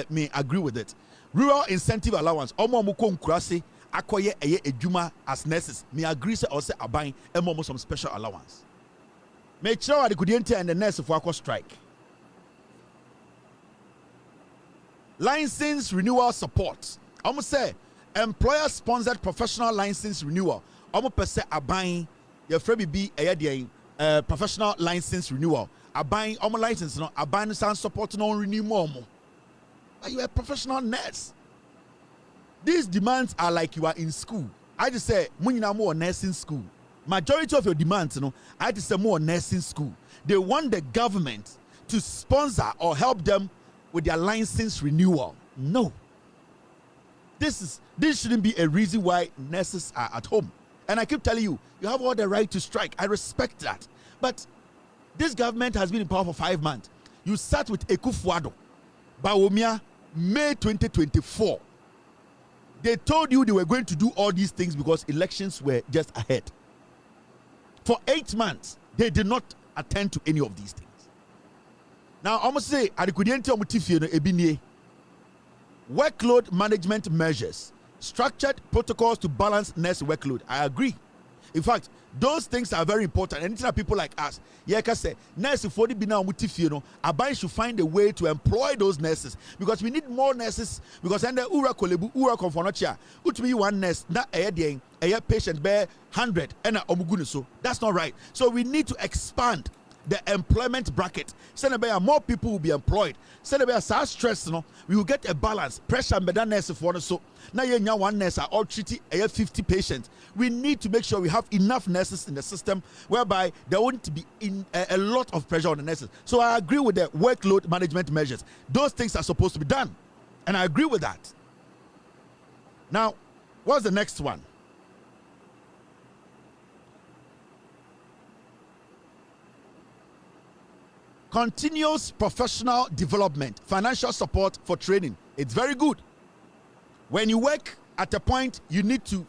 me agree with it. Rural incentive allowance almost mu ko nkurase akoye eye ejuma as nurses me agree say or say aban almost some special allowance. Me chira de kudi enti and the nurse for akọ strike. License renewal support. I'm say employer sponsored professional license renewal. I'm per se aban your free be a professional license renewal. Aban license no aban sound support no renew more. Are you a professional nurse? These demands are like you are in school. I just say munina more nursing school. Majority of your demands, I just say more nursing school. They want the government to sponsor or help them with their license renewal. No. This shouldn't be a reason why nurses are at home. And I keep telling you, you have all the right to strike. I respect that. But this government has been in power for 5 months. You sat with Ekufuado, Bawumia, May 2024. They told you they were going to do all these things because elections were just ahead. For 8 months, they did not attend to any of these things. Now, I must say, workload management measures Structured protocols to balance nurse workload. I agree. In fact, those things are very important. Anything that people like us, yeah, can say nurse for the bina mutifino, Abai should find a way to employ those nurses because we need more nurses. Because under ura kolebu ura konfonocha, utumi one nurse na a patient bear 100 and a omugunuso. That's not right. So we need to expand the employment bracket. Send more people will be employed. Send stress, we will get a balance. Pressure better nurse for so now you one nurse are all treating 50 patients. We need to make sure we have enough nurses in the system whereby there won't be a lot of pressure on the nurses. So I agree with the workload management measures. Those things are supposed to be done, and I agree with that. Now, what's the next one? Continuous professional development, financial support for training. It's very good. When you work at a point, you need to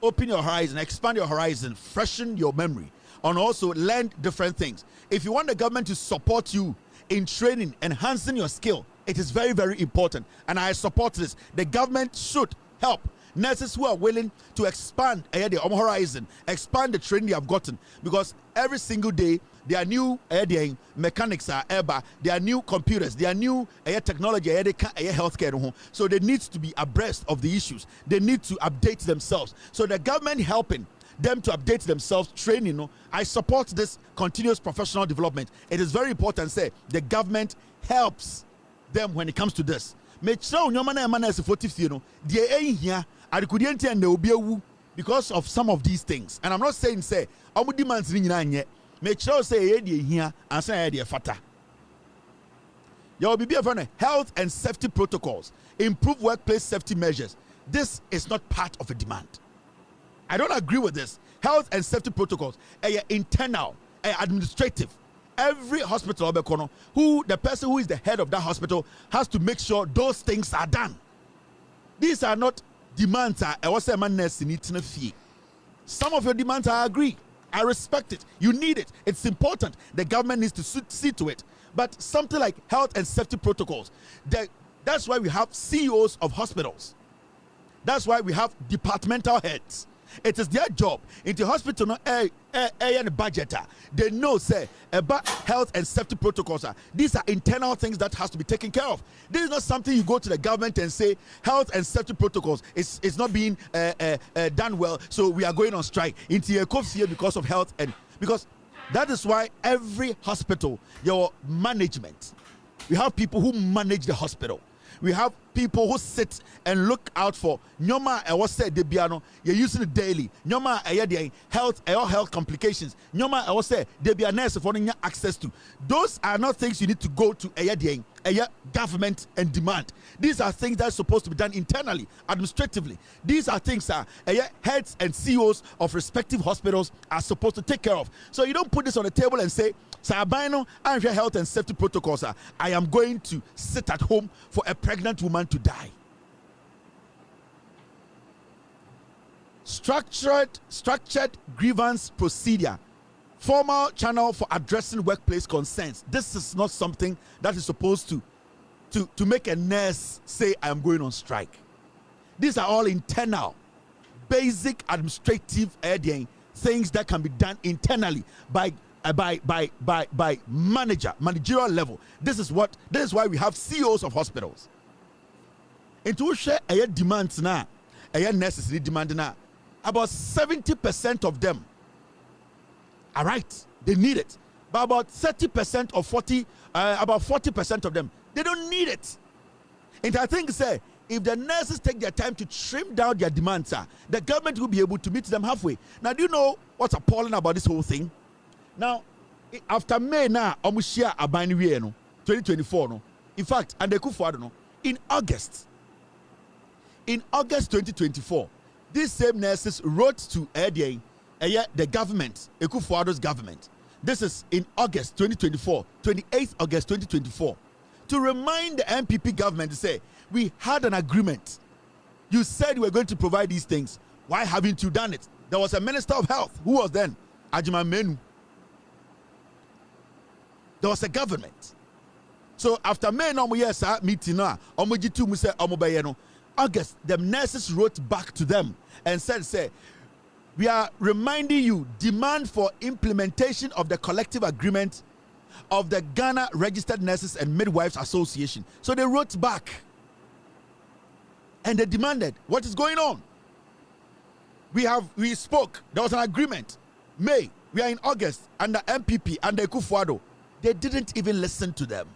open your horizon, expand your horizon, freshen your memory, and also learn different things. If you want the government to support you in training, enhancing your skill, it is very, very important. And I support this. The government should help nurses who are willing to expand their horizon, expand the training they have gotten, because every single day there are new mechanics are ever, there are new computers, there are new technology, healthcare. So they need to be abreast of the issues. They need to update themselves. So the government helping them to update themselves, training. I support this continuous professional development. It is very important. Say the government helps them when it comes to this. Because of some of these things, and I'm not saying say demands make sure say here and say fata. There will be health and safety protocols, improve workplace safety measures. This is not part of a demand. I don't agree with this. Health and safety protocols, internal, administrative. Every hospital, who the person who is the head of that hospital has to make sure those things are done. These are not demands. Some of your demands I agree. I respect it. You need it. It's important. The government needs to see to it. But something like health and safety protocols, that's why we have CEOs of hospitals. That's why we have departmental heads. It is their job in the hospital and budget. They know say about health and safety protocols. These are internal things that has to be taken care of. This is not something you go to the government and say health and safety protocols is not being done well, so we are going on strike into a COVID because of health, and because that is why every hospital, your management, we have people who manage the hospital. We have people who sit and look out for nyoma was said de biano you're using it daily nyoma health complications nyoma was said de be nurse for access to. Those are not things you need to go to government and demand. These are things that are supposed to be done internally, administratively. These are things heads and CEOs of respective hospitals are supposed to take care of. So you don't put this on the table and say Sabino and health and safety protocols. I am going to sit at home for a pregnant woman to die. Structured grievance procedure, formal channel for addressing workplace concerns. This is not something that is supposed to make a nurse say I am going on strike. These are all internal, basic administrative things that can be done internally by managerial level. This is why we have CEOs of hospitals. Into share demands now, necessary demand now. About 70% of them are right. They need it. But about 30% or 40% of them, they don't need it. And I think say if the nurses take their time to trim down their demands, the government will be able to meet them halfway. Now, do you know what's appalling about this whole thing? Now, after May now, Omushia Abani 2024, in fact, and the Kufuado, in August 2024, these same nurses wrote to the government, Ekufuado's government. This is in August 2024, 28th August 2024, to remind the NPP government to say, we had an agreement. You said you were going to provide these things. Why haven't you done it? There was a minister of health. Who was then? Agyapong. There was a government. So after May no yes meeting na omojitu mu say omobayeno August, the nurses wrote back to them and said, say, we are reminding you, demand for implementation of the collective agreement of the Ghana Registered Nurses and Midwives Association. So they wrote back and they demanded, what is going on? We spoke, there was an agreement. May, we are in August, under MPP, under Kufuado. They didn't even listen to them.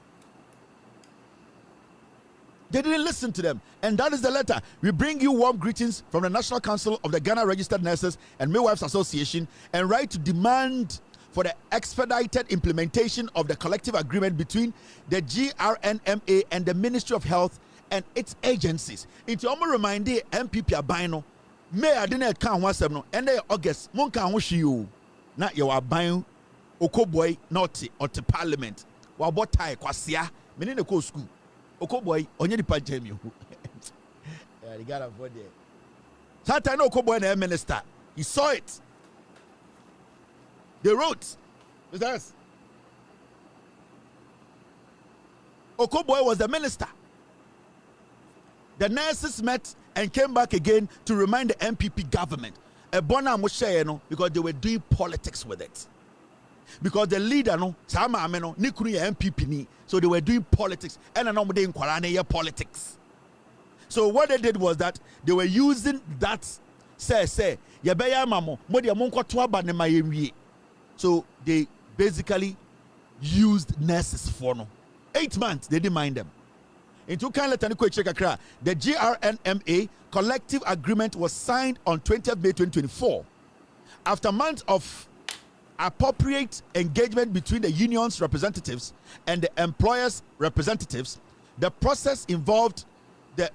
They didn't listen to them. And that is the letter. We bring you warm greetings from the National Council of the Ghana Registered Nurses and Midwives Association and write to demand for the expedited implementation of the collective agreement between the GRNMA and the Ministry of Health and its agencies. Into omo remind the MPP abino. May I didn't count one seven and they August. Mon can wish you not your abino Okoboy not or to Parliament. Wabo tai kwasia. Meaning the school. Okoboy onye di pajemi. Yeah, they got a vote there. Satan Okoboy and minister. He saw it. They wrote. Mr. Okoboy was the minister. The nurses met and came back again to remind the MPP government. Because they were doing politics with it. Because the leader no sama ameno nikunu ya MPP ni, so they were doing politics and another day in Kwarane politics. So what they did was that they were using that say yabeya mamo modi amonko to aba ne mayewie. So they basically used nurses for no 8 months. They didn't mind them. Into kind letter the GRNMA collective agreement was signed on 20th May 2024 after months of appropriate engagement between the union's representatives and the employers' representatives. The process involved the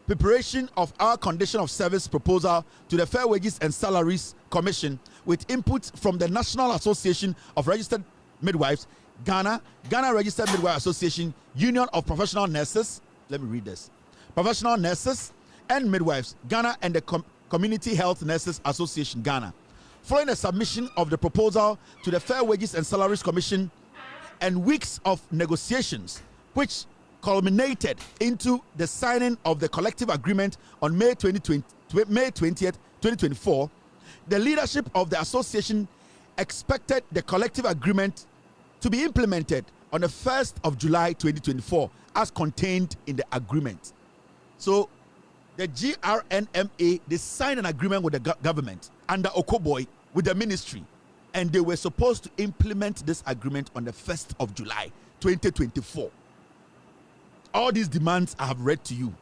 preparation of our condition of service proposal to the Fair Wages and Salaries Commission with input from the National Association of Registered Midwives, Ghana Registered Midwives Association, Union of Professional Nurses, let me read this, Professional Nurses and Midwives, Ghana, and the Community Health Nurses Association, Ghana. Following the submission of the proposal to the Fair Wages and Salaries Commission and weeks of negotiations, which culminated into the signing of the collective agreement on May 20th, 2024, the leadership of the association expected the collective agreement to be implemented on the 1st of July 2024 as contained in the agreement. So the GRNMA, they signed an agreement with the government under Okoboy with the ministry, and they were supposed to implement this agreement on the 1st of July 2024. All these demands I have read to you.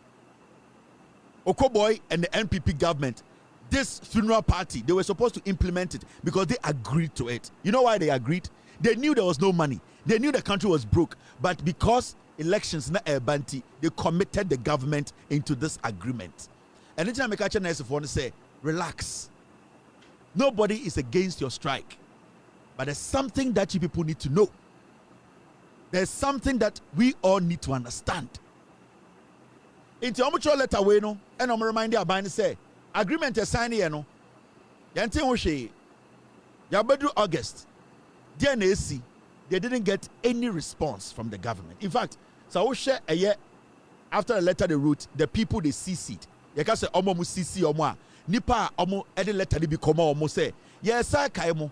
Okoboy and the NPP government, this funeral party, they were supposed to implement it because they agreed to it. You know why they agreed? They knew there was no money. They knew the country was broke. But because elections na banti, they committed the government into this agreement. And anytime I catch a nice phone, say, relax. Nobody is against your strike. But there's something that you people need to know. There's something that we all need to understand. Into mutual letter we no, and I'm reminding about say agreement is signed here no. Yanti Oshe, Yabedu August, DNAC, they didn't get any response from the government. In fact, so Oshe a year after the letter they wrote, the people they CC'd. They can say Omo mu CC Omo nipa Omo any letter they become Omo say yes sir kaimo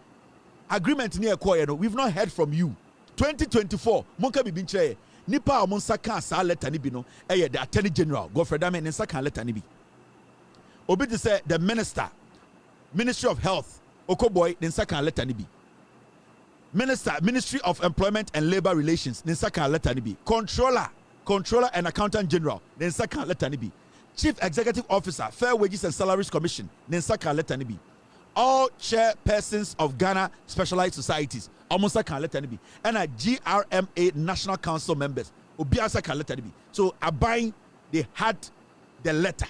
agreement near no. We've not heard from you. 2024 monka bi binche nipa Omo saka sa letter ni bi no the Attorney General Godfrey Dame saka letter ni bi obi to say the Ministry of Health Okoboy den saka letter ni bi Ministry of Employment and Labor Relations den saka letter ni bi Controller and Accountant General den saka letter ni bi Chief Executive Officer Fair Wages and Salaries Commission den saka letter ni bi all chairpersons of Ghana Specialized Societies almost saka letter ni bi and a GRMA National Council members obi saka letter ni bi. So Abai, they had the letter.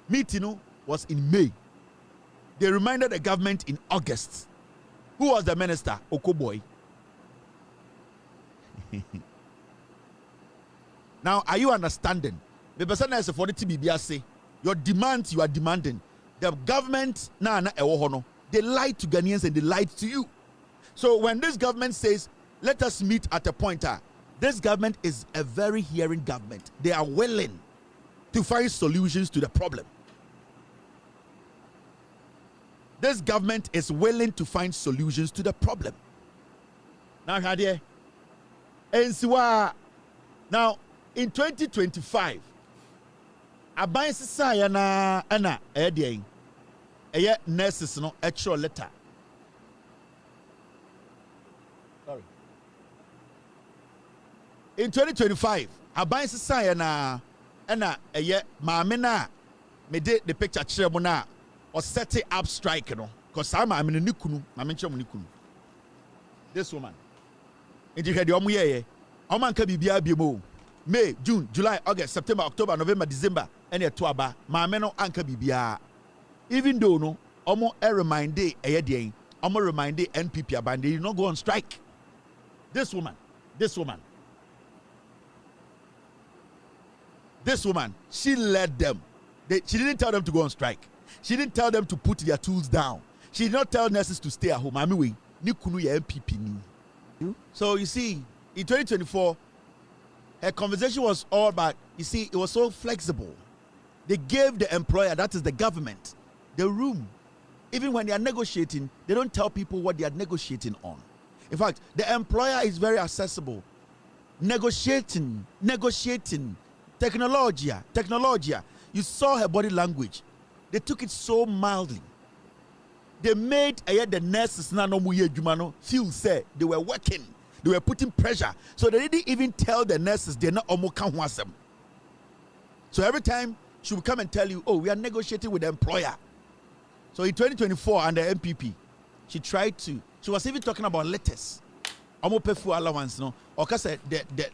Meeting was in May. They reminded the government in August. Who was the minister? Okoboy. Now, are you understanding? The person is for the TBBA say your demands you are demanding. The government they lied to Ghanaians and they lied to you. So when this government says, let us meet at a point, this government is a very hearing government. They are willing to find solutions to the problem. This government is willing to find solutions to the problem. Now, now in 2025, aban sisa na ana eye nurses no actual letter. Sorry. In 2025, aban sisa na ana eye maame na me de the picture kire mo na or set up strike no because I'm ni kunu na me kire mo ni kunu. This woman. Inti hwede omo ye oman ka bibia biemo May, June, July, August, September, October, November, December, and a tuaba, maame no anka bibia. Even though no, omo a remind day omo remind day NPP aband they did not go on strike. This woman, she led them. She didn't tell them to go on strike. She didn't tell them to put their tools down. She did not tell nurses to stay at home. Mami we ni kunu ya NPP ni. So you see, in 2024, her conversation was all about, you see, it was so flexible. They gave the employer, that is the government, the room. Even when they are negotiating, they don't tell people what they are negotiating on. In fact, the employer is very accessible. Negotiating, technology. You saw her body language. They took it so mildly. They made the nurses feel say they were working. They were putting pressure. So they didn't even tell the nurses they're not almost can't want them. So every time she would come and tell you, oh, we are negotiating with the employer. So in 2024 under MPP, she was even talking about letters. Almost pay for allowance, no? Or the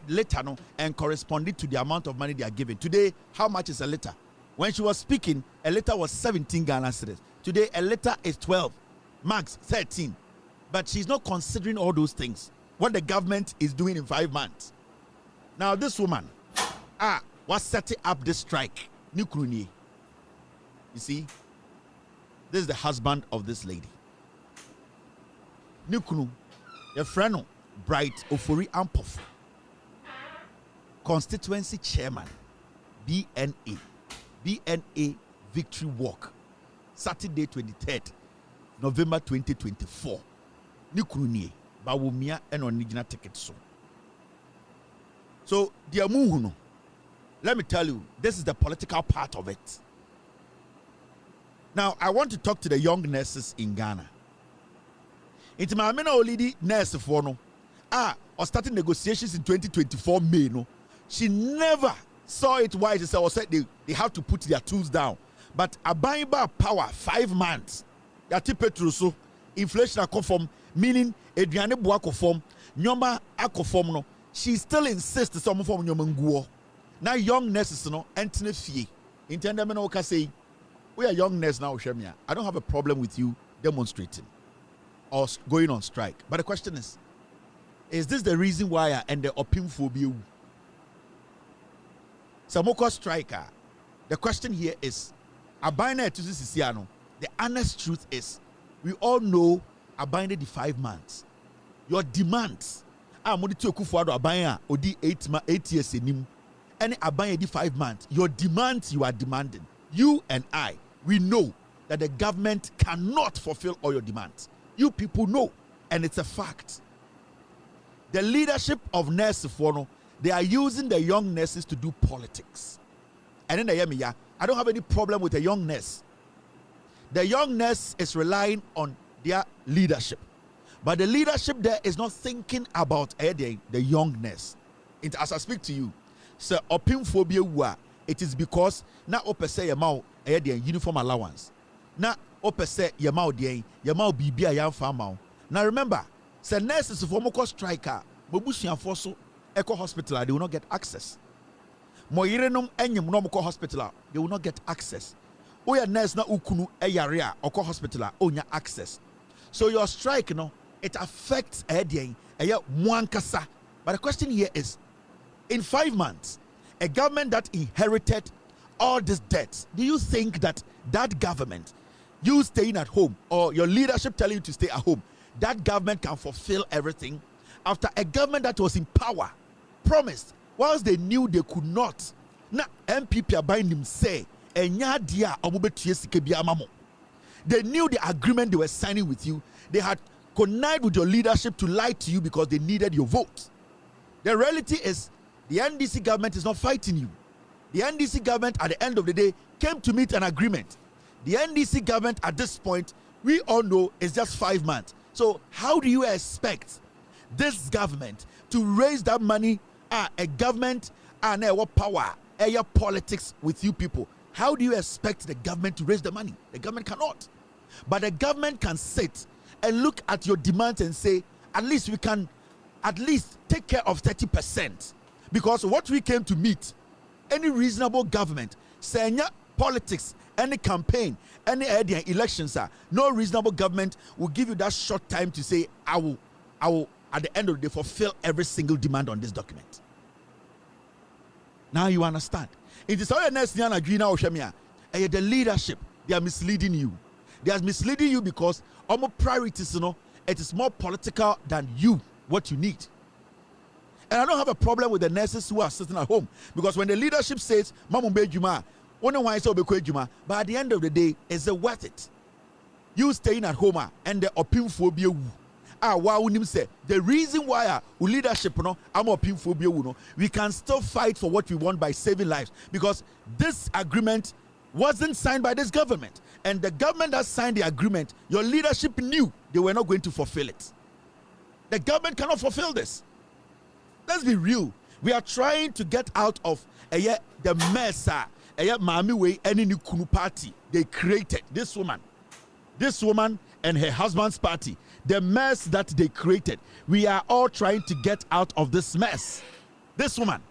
letter, no, and corresponding to the amount of money they are giving. Today, how much is a letter? When she was speaking, a letter was 17 Ghana cedis. Today, a letter is 12, max 13. But she's not considering all those things. What the government is doing in 5 months. Now this woman was setting up this strike. You see, this is the husband of this lady. Nukunu, your friend, Bright Ofori Atta, constituency chairman, BNA Victory Walk, Saturday 23rd, November 2024. Nukunu Bawumia NPP ticket so dear muhuno, let me tell you, this is the political part of it. Now I want to talk to the young nurses in Ghana. It's my main lady nurse for no or starting negotiations in 2024 May no. She never saw it wise to say they have to put their tools down. But a buying bar power 5 months. Yati petruso inflation conform, meaning Adriane Boako form, Nyoma Akofom no. She still insists some form Nyoma Nguo. Now young nurses no entine fie. Intended me no say we are young nurses now, Shemia. I don't have a problem with you demonstrating or going on strike. But the question is this the reason why I end the opim phobia? Samoko striker. The question here is Abina to Sisiano. The honest truth is we all know Abina the 5 months. Your demands are money to Kufuado Abaya or the 8 years in him. Any Abaya the 5 months. Your demands you are demanding. You and I, we know that the government cannot fulfill all your demands. You people know, and it's a fact. The leadership of nurses, they are using the young nurses to do politics. And then they hear me, yeah, I don't have any problem with a young nurse. The young nurse is relying on their leadership. But the leadership there is not thinking about the young nurse. As I speak to you, sir, opim phobia, it is because na ope say yamau uniform allowance. Na ope say yamau bibia yam farmau. Now remember, say nurses for moko striker, mobusian foso eco hospital, they will not get access. Moyirenum enyem no moko hospital, they will not get access. Oya nurse na ukunu eyarea oko hospital, onya access. So your strike, it affects mwankasa. But the question here is, in 5 months, a government that inherited all this debt, do you think that government, you staying at home or your leadership telling you to stay at home, that government can fulfill everything? After a government that was in power promised, whilst they knew they could not, na MPP aban nim say enya dia omobetua sika bia amamo. They knew the agreement they were signing with you. They had connived with your leadership to lie to you because they needed your vote. The reality is the NDC government is not fighting you. The NDC government at the end of the day came to meet an agreement. The NDC government at this point, we all know, is just 5 months. So how do you expect this government to raise that money? A government and what power, your politics with you people. How do you expect the government to raise the money? The government cannot. But the government can sit and look at your demands and say, at least we can at least take care of 30%. Because what we came to meet, any reasonable government, saying politics, any campaign, any elections, no reasonable government will give you that short time to say, I will, at the end of the day, fulfill every single demand on this document. Now you understand. It is all next year the leadership, they are misleading you. They are misleading you because our priorities, it is more political than you, what you need. And I don't have a problem with the nurses who are sitting at home, because when the leadership says, but at the end of the day, is it worth it? You staying at home and the opinphobia. The reason why leadership, we can still fight for what we want by saving lives, because this agreement wasn't signed by this government, and the government that signed the agreement, your leadership knew they were not going to fulfill it. The government cannot fulfill this. Let's be real. We are trying to get out of the mess Mami way any new Kunu party they created. This woman and her husband's party, the mess that they created. We are all trying to get out of this mess. This woman,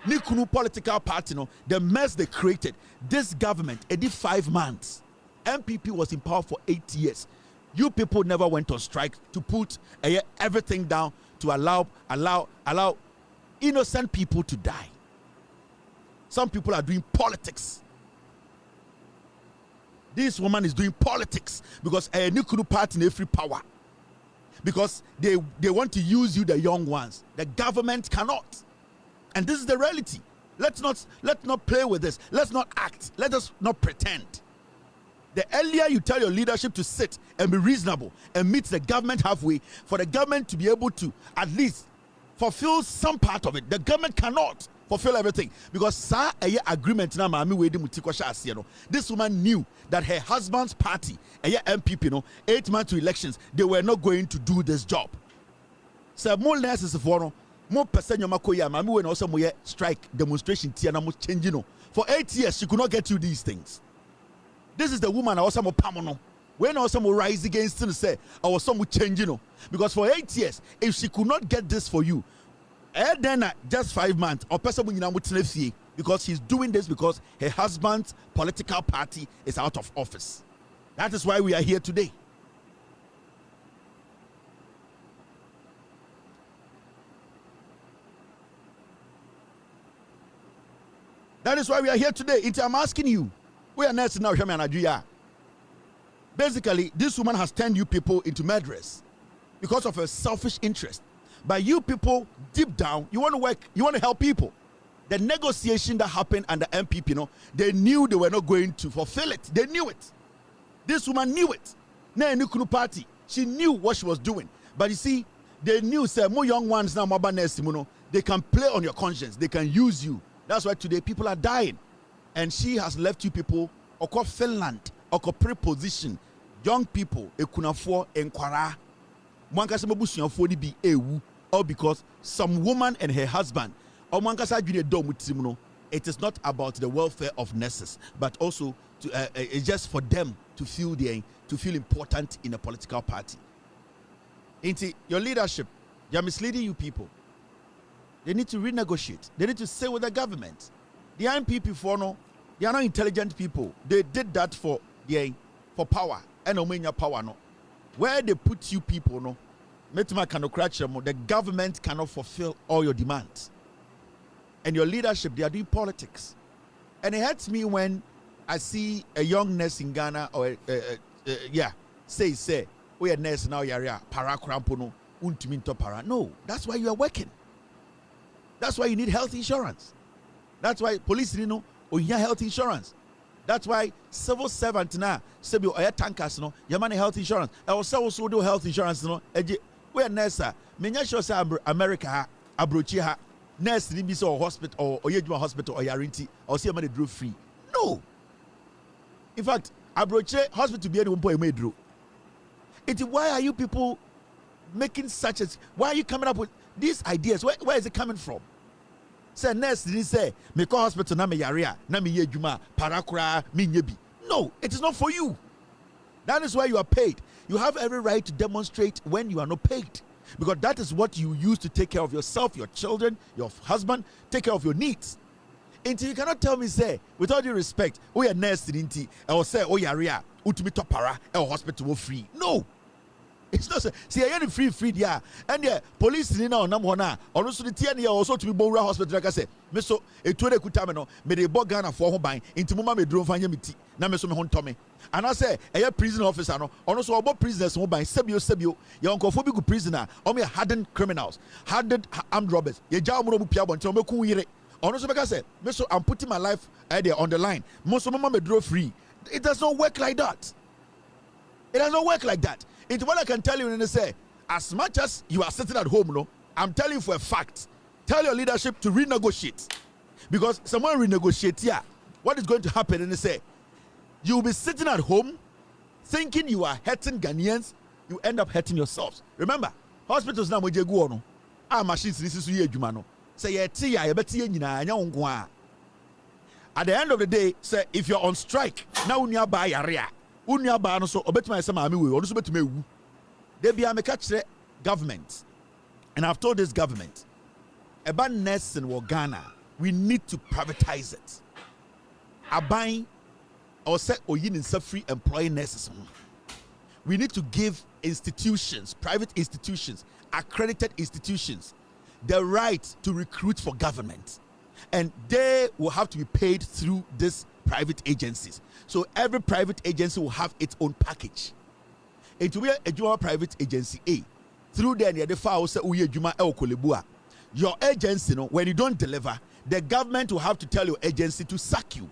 Nikunu political party, the mess they created. This government, it did 5 months. MPP was in power for 8 years. You people never went on strike to put everything down to allow innocent people to die. Some people are doing politics. This woman is doing politics because a Nikunu party in every power. Because they want to use you, the young ones. The government cannot. And this is the reality. Let's not play with this. Let's not act. Let us not pretend. The earlier you tell your leadership to sit and be reasonable and meet the government halfway, for the government to be able to at least fulfill some part of it. The government cannot fulfill everything, because agreement na this woman knew that her husband's party, MPP, 8 months to elections, they were not going to do this job. So more nurses for more person when also strike demonstration for 8 years she could not get you these things. This is the woman also more pamono. When also more rise against and say I was some changing, because for 8 years, if she could not get this for you, and then just 5 months, or person because she's doing this because her husband's political party is out of office. That is why we are here today. That is why we are here today. I'm asking you, we are next now, basically, this woman has turned you people into murderers because of her selfish interest. But you people, deep down, you want to work, you want to help people. The negotiation that happened under MPP, they knew they were not going to fulfill it. They knew it. This woman knew it. Nikunu party, she knew what she was doing. But you see, they knew, say, more young ones now, they can play on your conscience. They can use you. That's why today people are dying. And she has left you people, oko Finland, oko preposition, young people, ekunafo, enkwara, mwankasa mabusuafo ni bi ewu, all because some woman and her husband, or mwankasa junior dom, it is not about the welfare of nurses, but also it's just for them to feel important in a political party. Your leadership, they are misleading you people. They need to renegotiate. They need to say with the government. The NPP they are not intelligent people. They did that for power. And power no. Where they put you people the government cannot fulfill all your demands. And your leadership, they are doing politics. And it hurts me when I see a young nurse in Ghana or say, we are nurse now, para krampono, untuminto para. No, that's why you are working. That's why you need health insurance. That's why police you know or health insurance. That's why civil servant now say be or tankers no your money health insurance. I also do health insurance no. We are nurse. Menya sure say America abrochi ha nurse ni be so hospital or yejuma hospital or yarinti or see money draw free. No. In fact, abrochi hospital be any one point draw. Why are you people making such as why are you coming up with these ideas? Where is it coming from? Say nurse didn't say me call hospital na me yarea na me yejuma parakura me nyebi. No, it is not for you. That is why you are paid. You have every right to demonstrate when you are not paid, because that is what you use to take care of yourself, your children, your husband, take care of your needs. Until you cannot tell me say with all due respect, oh yeah nurse didn't or say oh yarea utumi topara or hospital free. No. It's not see I am free yeah and the police ni na onam hona ono so the tie na also to be Bawumia hospital like I say me so etu de kuta me no me de bog Ghana for ho ban inti mama me drum fanya meti na me so me ho ntome and I say a prison officer no ono so obo prisoners ho ban sebio ye onkofo bi go prisoner o me hardened criminals, hardened armed robbers ye ja omro bu pia bonte o me ku yire ono so be ka say me so I'm putting my life there on the line mo so mama me draw free. It does not work like that. It does not work like that. It's what I can tell you when they say, as much as you are sitting at home, no, I'm telling you for a fact, tell your leadership to renegotiate. Because someone renegotiate here, what is going to happen? And they say, you'll be sitting at home thinking you are hurting Ghanaians, you end up hurting yourselves. Remember, hospitals now go on. Our machines this is you no. Say at the end of the day, say if you're on strike, now you buy area. Unya ba no so obetuma ese maami we ono so betuma ewu de bia me ka kire government, and I've told this government about nursing in Ghana, we need to privatize it. Aban or say oyin in free employee nurses. We need to give institutions, private institutions, accredited institutions, the right to recruit for government, and they will have to be paid through this private agencies. So every private agency will have its own package. It will be a Juma private agency A. Through there, the file say uye Juma el kolebua. Your agency, when you don't deliver, the government will have to tell your agency to sack you,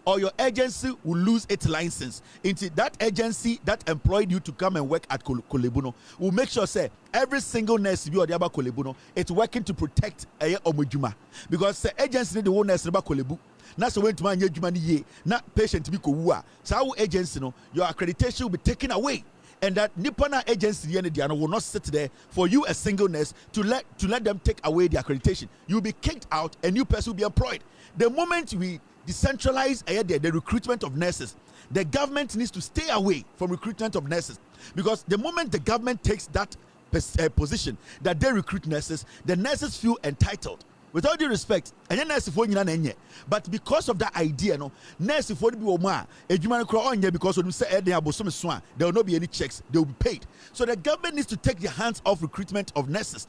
or your agency will lose its license. Into that agency that employed you to come and work at Kolebuno will make sure say every single nurse you or the about Kolebuno it's working to protect a omujuma, because the agency need the one nurse about Kolebu. Na so when to man yejuma ni ye na patient bi ko wu a so agency no your accreditation will be taken away, and that Nippona agency will not sit there for you a single nurse to let them take away the accreditation. You'll be kicked out, a new person will be employed. The moment we decentralize the recruitment of nurses, the government needs to stay away from recruitment of nurses, because the moment the government takes that position that they recruit nurses, the nurses feel entitled. With all due respect, but because of that idea, no, nurse for the Oma, a human crown because when you say there will not be any checks, they will be paid. So the government needs to take their hands off recruitment of nurses.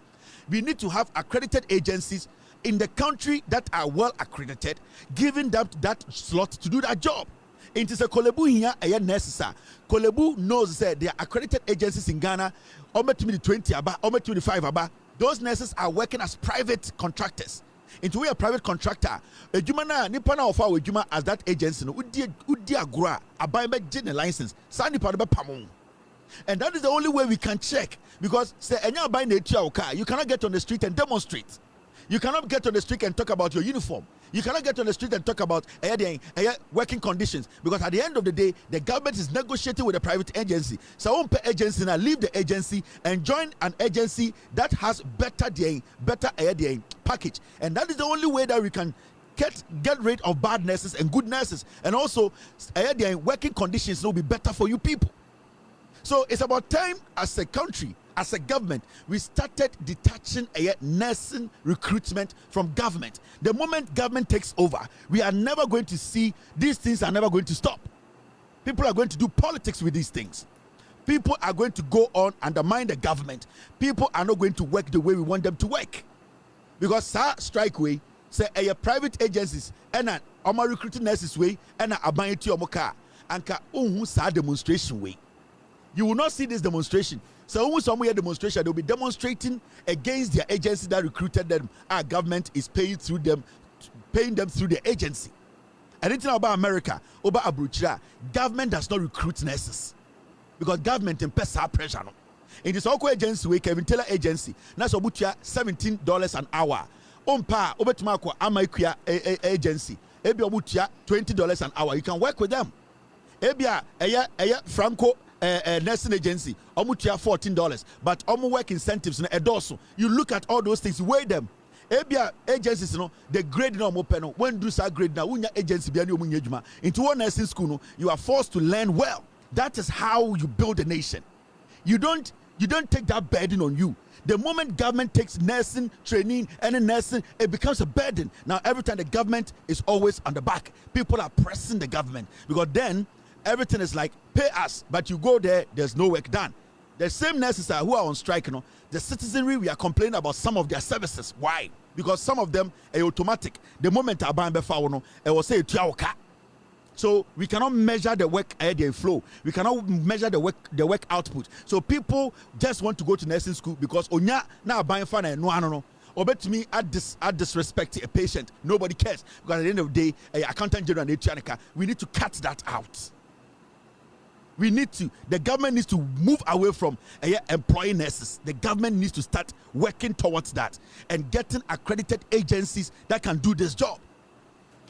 We need to have accredited agencies in the country that are well accredited, giving them that slot to do that job. It is a Kolebu here, a nurse. Kolebu knows that there are accredited agencies in Ghana, over 20 aba, over 25 aba. Those nurses are working as private contractors. Into a private contractor, a Jumana Nipana of our Juma as that agency, Udia Gura, a biomed license, Sandy Padaba Pamon. And that is the only way we can check, because say and you're buying a car, you cannot get on the street and demonstrate. You cannot get on the street and talk about your uniform. You cannot get on the street and talk about working conditions, because at the end of the day, the government is negotiating with a private agency. So I won't pay agency now, leave the agency and join an agency that has better package. And that is the only way that we can get rid of bad nurses and good nurses. And also, working conditions will be better for you people. So it's about time as a country, as a government, we started detaching nursing recruitment from government. The moment government takes over, we are never going to see, these things are never going to stop. People are going to do politics with these things. People are going to go on undermine the government. People are not going to work the way we want them to work. Because strike way, say private agencies and recruiting nurses way and abandon to your car and ka demonstration way. You will not see this demonstration. So when somewhere demonstration, they will be demonstrating against their agency that recruited them. Our government is paying through them paying them through the agency. Anything about America, over Abruchira, government does not recruit nurses because government imposes pressure. No? In this local agency, we Kevin Taylor agency, that's about $17 an hour. Ompa, Obetumako, Amaikuya agency, Ebi Obutia, $20 an hour. You can work with them. Ebia, Franco nursing agency, Omutia $14, but Omu work incentives in Edoso. You look at all those things, weigh them. Ebia agencies, the grade no more penal. When do sa grade now? When your agency be into one nursing school, no, you are forced to learn well. That is how you build a nation. You don't take that burden on you. The moment government takes nursing training and nursing, it becomes a burden. Now every time the government is always on the back, people are pressing the government because then everything is like pay us, but you go there, there's no work done. The same nurses who are on strike, the citizenry, we are complaining about some of their services. Why? Because some of them are automatic. The moment I buy it will say so we cannot measure the work flow. We cannot measure the work output. So people just want to go to nursing school because onya na buying fan and no. Or bet me at disrespect a patient. Nobody cares because at the end of the day, accountant general and we need to cut that out. The government needs to move away from employing nurses. The government needs to start working towards that and getting accredited agencies that can do this job.